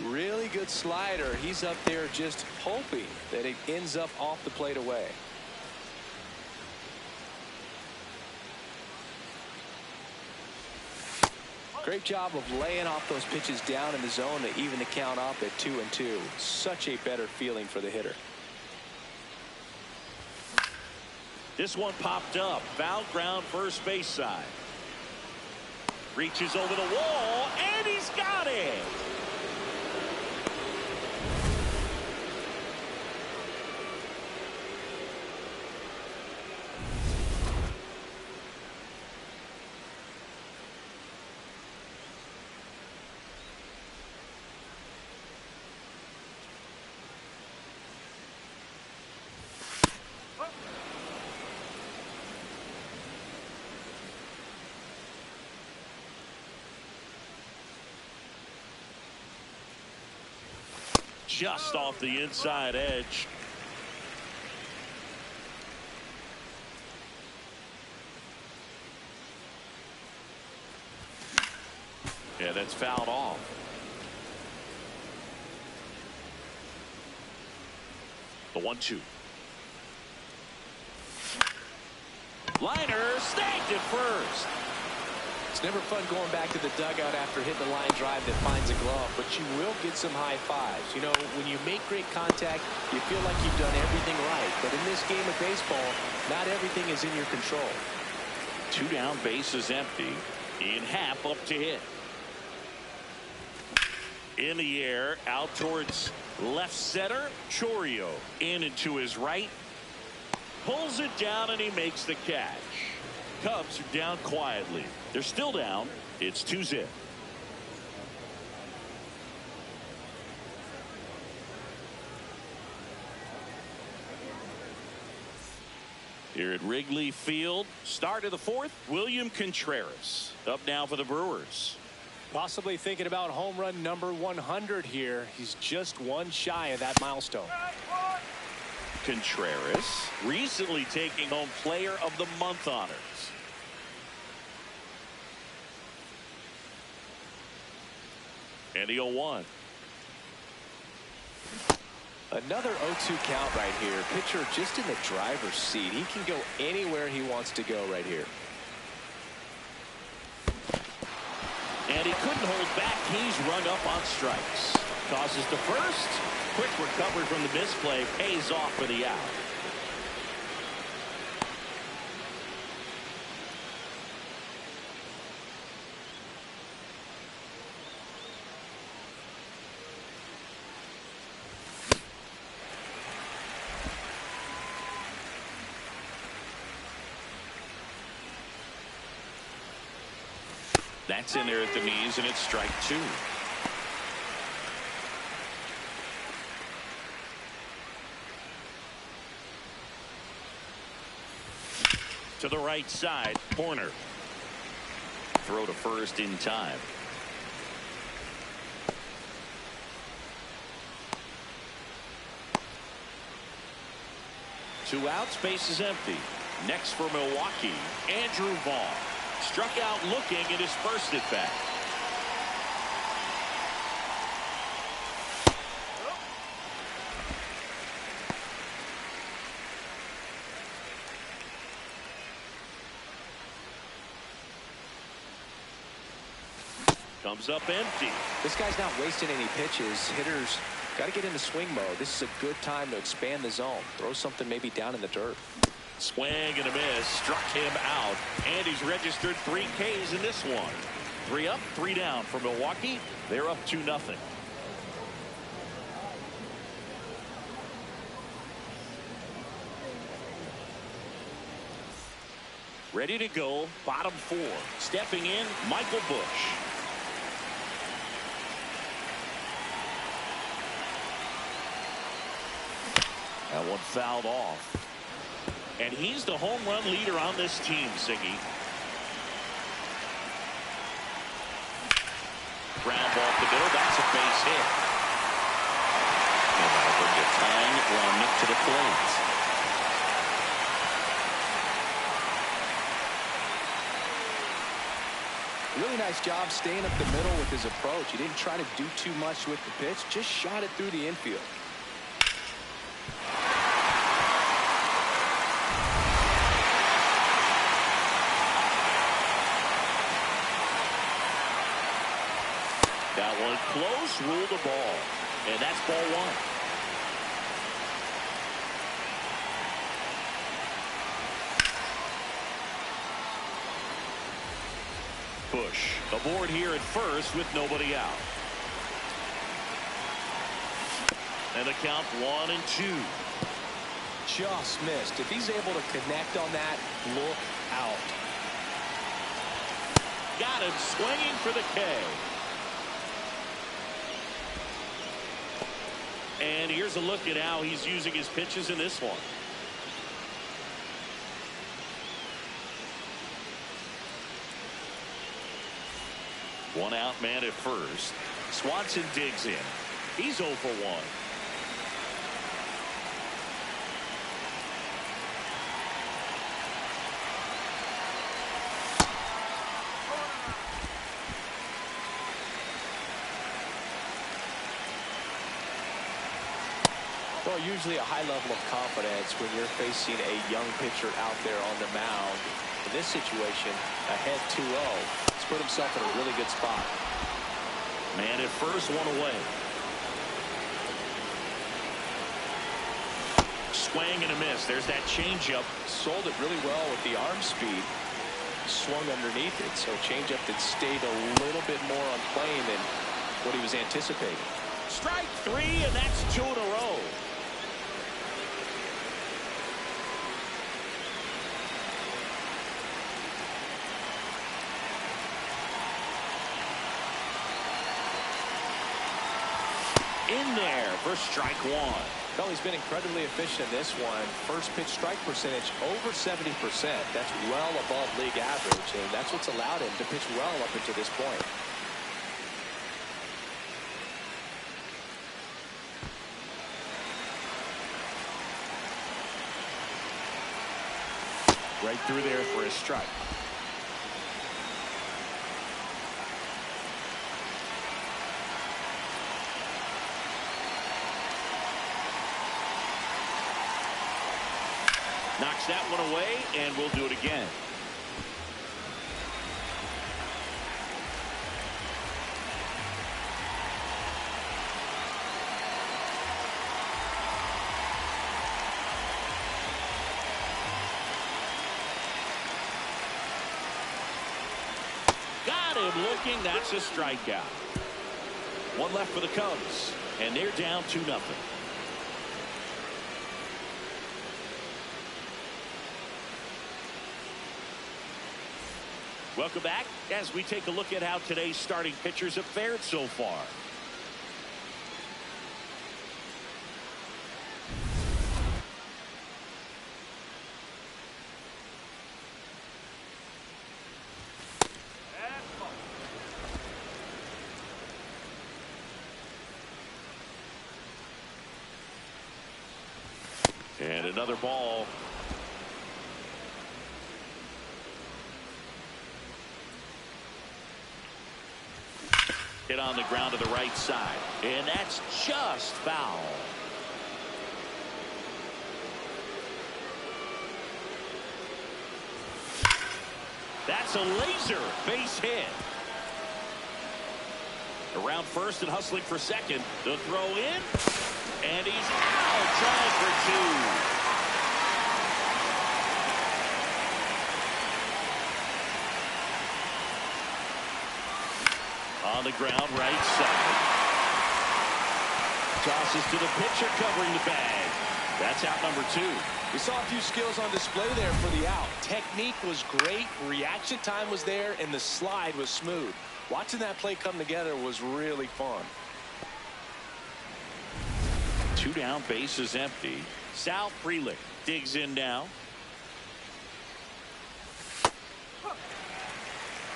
Really good slider. He's up there just hoping that it ends up off the plate away. Great job of laying off those pitches down in the zone to even the count up at 2-2. Such a better feeling for the hitter. This one popped up. Foul ground first base side. Reaches over the wall, and he's got it. just off the inside edge. Yeah, that's fouled off. The 1-2. Liner snagged it first. It's never fun going back to the dugout after hitting a line drive that finds a glove, but you will get some high fives. You know, when you make great contact, you feel like you've done everything right. But in this game of baseball, not everything is in your control. 2 down, bases empty. In half, up to hit. In the air, out towards left center. Chourio in and to his right. Pulls it down and he makes the catch. Cubs are down quietly. They're still down. It's 2-0. Here at Wrigley Field, start of the 4th, William Contreras up now for the Brewers. Possibly thinking about home run number 100 here. He's just one shy of that milestone. Contreras recently taking home Player of the Month honors. And the 0-1. Another 0-2 count right here. Pitcher just in the driver's seat. He can go anywhere he wants to go right here. And he couldn't hold back. He's rung up on strikes. Tosses to first. Quick recovery from the misplay. Pays off for the out. That's in there at the knees, and it's strike 2. To the right side, Horner. Throw to first in time. Two outs, base is empty. Next for Milwaukee, Andrew Vaughn. Struck out looking at his first at bat. Comes up empty. This guy's not wasting any pitches. Hitters got to get into swing mode. This is a good time to expand the zone. Throw something maybe down in the dirt. Swing and a miss. Struck him out. And he's registered 3 Ks in this one. 3 up, 3 down for Milwaukee. They're up 2-0. Ready to go. Bottom 4. Stepping in, Michael Busch. That one fouled off. And he's the home run leader on this team, Siggy. Ground ball to the middle. That's a base hit. And that'll bring the tying run to the plate. Really nice job staying up the middle with his approach. He didn't try to do too much with the pitch. Just shot it through the infield. That one close, ruled the ball. And that's ball 1. Busch aboard here at first with nobody out. And the count 1-2. Just missed. If he's able to connect on that, look out. Got him swinging for the K. And here's a look at how he's using his pitches in this one. One out man at first. Swanson digs in. He's 0 for 1. Well, usually a high level of confidence when you're facing a young pitcher out there on the mound. In this situation, ahead 2-0. He's put himself in a really good spot. Man at first, one away. Swing and a miss. There's that changeup. Sold it really well with the arm speed. Swung underneath it, so changeup that stayed a little bit more on plane than what he was anticipating. Strike 3, and that's 2 in a row. In there for strike 1. Well, he's been incredibly efficient in this one. First pitch strike percentage over 70%. That's well above league average, and that's what's allowed him to pitch well up until this point. Right through there for a strike. Knocks that one away, and we'll do it again. Got him looking. That's a strikeout. One left for the Cubs, and they're down 2-0. Welcome back as we take a look at how today's starting pitchers have fared so far. And another ball. Hit on the ground to the right side, and that's just foul. That's a laser base hit. Around first and hustling for second. The throw in, and he's out, trying for 2. On the ground, right side. Tosses to the pitcher, covering the bag. That's out number 2. We saw a few skills on display there for the out. Technique was great, reaction time was there, and the slide was smooth. Watching that play come together was really fun. 2 down, base is empty. Sal Frelick digs in now.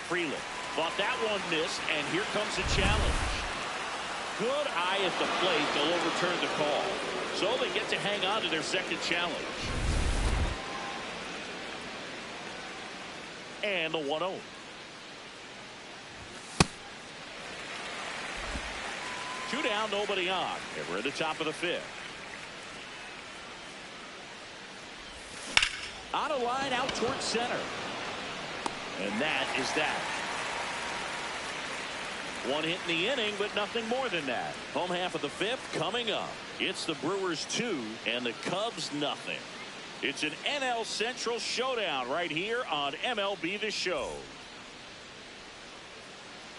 Frelick thought that one missed, and here comes a challenge. Good eye at the plate. They'll overturn the call. So they get to hang on to their second challenge. And the 1-0. Two down, nobody on. And we're at the top of the 5th. On a line out towards center. And that is that. One hit in the inning, but nothing more than that. Home half of the 5th coming up. It's the Brewers 2 and the Cubs nothing. It's an NL Central showdown right here on MLB The Show.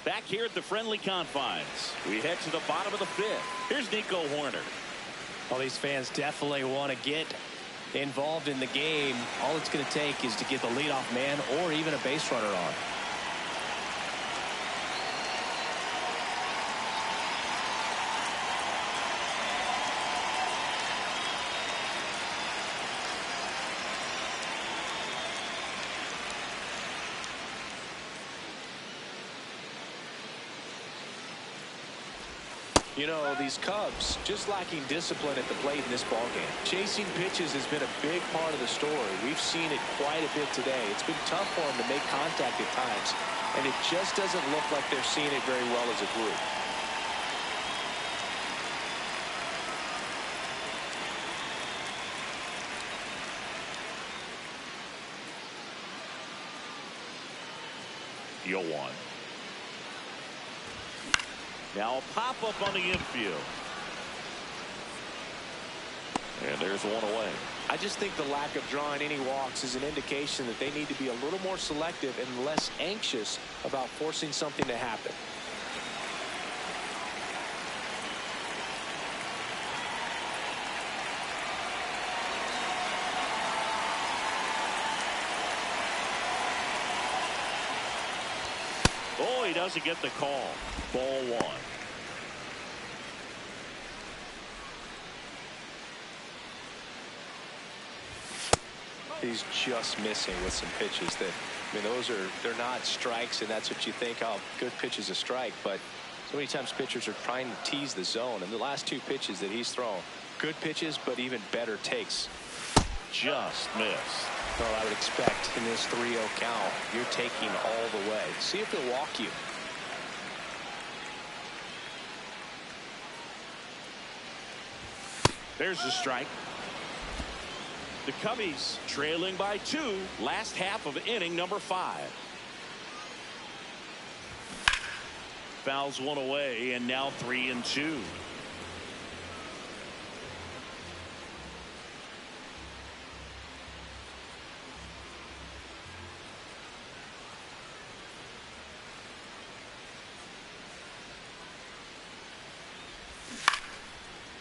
Back here at the friendly confines, we head to the bottom of the 5th. Here's Nico Horner. Well, these fans definitely want to get involved in the game. All it's going to take is to get the leadoff man or even a base runner on. You know, these Cubs just lacking discipline at the plate in this ballgame. Chasing pitches has been a big part of the story. We've seen it quite a bit today. It's been tough for them to make contact at times, and it just doesn't look like they're seeing it very well as a group. You'll want. Now a pop-up on the infield. And there's one away. I just think the lack of drawing any walks is an indication that they need to be a little more selective and less anxious about forcing something to happen. Oh, he doesn't get the call. Ball one. He's just missing with some pitches that, I mean, they're not strikes, and that's what you think, oh, good pitch is a strike. But so many times pitchers are trying to tease the zone, and the last two pitches that he's thrown, good pitches, but even better takes. Just missed. Well, I would expect in this 3-0 count, you're taking all the way. See if he'll walk you. There's the strike. The Cubbies trailing by 2, last half of inning number 5. Fouls one away, and now 3-2.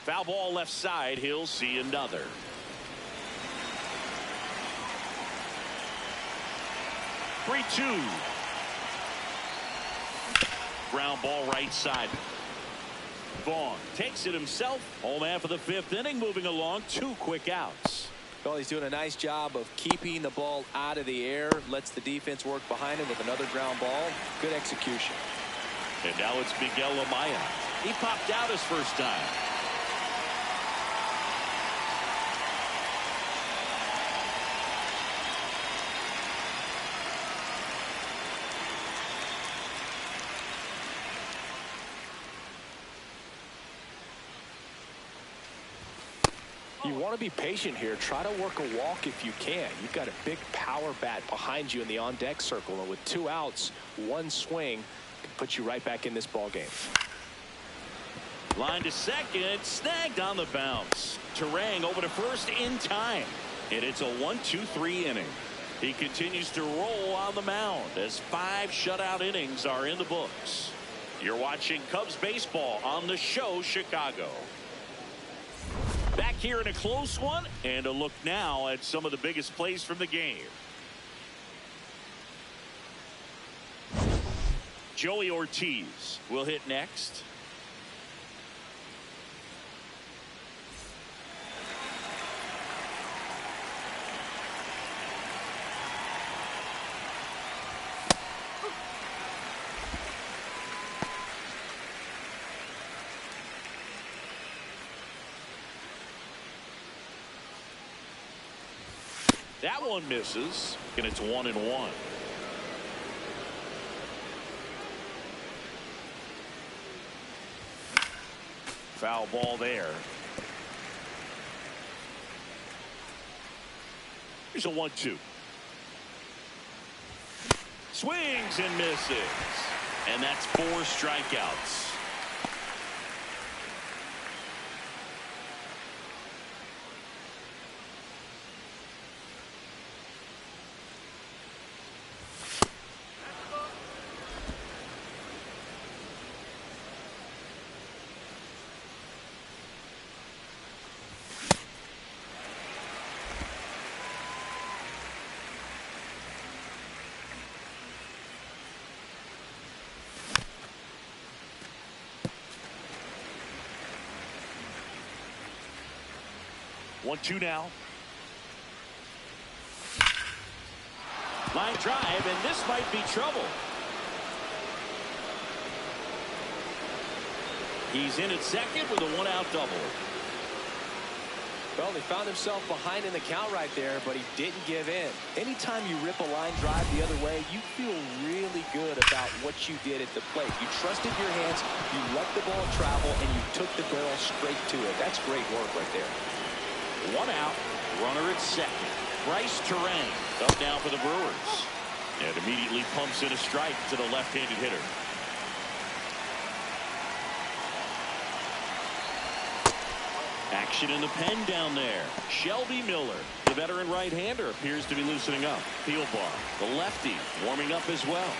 Foul ball left side. He'll see another. Three-2. Ground ball right side. Vaughn takes it himself. Home half of the 5th inning, moving along. 2 quick outs. Well, he's doing a nice job of keeping the ball out of the air. Lets the defense work behind him with another ground ball. Good execution. And now it's Miguel Amaya. He popped out his first time. You want to be patient here. Try to work a walk if you can. You've got a big power bat behind you in the on-deck circle, and with 2 outs, 1 swing can put you right back in this ball game. Line to second, snagged on the bounce. Terang over to first in time, and it's a 1-2-3 inning. He continues to roll on the mound as 5 shutout innings are in the books. You're watching Cubs baseball on the show Chicago. Back here in a close one, and a look now at some of the biggest plays from the game. Joey Ortiz will hit next. That one misses, and it's 1-1. Foul ball there. Here's a 1-2. Swings and misses. And that's 4 strikeouts. One, two now. Line drive, and this might be trouble. He's in at second with a one-out double. Well, he found himself behind in the count right there, but he didn't give in. Anytime you rip a line drive the other way, you feel really good about what you did at the plate. You trusted your hands, you let the ball travel, and you took the barrel straight to it. That's great work right there. One out, runner at second. Bryce Terang up now for the Brewers. And immediately pumps in a strike to the left-handed hitter. Action in the pen down there. Shelby Miller, the veteran right-hander, appears to be loosening up. Thielbar, the lefty, warming up as well.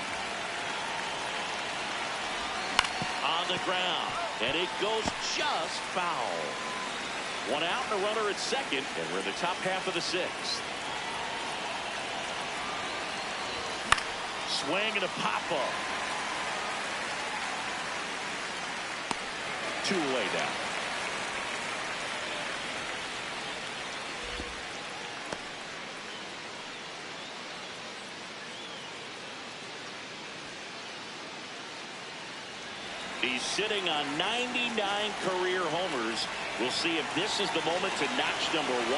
On the ground, and it goes just foul. One out and a runner at second, and we're in the top half of the sixth. Swing and a pop-up. 2 away now. He's sitting on 99 career homers. We'll see if this is the moment to notch number 100.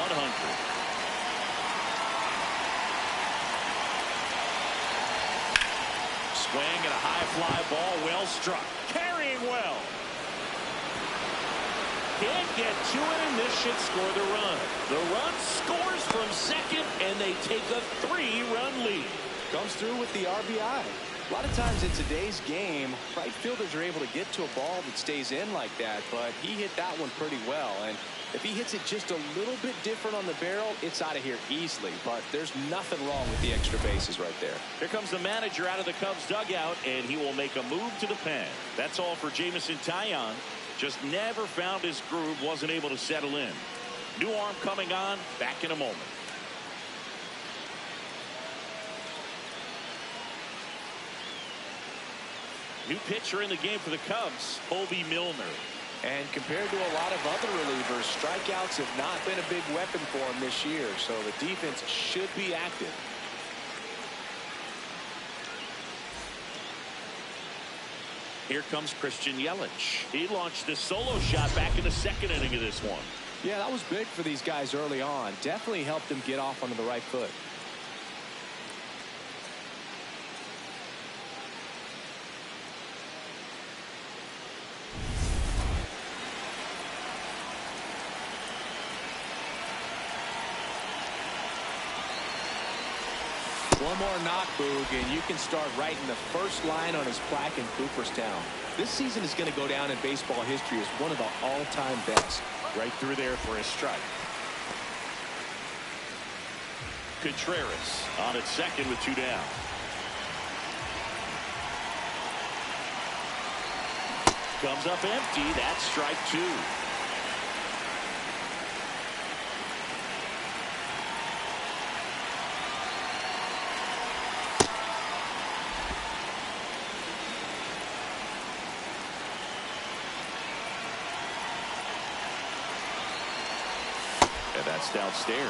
Swing and a high fly ball, well struck. Carrying well. Can't get to it, and this should score the run. The run scores from second, and they take a 3-run lead. Comes through with the RBI. A lot of times in today's game, right fielders are able to get to a ball that stays in like that, but he hit that one pretty well. And if he hits it just a little bit different on the barrel, it's out of here easily. But there's nothing wrong with the extra bases right there. Here comes the manager out of the Cubs dugout, and he will make a move to the pen. That's all for Jamison Taillon. Just never found his groove, wasn't able to settle in. New arm coming on, back in a moment. New pitcher in the game for the Cubs, Colby Milner. And compared to a lot of other relievers, strikeouts have not been a big weapon for him this year, so the defense should be active. Here comes Christian Yelich. He launched a solo shot back in the second inning of this one. Yeah, that was big for these guys early on. Definitely helped them get off onto the right foot. One more knock, Boog, and you can start writing the first line on his plaque in Cooperstown. This season is going to go down in baseball history as one of the all-time best. Right through there for a strike. Contreras on at second with 2 down. Comes up empty. That's strike 2. And that's downstairs.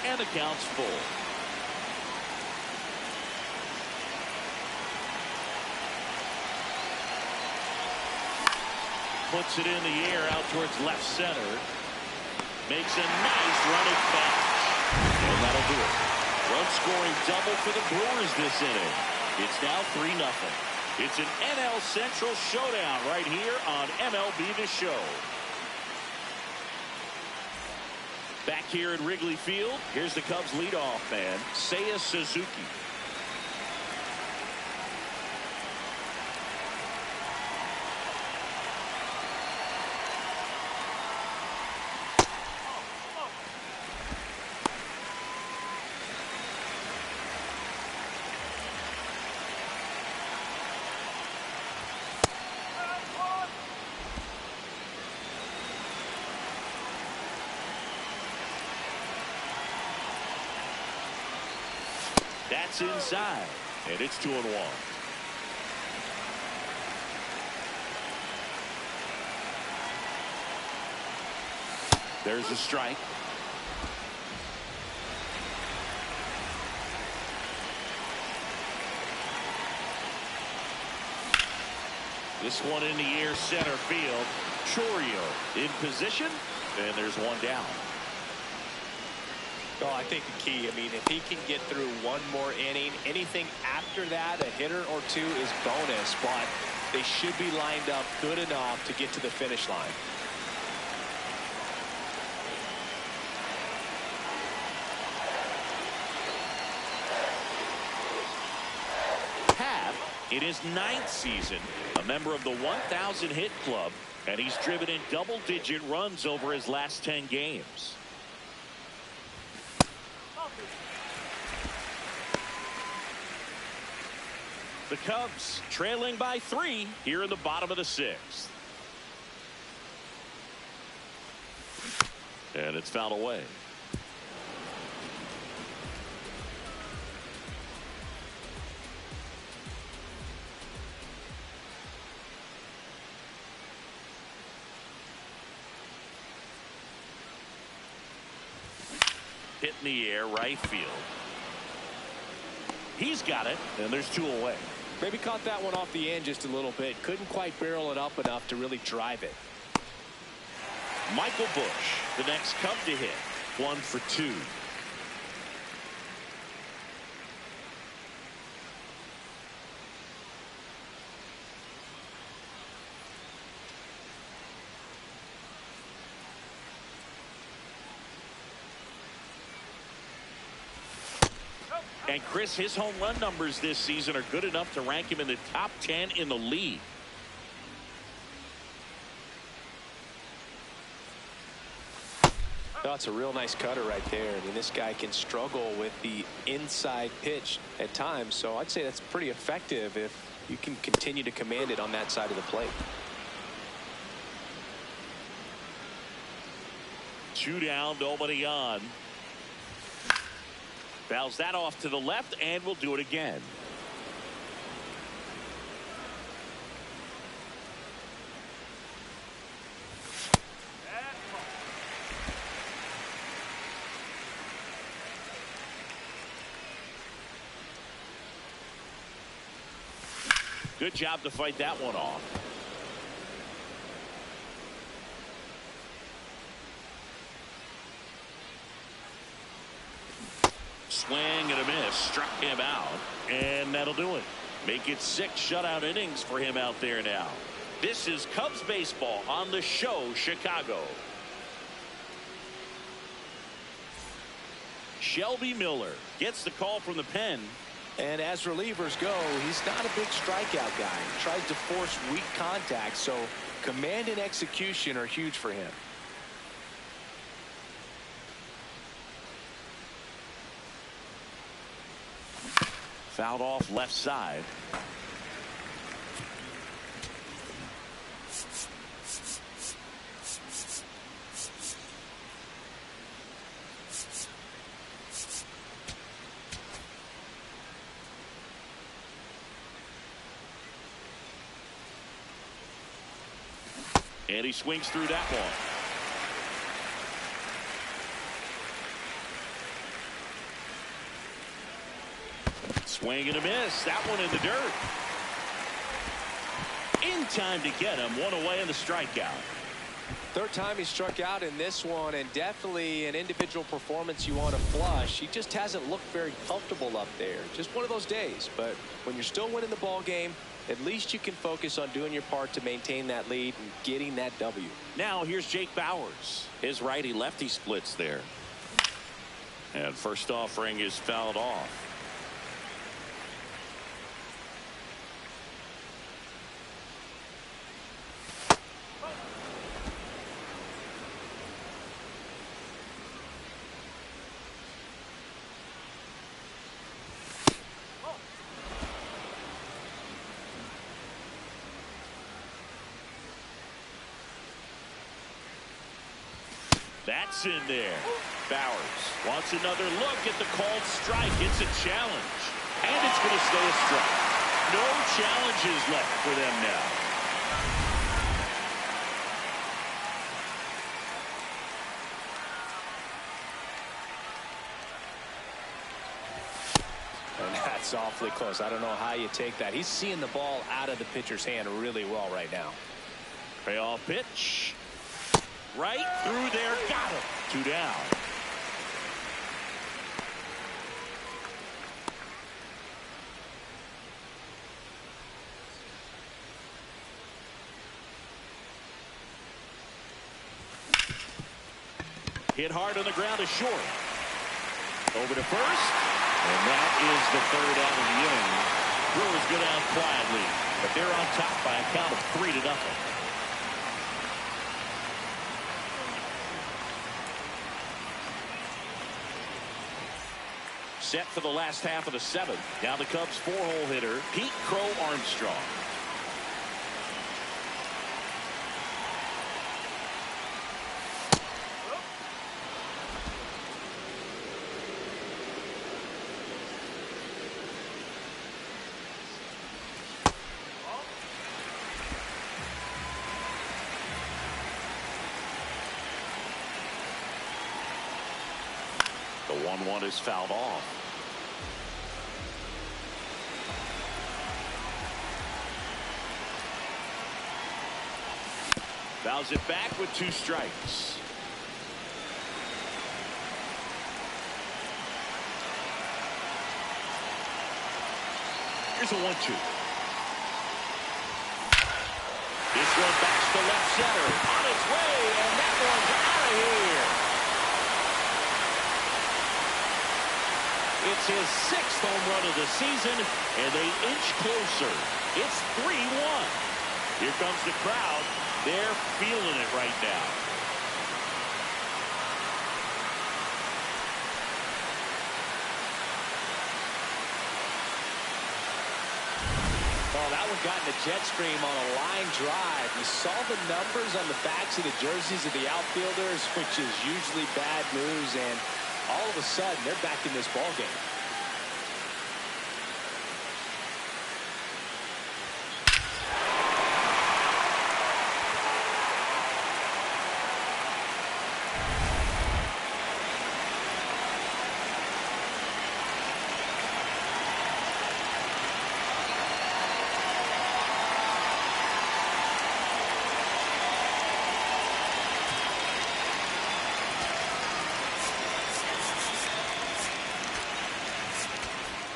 And the count's full. Puts it in the air out towards left center. Makes a nice running catch. And that'll do it. Run scoring double for the Brewers this inning. It's now 3-0. It's an NL Central showdown right here on MLB The Show. Back here at Wrigley Field, here's the Cubs leadoff man, Seiya Suzuki. That's inside, and it's 2-1. There's a strike. This one in the air, center field. Chorio in position, and there's one down. Well, I think the key, I mean, if he can get through one more inning, anything after that, a hitter or two is bonus, but they should be lined up good enough to get to the finish line. In his 9th season, a member of the 1,000 hit club, and he's driven in double-digit runs over his last 10 games. The Cubs trailing by 3 here in the bottom of the 6th. And it's fouled away. Hit in the air, right field. He's got it, and there's 2 away. Maybe caught that one off the end just a little bit. Couldn't quite barrel it up enough to really drive it. Michael Busch, the next Cub to hit. 1 for 2. And Chris, his home run numbers this season are good enough to rank him in the top 10 in the league. That's a real nice cutter right there. I mean, this guy can struggle with the inside pitch at times, so I'd say that's pretty effective if you can continue to command it on that side of the plate. 2 down, nobody on. Fouls that off to the left, and we'll do it again. Good job to fight that one off. Swing and a miss, struck him out, and that'll do it. Make it 6 shutout innings for him out there now. This is Cubs baseball on the show, Chicago. Shelby Miller gets the call from the pen. And as relievers go, he's not a big strikeout guy. He tries to force weak contact, so command and execution are huge for him. Fouled off left side. And he swings through that one. Swing and a miss. That one in the dirt. In time to get him. 1 away in the strikeout. Third time he struck out in this one, and definitely an individual performance you want to flush. He just hasn't looked very comfortable up there. Just one of those days. But when you're still winning the ball game, at least you can focus on doing your part to maintain that lead and getting that W. Now here's Jake Bauers. His righty-lefty splits there. And first offering is fouled off. That's in there. Bauers wants another look at the called strike. It's a challenge. And it's going to stay a strike. No challenges left for them now. And That's awfully close. I don't know how you take that. He's seeing the ball out of the pitcher's hand really well right now. Payoff pitch. Right through there. Got him. 2 down. Hit hard on the ground to short. Over to first. And that is the 3rd out of the inning. Brewers go down quietly, but they're on top by a count of 3-0. Set for the last half of the 7th. Now the Cubs 4-hole hitter, Pete Crow Armstrong. The 1-1 is fouled off. Fouls it back with 2 strikes. Here's a 1-2. This one backs to left center. On its way, and that one's out of here. It's his 6th home run of the season, and they inch closer. It's 3-1. Here comes the crowd. They're feeling it right now. Oh, that one got in the jet stream on a line drive. You saw the numbers on the backs of the jerseys of the outfielders, which is usually bad news, and all of a sudden they're back in this ball game.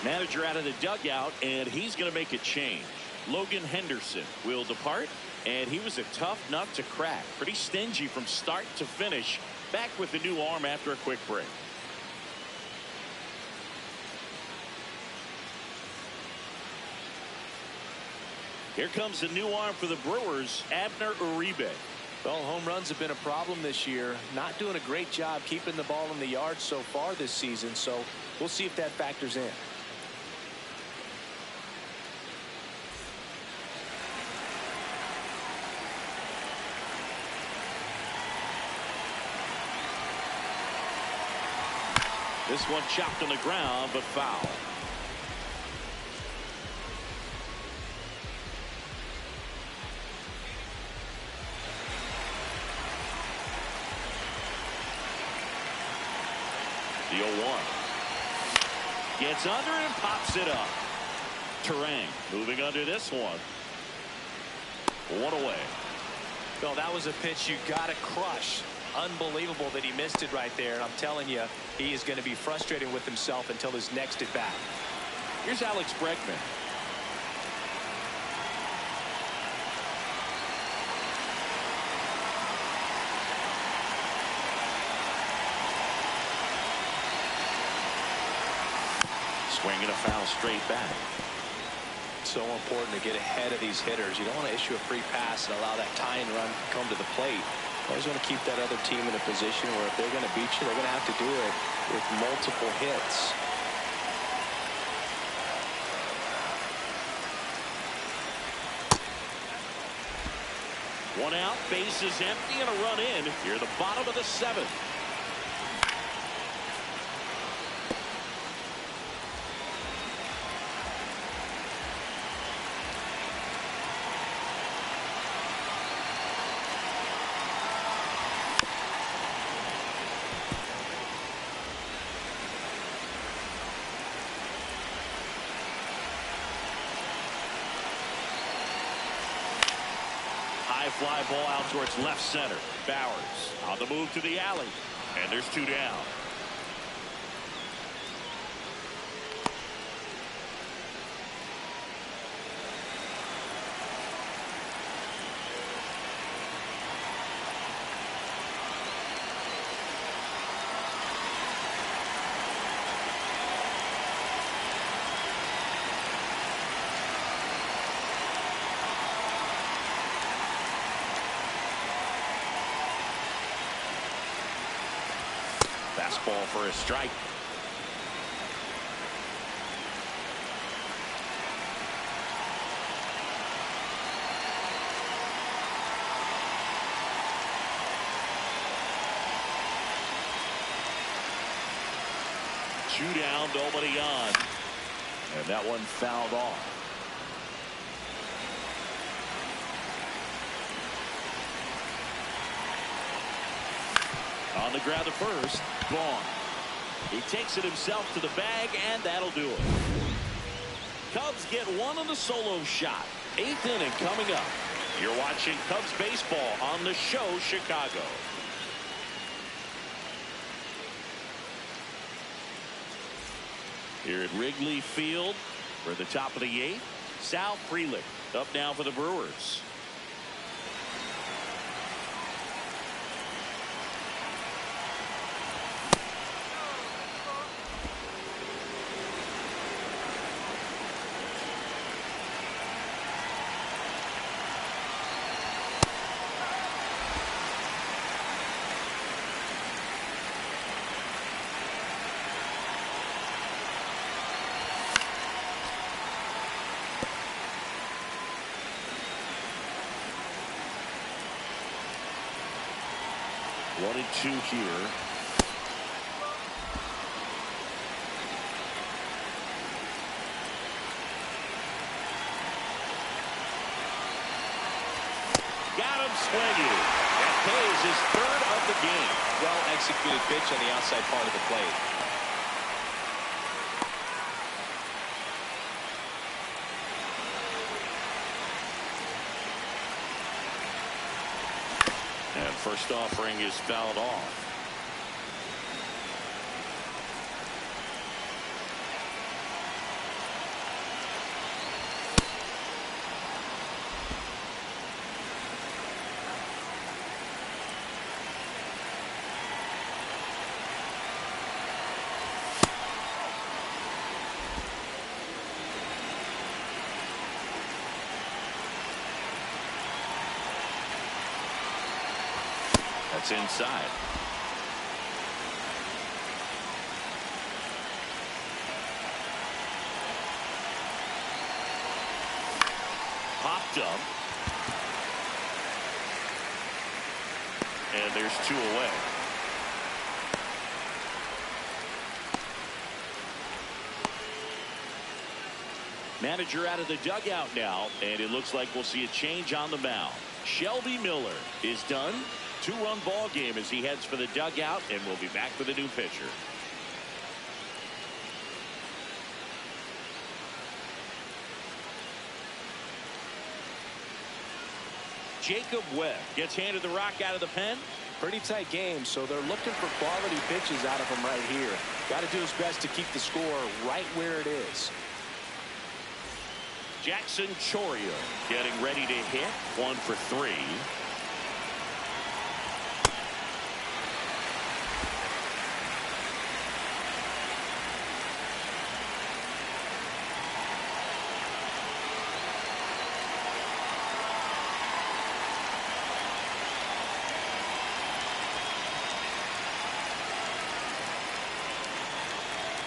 Manager out of the dugout, and he's going to make a change. Logan Henderson will depart, and he was a tough nut to crack. Pretty stingy from start to finish. Back with the new arm after a quick break. Here comes the new arm for the Brewers, Abner Uribe. Well, home runs have been a problem this year. Not doing a great job keeping the ball in the yard so far this season, so we'll see if that factors in. This one chopped on the ground, but foul. The 0-1. Gets under and pops it up. Terang moving under this one. 1 away. Well, that was a pitch you got to crush. Unbelievable that he missed it right there. And I'm telling you, he is going to be frustrated with himself until his next at bat. Here's Alex Bregman. Swinging a foul straight back. So important to get ahead of these hitters. You don't want to issue a free pass and allow that tying run to come to the plate. You always want to keep that other team in a position where if they're going to beat you, they're going to have to do it with multiple hits. One out, bases empty, and a run in. Here, the bottom of the 7th. High fly ball out towards left center. Bowers on the move to the alley. And there's 2 down. Fastball for a strike. Two down, nobody on. And that one fouled off. On the ground at first, Vaughn. He takes it himself to the bag, and that'll do it. Cubs get one on the solo shot. 8th inning coming up. You're watching Cubs baseball on the show Chicago. Here at Wrigley Field, we're at the top of the 8th. Sal Frelick up now for the Brewers. One and two here. Got him swinging. That pays his 3rd of the game. Well executed pitch on the outside part of the plate. And first offering is fouled off. That's inside. Popped up. And there's 2 away. Manager out of the dugout now, and it looks like we'll see a change on the mound. Shelby Miller is done. 2-run ball game as he heads for the dugout, and we'll be back with a new pitcher. Jacob Webb gets handed the rock out of the pen. Pretty tight game, so they're looking for quality pitches out of him right here. Got to do his best to keep the score right where it is. Jackson Chourio getting ready to hit. 1 for 3.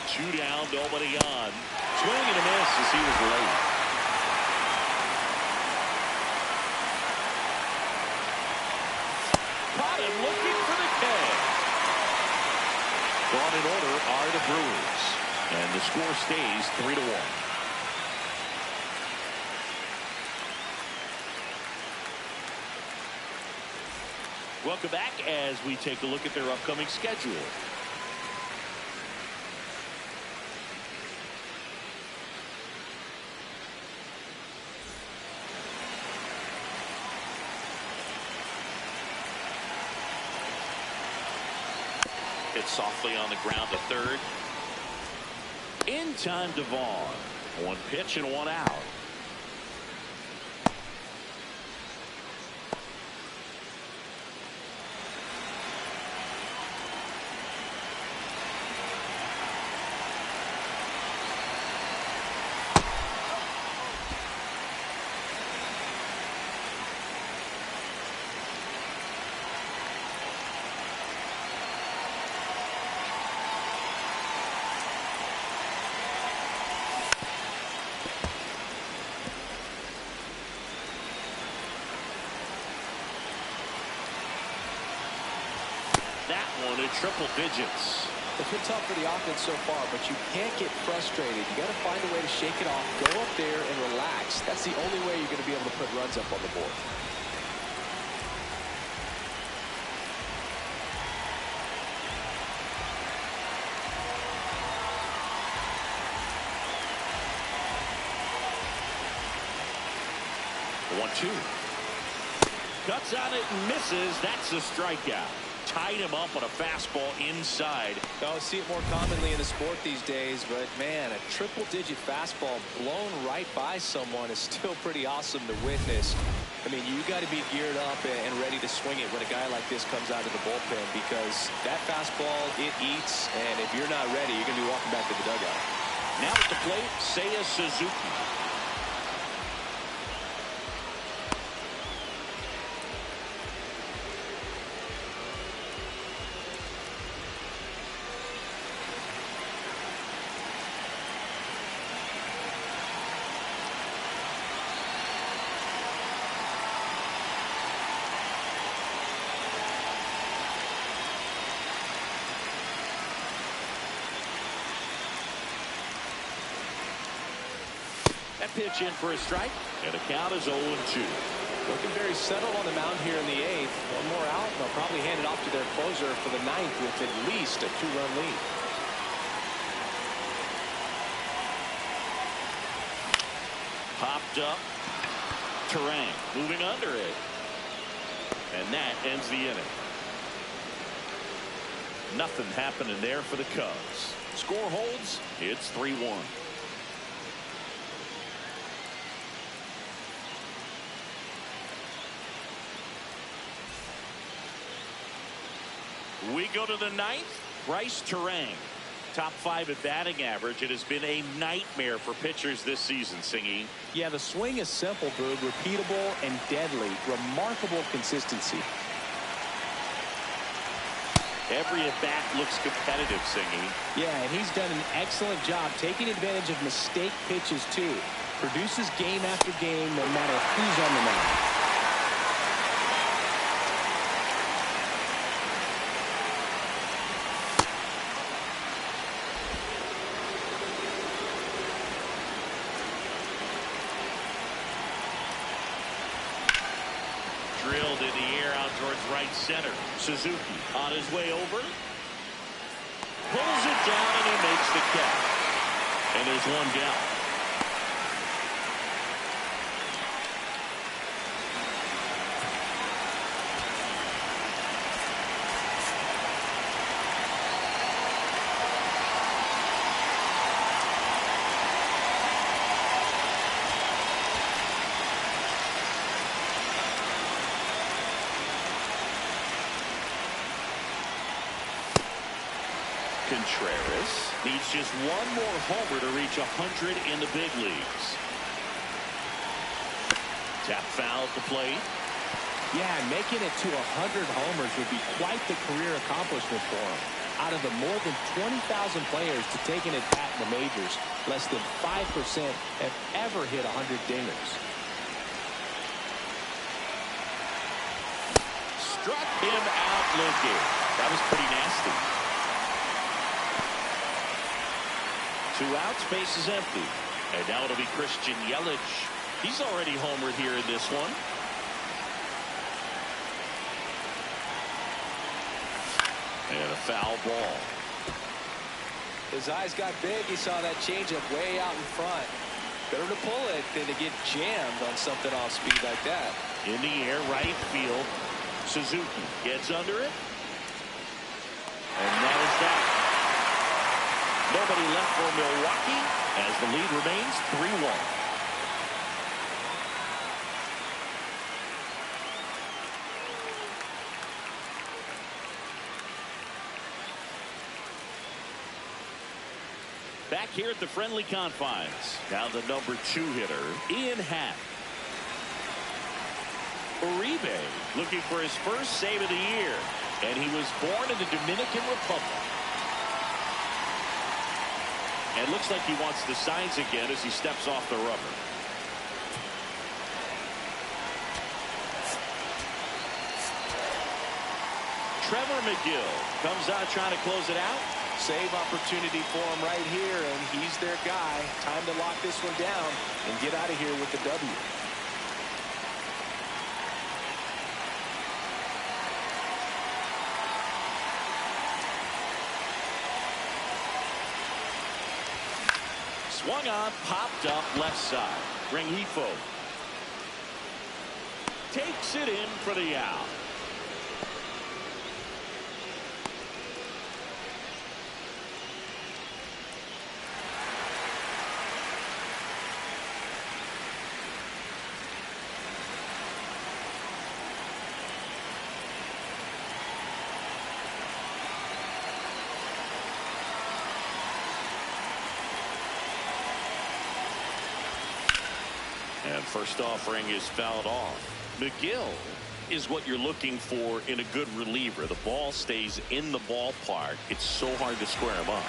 Two down, nobody on. Swing and a miss as he was late. Caught him looking for the K. Gone in order are the Brewers. And the score stays 3-1. Welcome back as we take a look at their upcoming schedule. Hit softly on the ground to third. In time to Vaughn. One pitch and one out. That one in triple digits. It's been tough for the offense so far, but you can't get frustrated. You got to find a way to shake it off, go up there and relax. That's the only way you're going to be able to put runs up on the board. One-two. Cuts on it and misses. That's a strikeout. Tied him up on a fastball inside. I see it more commonly in the sport these days, but man, a triple-digit fastball blown right by someone is still pretty awesome to witness. I mean, you got to be geared up and ready to swing it when a guy like this comes out of the bullpen, because that fastball, it eats, and if you're not ready, you're going to be walking back to the dugout. Now at the plate, Seiya Suzuki. That pitch in for a strike, and the count is 0-2. Looking very settled on the mound here in the 8th. One more out, and they'll probably hand it off to their closer for the 9th with at least a 2-run lead. Popped up. Terang moving under it. And that ends the inning. Nothing happening there for the Cubs. Score holds. It's 3-1. We go to the 9th. Bryce Terang, top 5 at batting average. It has been a nightmare for pitchers this season, Singy. Yeah, the swing is simple, Boog. Repeatable and deadly. Remarkable consistency. Every at-bat looks competitive, Singy. Yeah, and he's done an excellent job taking advantage of mistake pitches, too. Produces game after game, no matter who's on the mound. Drilled in the air out towards right center. Suzuki on his way over. Pulls it down and he makes the catch. And there's one down. Contreras needs just one more homer to reach 100 in the big leagues. Tap foul at the plate. Yeah, making it to 100 homers would be quite the career accomplishment for him. Out of the more than 20,000 players to take an at-bat in the majors, less than 5% have ever hit 100 dingers. Struck him out looking. That was pretty nasty. 2 outs, base is empty. And now it'll be Christian Yelich. He's already homered here in this one. And a foul ball. His eyes got big. He saw that changeup way out in front. Better to pull it than to get jammed on something off speed like that. In the air, right field. Suzuki gets under it. And that is Nobody left for Milwaukee as the lead remains 3-1. Back here at the friendly confines. Now the number 2 hitter, Ian Happ. Uribe looking for his first save of the year. And he was born in the Dominican Republic. And looks like he wants the signs again as he steps off the rubber. Trevor McGill comes out trying to close it out. Save opportunity for him right here, and he's their guy. Time to lock this one down and get out of here with the W. Swung on, popped up left side. Rengifo takes it in for the out. And first offering is fouled off. McGill is what you're looking for in a good reliever. The ball stays in the ballpark. It's so hard to square him up.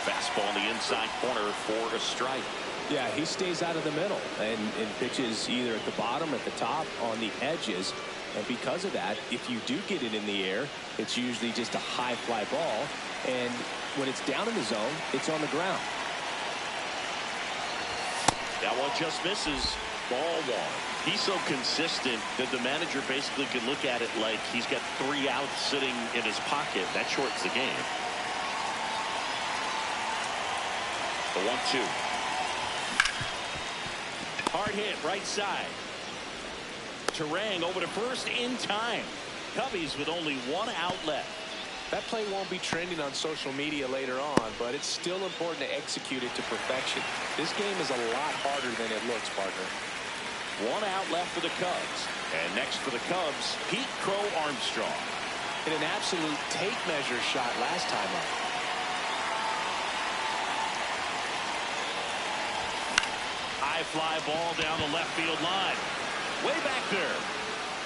Fastball in the inside corner for a strike. Yeah, he stays out of the middle and pitches either at the bottom or at the top on the edges. And because of that, if you do get it in the air, it's usually just a high fly ball. And when it's down in the zone, it's on the ground. That one just misses. Ball 1. He's so consistent that the manager basically can look at it like he's got 3 outs sitting in his pocket. That shortens the game. The 1-2. Hard hit right side. Terang over to first in time. Cubbies with only 1 out left. That play won't be trending on social media later on, but it's still important to execute it to perfection. This game is a lot harder than it looks, partner. 1 out left for the Cubs. And next for the Cubs, Pete Crow Armstrong. In an absolute tape measure shot last time up. High fly ball down the left field line. Way back there.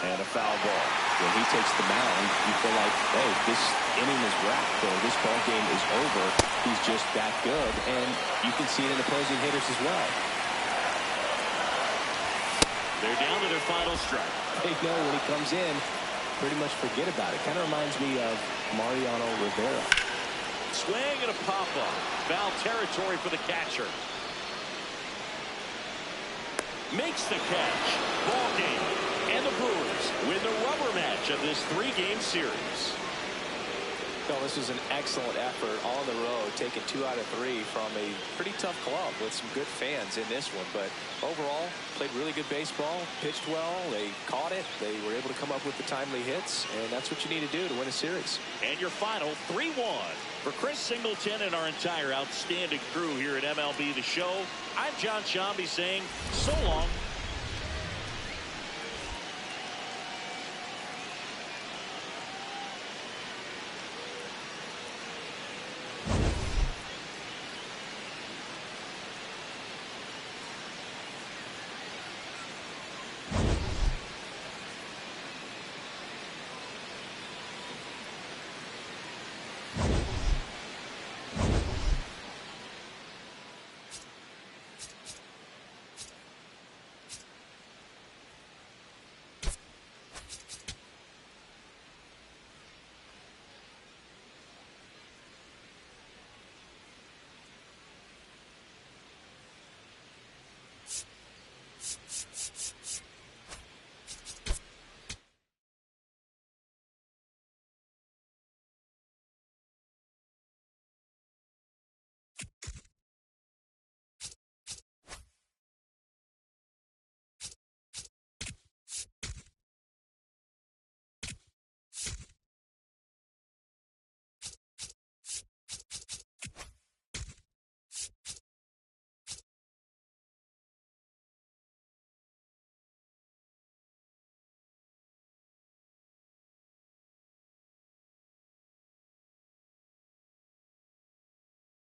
And a foul ball. When he takes the mound, you feel like, hey, this inning is wrapped, or this ball game is over. He's just that good, and you can see it in opposing hitters as well. They're down to their final strike. They know when he comes in, pretty much forget about it. Kind of reminds me of Mariano Rivera. Swing and a pop-up. Foul territory for the catcher. Makes the catch. Ball game. And the Brewers win the rubber match of this 3-game series. Well, this was an excellent effort on the road, taking 2 out of 3 from a pretty tough club with some good fans in this one. But overall, played really good baseball, pitched well, they caught it, they were able to come up with the timely hits, and that's what you need to do to win a series. And your final 3-1 for Chris Singleton and our entire outstanding crew here at MLB The Show. I'm John Shambi saying so long